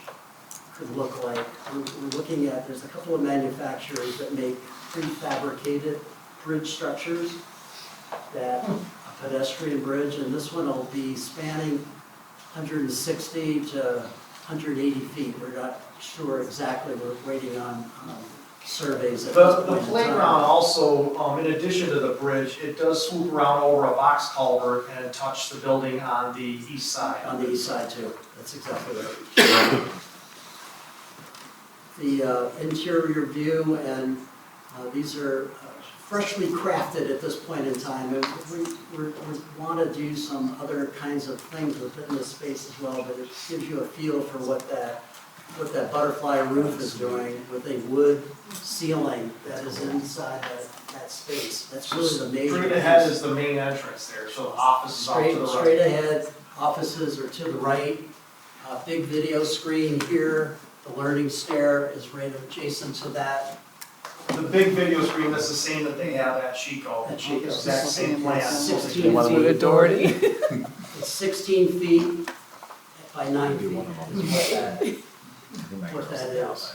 Speaker 19: could look like. We're looking at, there's a couple of manufacturers that make prefabricated bridge structures, that a pedestrian bridge, and this one will be spanning 160 to 180 feet. We're not sure exactly, we're waiting on surveys at this
Speaker 14: The
Speaker 19: point in time.
Speaker 14: playground also, in addition to the bridge, it does swoop around over a box culvert and touch the building on the east side.
Speaker 19: On the east side too, that's exactly right. The interior view, and these are freshly crafted at this point in time. And we want to do some other kinds of things within this space as well, but it gives you a feel for what that butterfly roof is doing with a wood ceiling that is inside that space. That's really the major.
Speaker 14: Straight ahead is the main entrance there, so the office is off to the right.
Speaker 19: Straight ahead, offices are to the right. Big video screen here. The learning stair is right adjacent to that.
Speaker 14: The big video screen is the same that they have at Chico.
Speaker 19: At Chico.
Speaker 14: Exact same plan.
Speaker 19: 16 feet.
Speaker 10: With Doherty.
Speaker 19: It's 16 feet by 9 feet is what that is.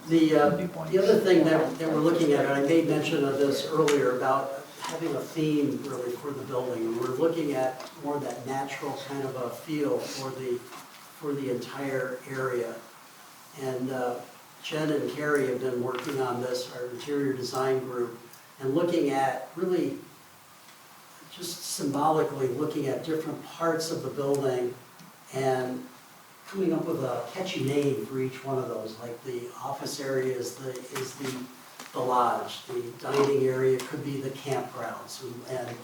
Speaker 19: The other thing that we're looking at, and I made mention of this earlier, about having a theme really for the building. We're looking at more that natural kind of a feel for the entire area. And Jen and Carrie have been working on this, our interior design group, and looking at really just symbolically looking at different parts of the building and coming up with a catchy name for each one of those. Like the office area is the lodge, the dining area could be the campgrounds, and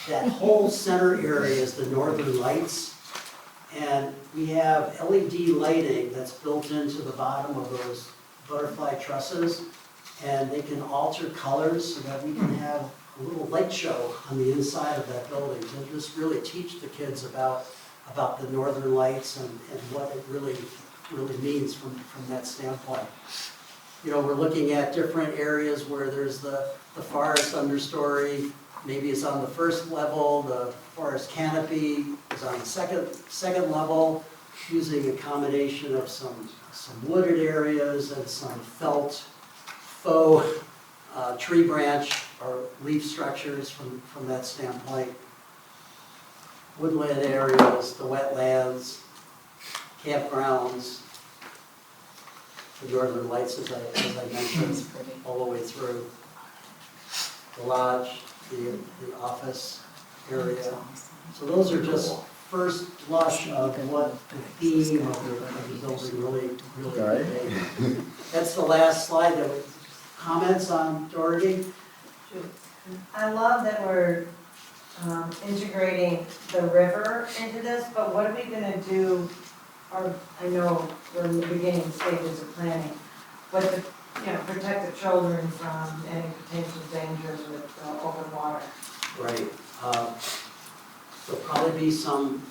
Speaker 19: that whole center area is the Northern Lights. And we have LED lighting that's built into the bottom of those butterfly trusses, and they can alter colors so that we can have a little light show on the inside of that building to just really teach the kids about the Northern Lights and what it really means from that standpoint. You know, we're looking at different areas where there's the forest understory, maybe is on the first level, the forest canopy is on the second level, using a combination of some wooded areas and some faux tree branch or leaf structures from that standpoint. Woodland areas, the wetlands, campgrounds, the northern lights, as I mentioned, all the way through. The lodge, the office area. So those are just first blush of what the theme of the building really conveys. That's the last slide. Comments on Doherty?
Speaker 7: I love that we're integrating the river into this, but what are we gonna do, or I know we're in the beginning stages of planning, but to, protect the children from any potential dangers with open water.
Speaker 19: Right. There'll probably be some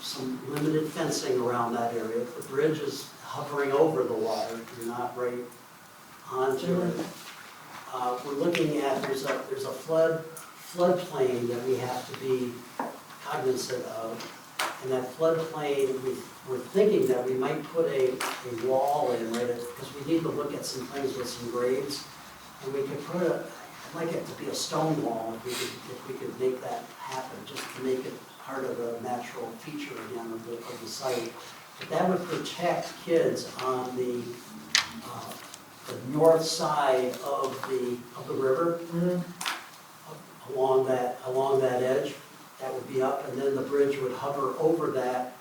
Speaker 19: limited fencing around that area. The bridge is hovering over the water, you're not right onto it. We're looking at, there's a floodplain that we have to be cognizant of. And that floodplain, we're thinking that we might put a wall in, right, because we need to look at some things with some grades. And we could put I'd like it to be a stone wall if we could make that happen, just to make it part of the natural feature again of the site. But that would protect kids on the north side of the river, along that edge. That would be up, and then the bridge would hover over that,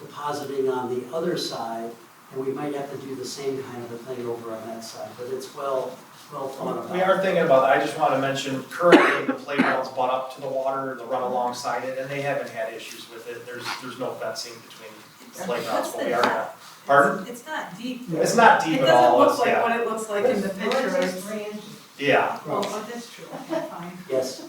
Speaker 19: depositing on the other side, and we might have to do the same kind of a thing over on that side, but it's well thought about.
Speaker 17: We are thinking about that. I just want to mention, currently the playground's butt up to the water, to run alongside it, and they haven't had issues with it. There's no fencing between the playgrounds, but we are gonna. Pardon?
Speaker 13: It's not deep.
Speaker 17: It's not deep at all.
Speaker 13: It doesn't look like
Speaker 17: yeah.
Speaker 13: what it looks like in the picture.
Speaker 17: Yeah.
Speaker 13: Oh, that's true, okay, fine.
Speaker 19: Yes.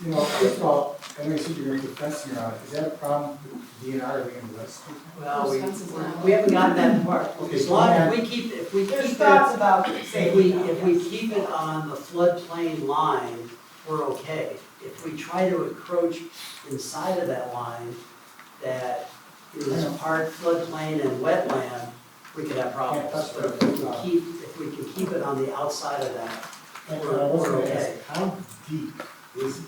Speaker 20: First of all, I know you said you're going to put fencing around it. Is that a problem with DNR or the list?
Speaker 19: Well, we haven't gotten that far.
Speaker 20: Okay,
Speaker 19: As
Speaker 20: so
Speaker 19: long
Speaker 20: then-
Speaker 19: as we keep it,
Speaker 7: There's thoughts about
Speaker 19: if
Speaker 7: safety.
Speaker 19: we keep it on the floodplain line, we're okay. If we try to encroach inside of that line, that is part floodplain and wetland, we could have problems. But if we can keep it on the outside of that, we're okay.
Speaker 20: How deep is it?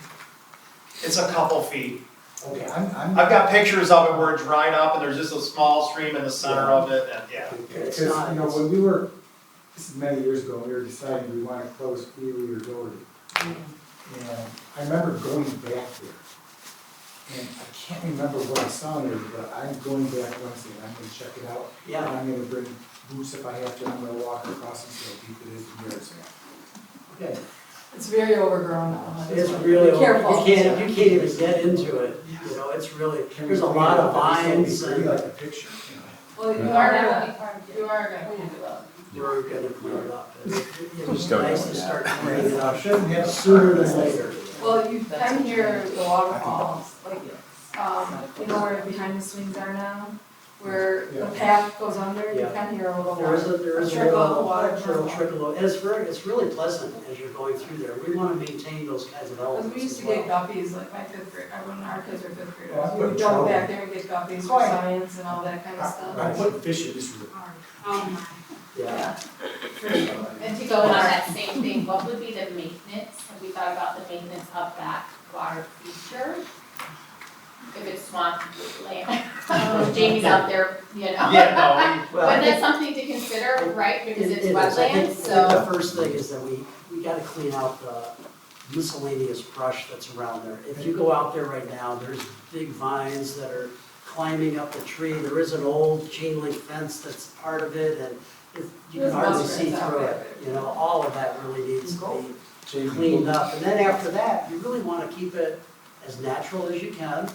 Speaker 17: It's a couple feet.
Speaker 20: Okay,
Speaker 17: I've got pictures of it where it dried up and there's just a small stream in the center of it, and yeah.
Speaker 20: Because, when we were, this is many years ago, we were deciding we want to close Greeley or Doherty. And I remember going back there. And I can't remember what I saw there, but I'm going back Wednesday and I'm gonna check it out.
Speaker 19: Yeah.
Speaker 20: And I'm gonna bring boots if I have to, I'm gonna walk across and see how deep it is and where it's at.
Speaker 19: Okay.
Speaker 1: It's very overgrown now.
Speaker 19: It's really,
Speaker 1: Be careful.
Speaker 19: you can't even get into it, it's really, there's a lot of vines
Speaker 20: It's really
Speaker 19: and
Speaker 20: like a picture,
Speaker 1: Well, you
Speaker 19: Yeah.
Speaker 1: are gonna clean it up.
Speaker 19: we're gonna clear it up. It was
Speaker 3: don't
Speaker 19: nice
Speaker 3: know
Speaker 19: to
Speaker 3: that.
Speaker 19: start cleaning it up
Speaker 20: Shouldn't have-
Speaker 19: sooner than later.
Speaker 1: Well, you can hear the waterfalls, like, where behind the swings are now, where the path goes under, you
Speaker 19: Yeah.
Speaker 1: can hear a little
Speaker 19: There is
Speaker 1: water.
Speaker 19: a
Speaker 1: trickle of
Speaker 19: little
Speaker 1: water.
Speaker 19: trickle, and it's really pleasant as you're going through there. We wanna maintain those kinds of
Speaker 1: Because
Speaker 19: elements
Speaker 1: we used
Speaker 19: as
Speaker 1: to
Speaker 19: well.
Speaker 1: get guppies, like my fifth grade, when our kids were fifth
Speaker 20: Oh, I
Speaker 1: graders, we
Speaker 20: put
Speaker 1: would go
Speaker 20: trout
Speaker 1: back
Speaker 20: in.
Speaker 1: there and get guppies for science and all that kind of
Speaker 20: I
Speaker 1: stuff.
Speaker 20: put fish in this river.
Speaker 19: Yeah.
Speaker 9: And to go on that same thing, what would be the maintenance? Have we thought about the maintenance of that water feature? If it's swamp land, Jamie's out there,
Speaker 17: Yeah,
Speaker 19: Well,
Speaker 9: But
Speaker 19: I
Speaker 9: that's something to consider, right, because it's
Speaker 19: It is. I think
Speaker 9: wetlands, so.
Speaker 19: the first thing is that we gotta clean out the miscellaneous brush that's around there. If you go out there right now, there's big vines that are climbing up the tree. There is an old chain link fence that's part of it, and you can
Speaker 1: There's
Speaker 19: hardly
Speaker 1: muskrats
Speaker 19: see
Speaker 1: out
Speaker 19: through
Speaker 1: there.
Speaker 19: it. All of that really needs to be cleaned up. And then after that, you really wanna keep it as natural as you can.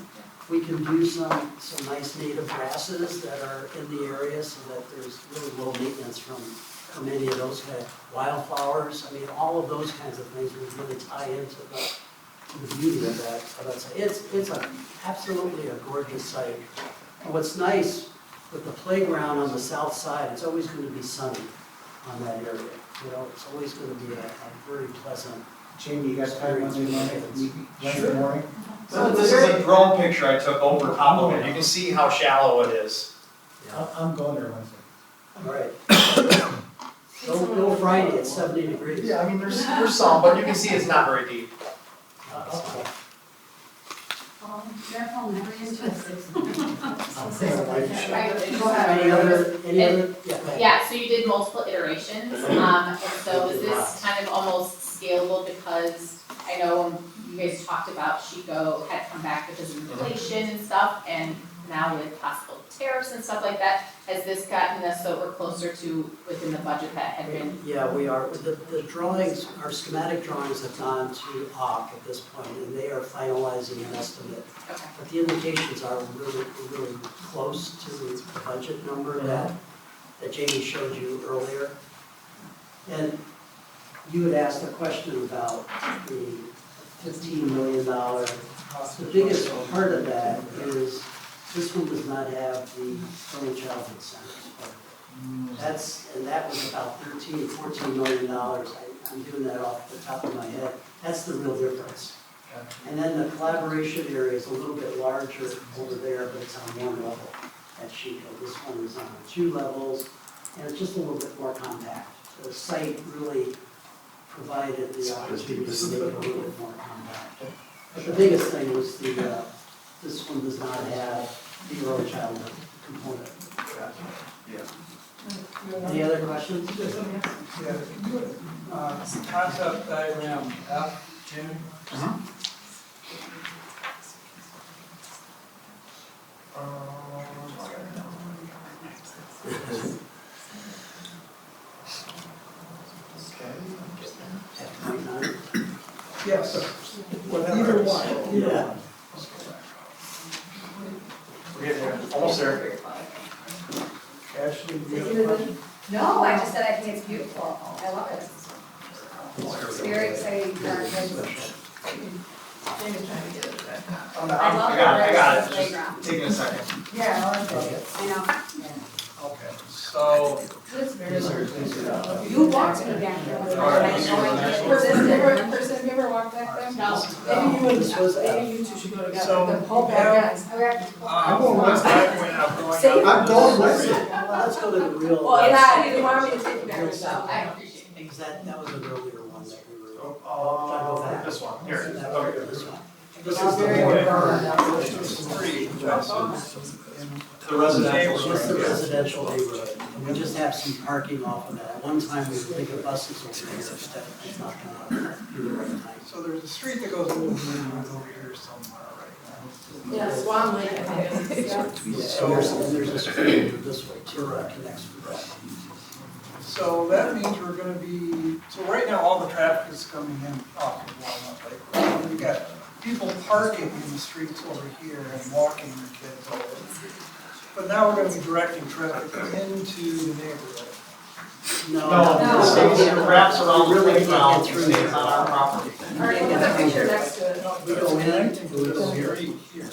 Speaker 19: We can do some nice native grasses that are in the area so that there's really low maintenance from any of those kind of wildflowers. I mean, all of those kinds of things would really tie into the beauty of that site. It's absolutely a gorgeous site. And what's nice with the playground on the south side, it's always going to be sunny on that area. It's always going to be a very pleasant
Speaker 20: Jamie, you got time Wednesday morning? Wednesday morning?
Speaker 17: So this is a drone picture I took over top of it. You can see how shallow it is.
Speaker 20: I'm going there Wednesday.
Speaker 19: All right. Go Friday at 70 degrees.
Speaker 17: Yeah, I mean, there's some, but you can see it's not very deep.
Speaker 12: Careful, never interested.
Speaker 19: Any other, yeah, go ahead.
Speaker 9: Yeah, so you did multiple iterations, and so is this kind of almost scalable because I know you guys talked about Chico had come back because of inflation and stuff, and now with possible tariffs and stuff like that, has this gotten us so we're closer to within the budget that had been?
Speaker 19: Yeah, we are. The drawings, our schematic drawings have gone to OC at this point, and they are finalizing an estimate.
Speaker 9: Okay.
Speaker 19: But the indications are really close to the budget number that Jamie showed you earlier. And you had asked a question about the $15 million. The biggest part of that is this one does not have the early childhood centers. That was about $14 million. I'm doing that off the top of my head. That's the real difference. And then the collaboration area is a little bit larger over there, but it's on one level at Chico. This one is on 2 levels, and it's just a little bit more compact. The site really provided the opportunity to make it a little bit more compact. But the biggest thing was this one does not have the early childhood component. Any other questions?
Speaker 11: Concept diagram F, Jim? Yes, either one.
Speaker 19: Yeah.
Speaker 17: We're getting there, almost there.
Speaker 11: Ashley, do you have a question?
Speaker 6: No, I just said I think it's beautiful. I love it. It's very exciting for our kids.
Speaker 1: Jamie's trying to get it back.
Speaker 17: Oh, no,
Speaker 6: I love
Speaker 17: I got
Speaker 6: the
Speaker 17: it,
Speaker 6: playground.
Speaker 17: just taking a second.
Speaker 11: Yeah, I like that.
Speaker 6: I know.
Speaker 11: Okay, so.
Speaker 1: It's very large.
Speaker 6: You walked me back there.
Speaker 1: Person, have you ever walked back there?
Speaker 6: No.
Speaker 1: Maybe you two should go together.
Speaker 11: So,
Speaker 1: The whole back guys.
Speaker 11: I'm going West back when I'm going.
Speaker 1: Same.
Speaker 11: I'm going West.
Speaker 19: Let's go to the real.
Speaker 1: Well, yeah, you want me to take you there, so.
Speaker 9: I appreciate it.
Speaker 19: Because that was an earlier one that we were.
Speaker 17: This one, here.
Speaker 19: This one.
Speaker 11: This is the
Speaker 17: The residential.
Speaker 19: Just the residential neighborhood. And we just have some parking off of that. At one time, we would think of buses over there, it's not gonna be the right time.
Speaker 11: So there's a street that goes over here somewhere right now.
Speaker 1: Yeah, Swan Lake, I think it is. Yeah.
Speaker 19: So there's a street over this way too, that connects with that.
Speaker 11: So that means we're gonna be, so right now, all the traffic is coming in off of Walnut Lake. We got people parking in the streets over here and walking their kids over. But now we're gonna be directing traffic into the neighborhood.
Speaker 17: No, it stays, it wraps around the playground, it stays on our property.
Speaker 1: All right, we'll have a picture next to it.
Speaker 19: We go in, we go here.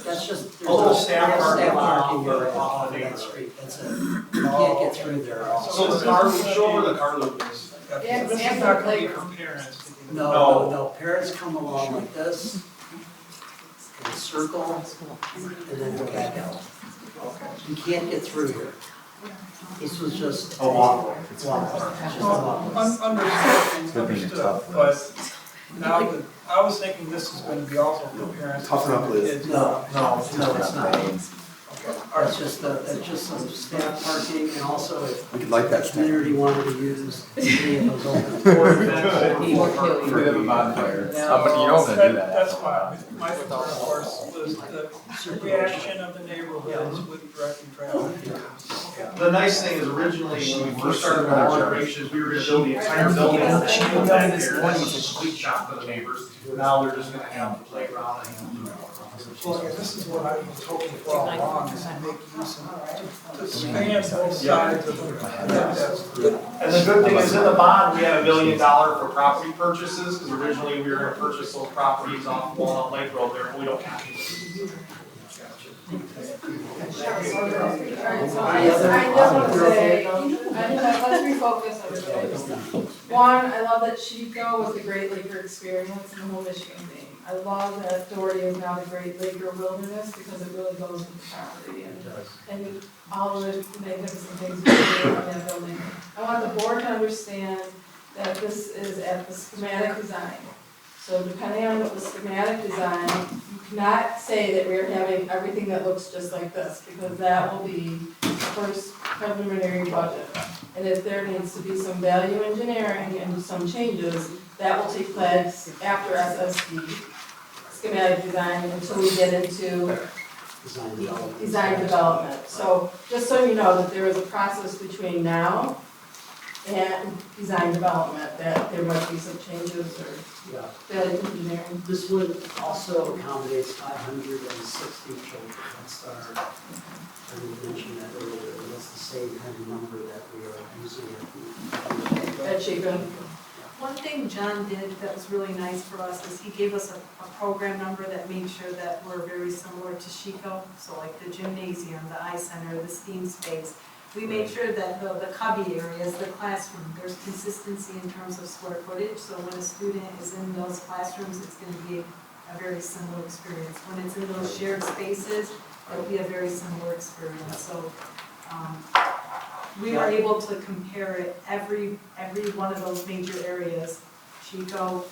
Speaker 19: That's just.
Speaker 17: A little staff parking lot
Speaker 19: parking area off of that street, that's it. You can't get through there.
Speaker 17: So the car loop, show where the car loop is.
Speaker 1: Yeah,
Speaker 11: This is not gonna be for parents. to get-
Speaker 19: No, parents come along like this, and circle, and then go back out. You can't get through here. This was just.
Speaker 17: A walkway.
Speaker 19: Just a walkway.
Speaker 11: Understood, but now, I was thinking this is gonna be also for parents.
Speaker 18: Toughen up, Liz.
Speaker 11: Kids.
Speaker 19: No, it's not.
Speaker 11: All
Speaker 19: It's just some staff parking, and also if
Speaker 18: We could like that.
Speaker 19: the community wanted to use any of those open.
Speaker 4: We have a bonfire.
Speaker 11: Now,
Speaker 4: You know that do that.
Speaker 11: That's why, my concern, of course, was the reaction of the neighborhoods with directing traffic.
Speaker 17: The nice thing is originally, when we first started our operations, we were gonna build the entire building on the Chico back there, and it's a complete shop for the neighbors. Now they're just gonna have the playground and.
Speaker 11: Well, yeah, this is what I was hoping for all along, is to make use of, to span both sides of the.
Speaker 17: And the good thing is in the bond, we have $1 million for property purchases, because originally we were gonna purchase those properties off Walnut Lake Road there, but we don't have to.
Speaker 1: Alright, so I just want to say, let's refocus everybody. One, I love that Chico was the Great Laker experience and the whole Michigan theme. I love that Doherty is now the Great Laker wilderness because it really goes with the property and all of the magnificent things we do on that building. I want the board to understand that this is at the schematic design. So depending on the schematic design, you cannot say that we're having everything that looks just like this, because that will be the first preliminary budget. And if there needs to be some value engineering and some changes, that will take place after SSD, schematic design, until we get into design development. So just so you know that there is a process between now and design development, that there might be some changes or value engineering.
Speaker 19: This would also accommodate 560 children. That's our, I didn't mention that earlier, and that's the same kind of number that we are using
Speaker 1: At Chico.
Speaker 13: One thing John did that was really nice for us is he gave us a program number that made sure that we're very similar to Chico. So like the gymnasium, the eye center, the STEAM space. We made sure that the cubby areas, the classroom, there's consistency in terms of square footage. So when a student is in those classrooms, it's going to be a very similar experience. When it's in those shared spaces, it'll be a very similar experience. So we are able to compare it every one of those major areas, Chico,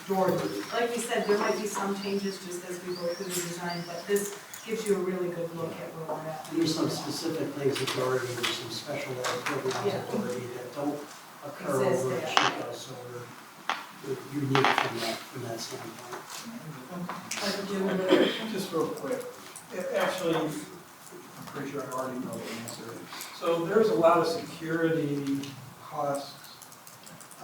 Speaker 13: Doherty. Like we said, there might be some changes just as we go through the design, but this gives you a really good look at where we're at.
Speaker 19: There's some specific things at Doherty, there's some special ed programs at Doherty that don't occur
Speaker 13: Exist
Speaker 19: over at
Speaker 13: there.
Speaker 19: Chico, so we're unique from that standpoint.
Speaker 11: Just real quick, actually, I'm pretty sure I already know the answer. So there's a lot of security costs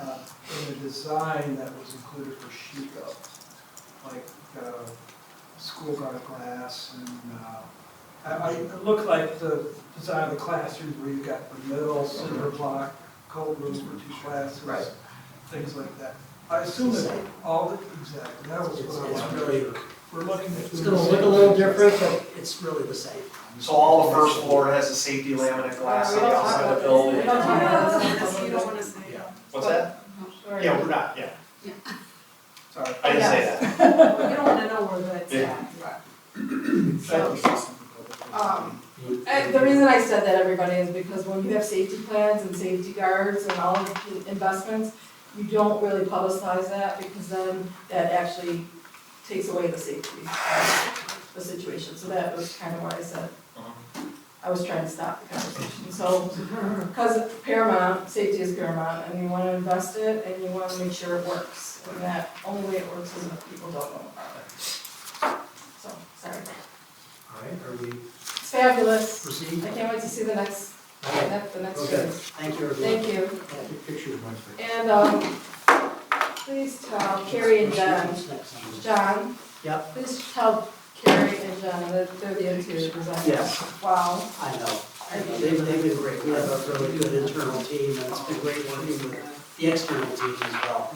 Speaker 11: in the design that was included for Chico, like school guard glass and it looked like the design of the classrooms where you've got the middle cinder block, cold rooms for 2 classes, things like that. I assume that all the, exactly, that was what I was really, we're looking at.
Speaker 19: It's gonna look a little different, but it's really the same.
Speaker 17: So all the first floor has a safety laminate glass on the outside of the building.
Speaker 13: You don't want to say.
Speaker 17: What's that? Yeah, we're not, yeah.
Speaker 11: Sorry.
Speaker 17: I didn't say that.
Speaker 13: You don't want to know where that's at.
Speaker 1: And the reason I said that, everybody, is because when you have safety plans and safety guards and all of the investments, you don't really publicize that, because then that actually takes away the safety of the situation. So that was kind of why I said, I was trying to stop the conversation. So, because paramount, safety is paramount, and you want to invest it, and you want to make sure it works. And that only way it works is if people don't know about it. So, sorry.
Speaker 19: All right, are we?
Speaker 1: It's fabulous.
Speaker 19: Proceed.
Speaker 1: I can't wait to see the next
Speaker 19: Okay,
Speaker 1: phase.
Speaker 19: thank you, everyone.
Speaker 1: Thank you.
Speaker 20: Yeah, take pictures of my
Speaker 1: And, please tell Carrie and John, John,
Speaker 19: Yep.
Speaker 1: please tell Carrie and John that they're the interior designers.
Speaker 19: Yes.
Speaker 1: Wow.
Speaker 19: I know. They've been great. We have a really good internal team, and it's been great working with the external team as well.
Speaker 1: I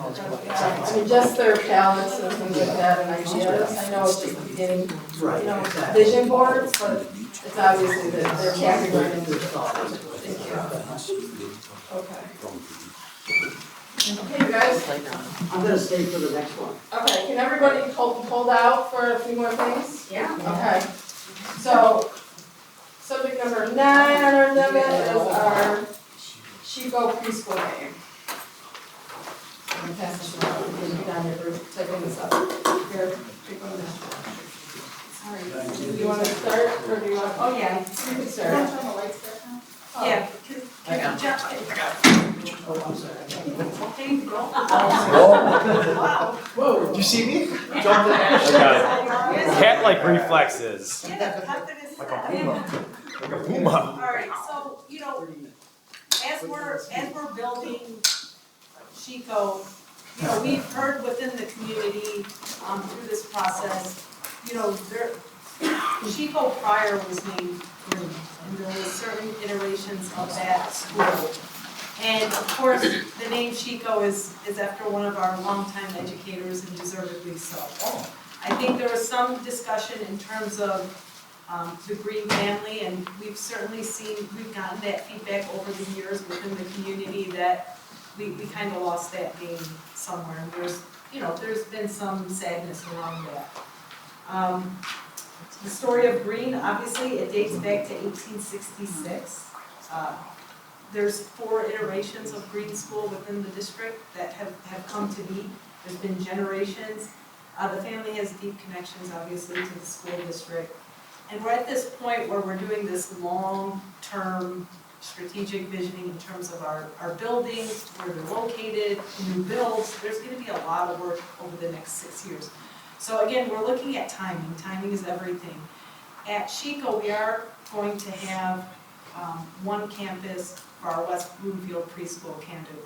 Speaker 1: mean, just their palettes and things like that and ideas. I know it's just the beginning,
Speaker 19: Right,
Speaker 1: you know,
Speaker 19: exactly.
Speaker 1: vision boards, but it's obviously that they're categorized. Thank you. Okay. Okay, you guys.
Speaker 19: I'm gonna stay for the next one.
Speaker 1: Okay, can everybody hold out for a few more things?
Speaker 6: Yeah.
Speaker 1: Okay. So, subject number 9 on our agenda is our Chico preschool game. I'm gonna pass this around, you can be down here for typing this up. Here, take one down. Sorry. Do you want to start, or do you want?
Speaker 13: Oh, yeah.
Speaker 1: You can start.
Speaker 13: Yeah.
Speaker 19: I got
Speaker 13: it.
Speaker 19: Oh, I'm sorry.
Speaker 13: Okay, go.
Speaker 17: Whoa, did you see me? Jumped in. Cat-like reflexes. Like a puma. Like a puma.
Speaker 13: All right, so, you know, as we're building Chico, you know, we've heard within the community, through this process, you know, Chico prior was named Green, and there was certain iterations of that school. And of course, the name Chico is after one of our longtime educators, and deservedly so. I think there was some discussion in terms of the Green family, and we've certainly we've gotten that feedback over the years within the community that we kind of lost that name somewhere. And there's been some sadness around that. The story of Green, obviously, it dates back to 1866. There's 4 iterations of Green School within the district that have come to be. There's been generations. The family has deep connections, obviously, to the school district. And we're at this point where we're doing this long-term strategic visioning in terms of our buildings, where they're located, new builds. There's going to be a lot of work over the next 6 years. So again, we're looking at timing. Timing is everything. At Chico, we are going to have one campus for our West Bloomfield preschool candidate.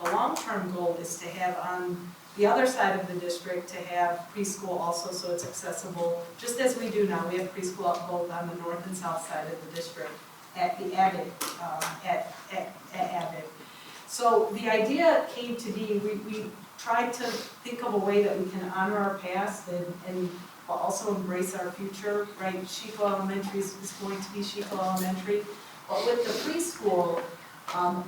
Speaker 13: The long-term goal is to have on the other side of the district to have preschool also, so it's accessible, just as we do now. We have preschool both on the north and south side of the district at the Abbott, at Abbott. So the idea came to be, we tried to think of a way that we can honor our past and also embrace our future, right? Chico Elementary is going to be Chico Elementary. But with the preschool,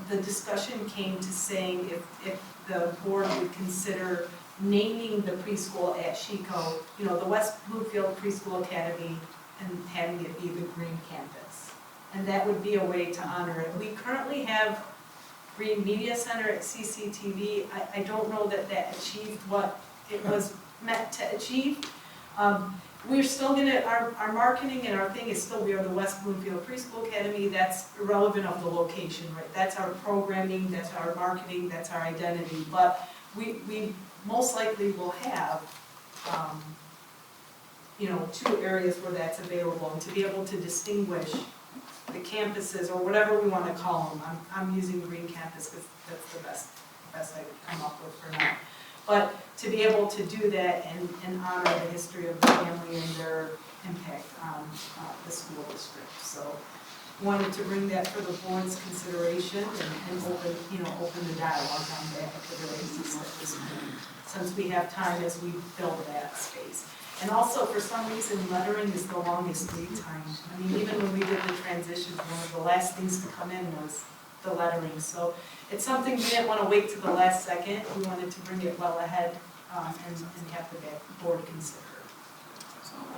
Speaker 13: the discussion came to saying if the board would consider naming the preschool at Chico, the West Bloomfield Preschool Academy, and having it be the Green Campus. And that would be a way to honor it. We currently have Green Media Center at CCTV. I don't know that achieved what it was meant to achieve. We're still our marketing and our thing is still, we are the West Bloomfield Preschool Academy. That's irrelevant of the location, right? That's our programming, that's our marketing, that's our identity. But we most likely will have, 2 areas where that's available, and to be able to distinguish the campuses, or whatever we want to call them. I'm using Green Campus because that's the best I could come up with for now. But to be able to do that and honor the history of the family and their impact on the school district. So wanted to bring that for the board's consideration and open the dialogue on that at the very least at this point, since we have time as we build that space. And also, for some reason, lettering is the longest lead time. I mean, even when we did the transition, one of the last things to come in was the lettering. So it's something we didn't want to wait to the last second. We wanted to bring it well ahead and have the board consider.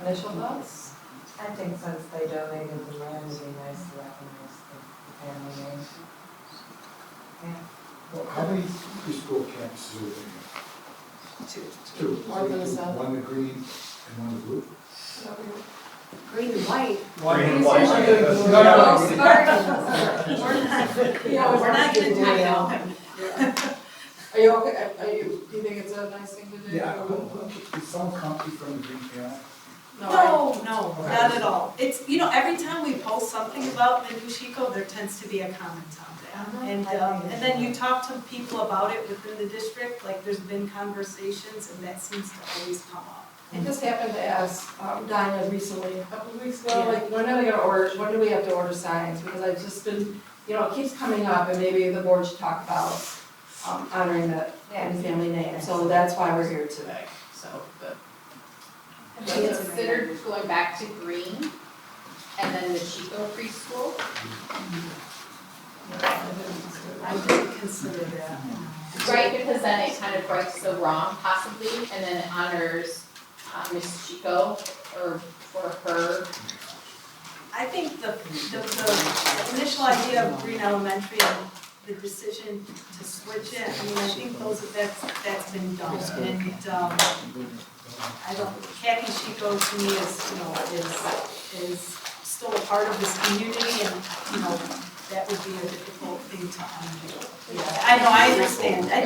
Speaker 1: Initial thoughts?
Speaker 10: I think since they donated the land, it'd be nice to recognize the family name. Yeah.
Speaker 20: Well, how many preschool campuses are there?
Speaker 1: 2. North and south.
Speaker 20: One the green and one the blue?
Speaker 6: Green and white.
Speaker 15: Green and white.
Speaker 13: We're not going to do that.
Speaker 1: Are you okay? Do you think it's a nice thing to do?
Speaker 20: Yeah, is someone comfy from the green family?
Speaker 13: No, not at all. It's, every time we post something about the new Chico, there tends to be a comment on that. And then you talk to people about it within the district, like there's been conversations, and that seems to always come up.
Speaker 1: I just happened to ask Dinah recently, a couple of weeks ago, like, when do we have to order signs? Because I've just been, it keeps coming up, and maybe the board should talk about honoring the family name. So that's why we're here today, so, but.
Speaker 9: Have you considered going back to Green and then the Chico preschool?
Speaker 13: I didn't consider that.
Speaker 9: Right, because then it kind of rights the wrong possibly, and then it honors Miss Chico or for her.
Speaker 13: I think the initial idea of Green Elementary and the decision to switch it, I think that's been done. And Kathy Chico to me is still a part of this community, and that would be a difficult thing to undo. Yeah, I know, I understand. I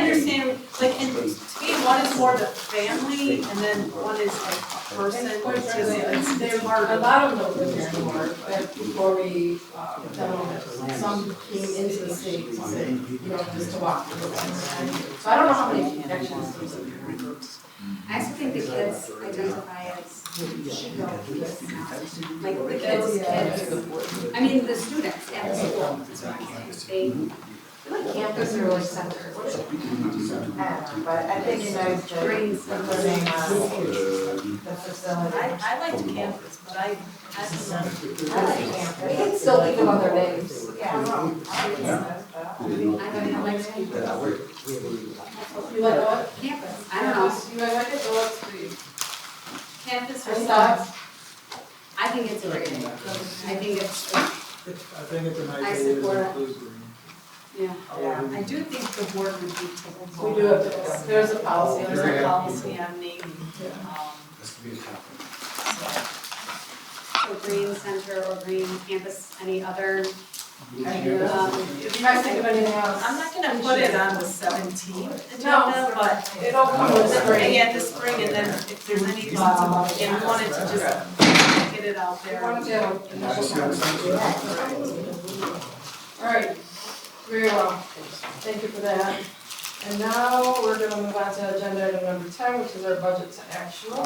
Speaker 13: understand, like, and to me, one is more the family, and then one is like a person. It's hard.
Speaker 1: A lot of them don't live here anymore, but before we, some came into the state, just to walk through the fence. So I don't know how many connections there's in here.
Speaker 6: I also think the kids identify as Chico kids now. Like the kids. I mean, the students at the school. They feel like campus or like center.
Speaker 10: I don't know, but I think it's nice to putting the
Speaker 7: facility.
Speaker 13: I liked campus, but I don't know.
Speaker 6: I like campus. We can still leave them on their days. Yeah.
Speaker 1: You like what?
Speaker 12: Campus, I don't know.
Speaker 1: You like it, or what's for you?
Speaker 12: Campus or
Speaker 1: Any
Speaker 12: stuff.
Speaker 1: thoughts?
Speaker 12: I think it's a great idea. I think it's,
Speaker 11: I think it's a nice
Speaker 12: I
Speaker 11: idea
Speaker 12: support
Speaker 11: to
Speaker 12: it.
Speaker 11: include green.
Speaker 13: Yeah, I do think the board would be capable.
Speaker 1: We do have to, there's a policy.
Speaker 13: There's a policy on naming.
Speaker 20: This could be a topic.
Speaker 12: so green center or green campus, any other,
Speaker 1: If you guys think of anything else.
Speaker 13: I'm not gonna put it on the 17th
Speaker 1: No,
Speaker 13: agenda, but
Speaker 1: it'll come in the spring.
Speaker 13: at the spring, and then if there's any thoughts, and wanted to just get it out there.
Speaker 1: All right, very well. Thank you for that. And now we're gonna move on to agenda item number 10, which is our budget to actual.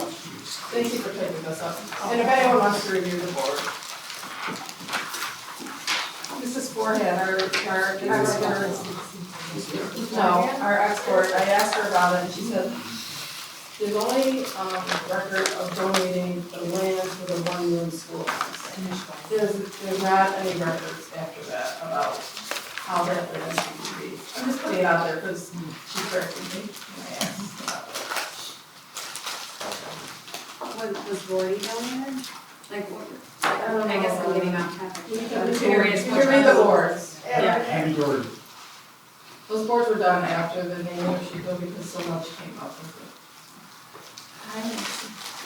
Speaker 1: Thank you for taking this up. And if anyone wants to review the board. Mrs. Forehand, our expert, our expert, I asked her about it, and she said, there's only, record of donating the land for the one-room schoolhouse. There's not any records after that about how that land came to be. I'm just putting it out there because she corrected me when I asked about it.
Speaker 12: was Rory down there? Like, what?
Speaker 1: I don't
Speaker 12: I guess I'm
Speaker 1: know.
Speaker 12: getting off topic.
Speaker 1: You can read the boards.
Speaker 20: Andy Gordon.
Speaker 1: Those boards were done after the name of Chico because so much came up with it.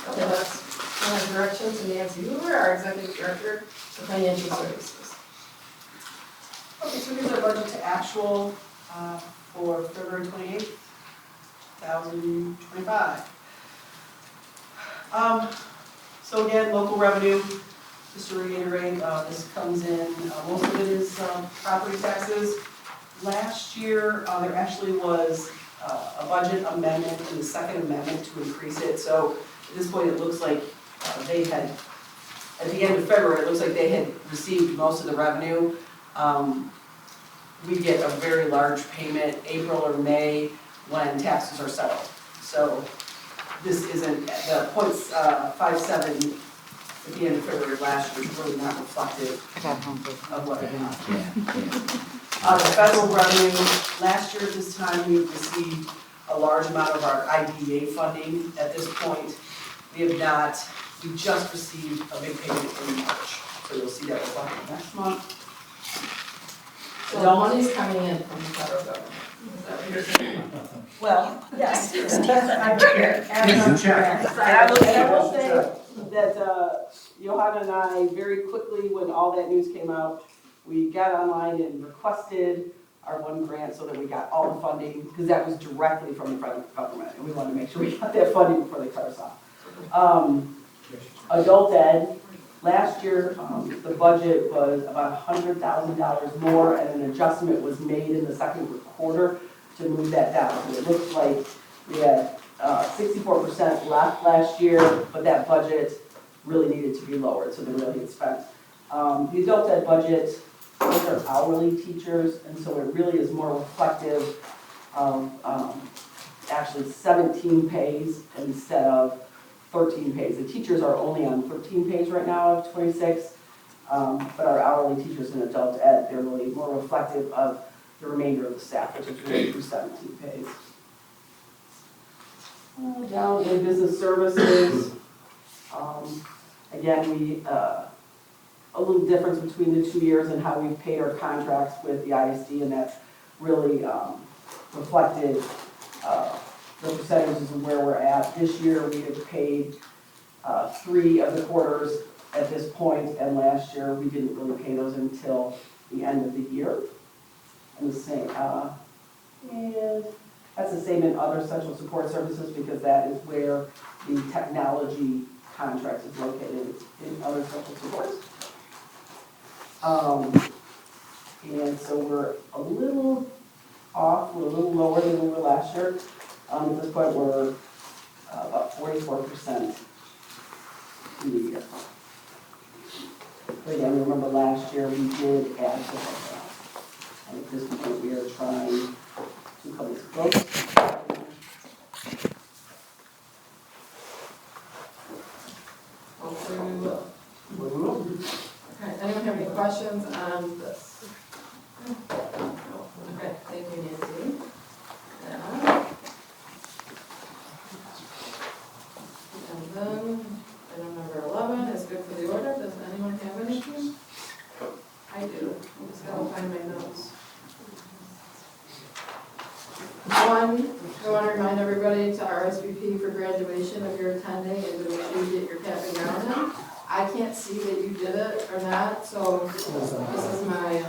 Speaker 1: Okay, let's direction to Nancy Hoover, our executive director of financial services.
Speaker 13: Okay, so here's our budget to actual for February 28th, 2025. So again, local revenue, just to reiterate, this comes in, most of it is property taxes. Last year, there actually was a budget amendment in the second amendment to increase it. So at this point, it looks like they had, at the end of February, it looks like they had received most of the revenue. We get a very large payment April or May when taxes are settled. So this isn't, the .57 at the end of February last year is really not reflective of what it is. The federal revenue, last year at this time, we received a large amount of our IDEA funding. At this point, we have not, we just received a big payment in March. So you'll see that reflected next month.
Speaker 1: So the money's coming in from the federal government. Is that what you're saying?
Speaker 13: Well, yes.
Speaker 7: I
Speaker 13: will say that Johanna and I, very quickly, when all that news came out, we got online and requested our one grant so that we got all the funding, because that was directly from the federal government, and we wanted to make sure we got that funding before they cut us off. Adult ed, last year, the budget was about $100,000 more, and an adjustment was made in the second quarter to move that down. So it looks like we had 64% left last year, but that budget really needed to be lowered, so they really get spent. The adult ed budget, those are hourly teachers, and so it really is more reflective of actually 17 pays instead of 13 pays. The teachers are only on 13 pays right now of 26, but our hourly teachers in adult ed, they're really more reflective of the remainder of the staff, which is really through 17 pays. Down in business services, again, we, a little difference between the 2 years and how we've paid our contracts with the ISD, and that's really reflected the percentages of where we're at. This year, we have paid 3 of the quarters at this point, and last year, we didn't really pay those until the end of the year. And the same, and that's the same in other central support services, because that is where the technology contract is located in other central supports. And so we're a little off, we're a little lower than we were last year. At this point, we're about 44% in the year. But again, remember last year we did add to that. And at this point, we are trying to come as close.
Speaker 1: anyone have any questions on this? Okay, thank you, Nancy. And then, item number 11 is good for the order. Does anyone have anything? I do. I'm just gonna find my notes. One, I want to remind everybody to RSVP for graduation if you're attending and to make sure you get your cap and gown in. I can't see that you did it or not, so this is my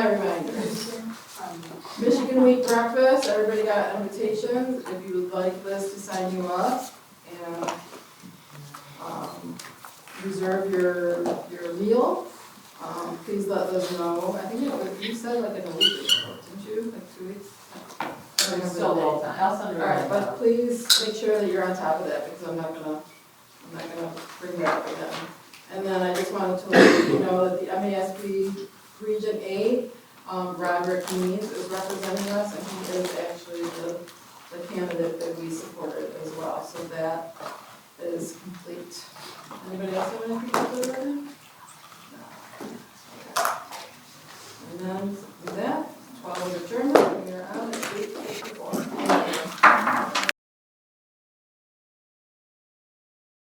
Speaker 1: reminder. Michigan Week breakfast, everybody got invitations. If you would like this to sign you up and reserve your meal, please let us know. I think you said like in a week or so, didn't you? Like 2 weeks?
Speaker 9: I'll send it.
Speaker 1: Alright, but please make sure that you're on top of that because I'm not gonna bring that up again. And then I just wanted to let you know that the MASB Region 8, Roderick Means is representing us and he is actually the candidate that we supported as well. So that is complete. Anybody else have anything to do?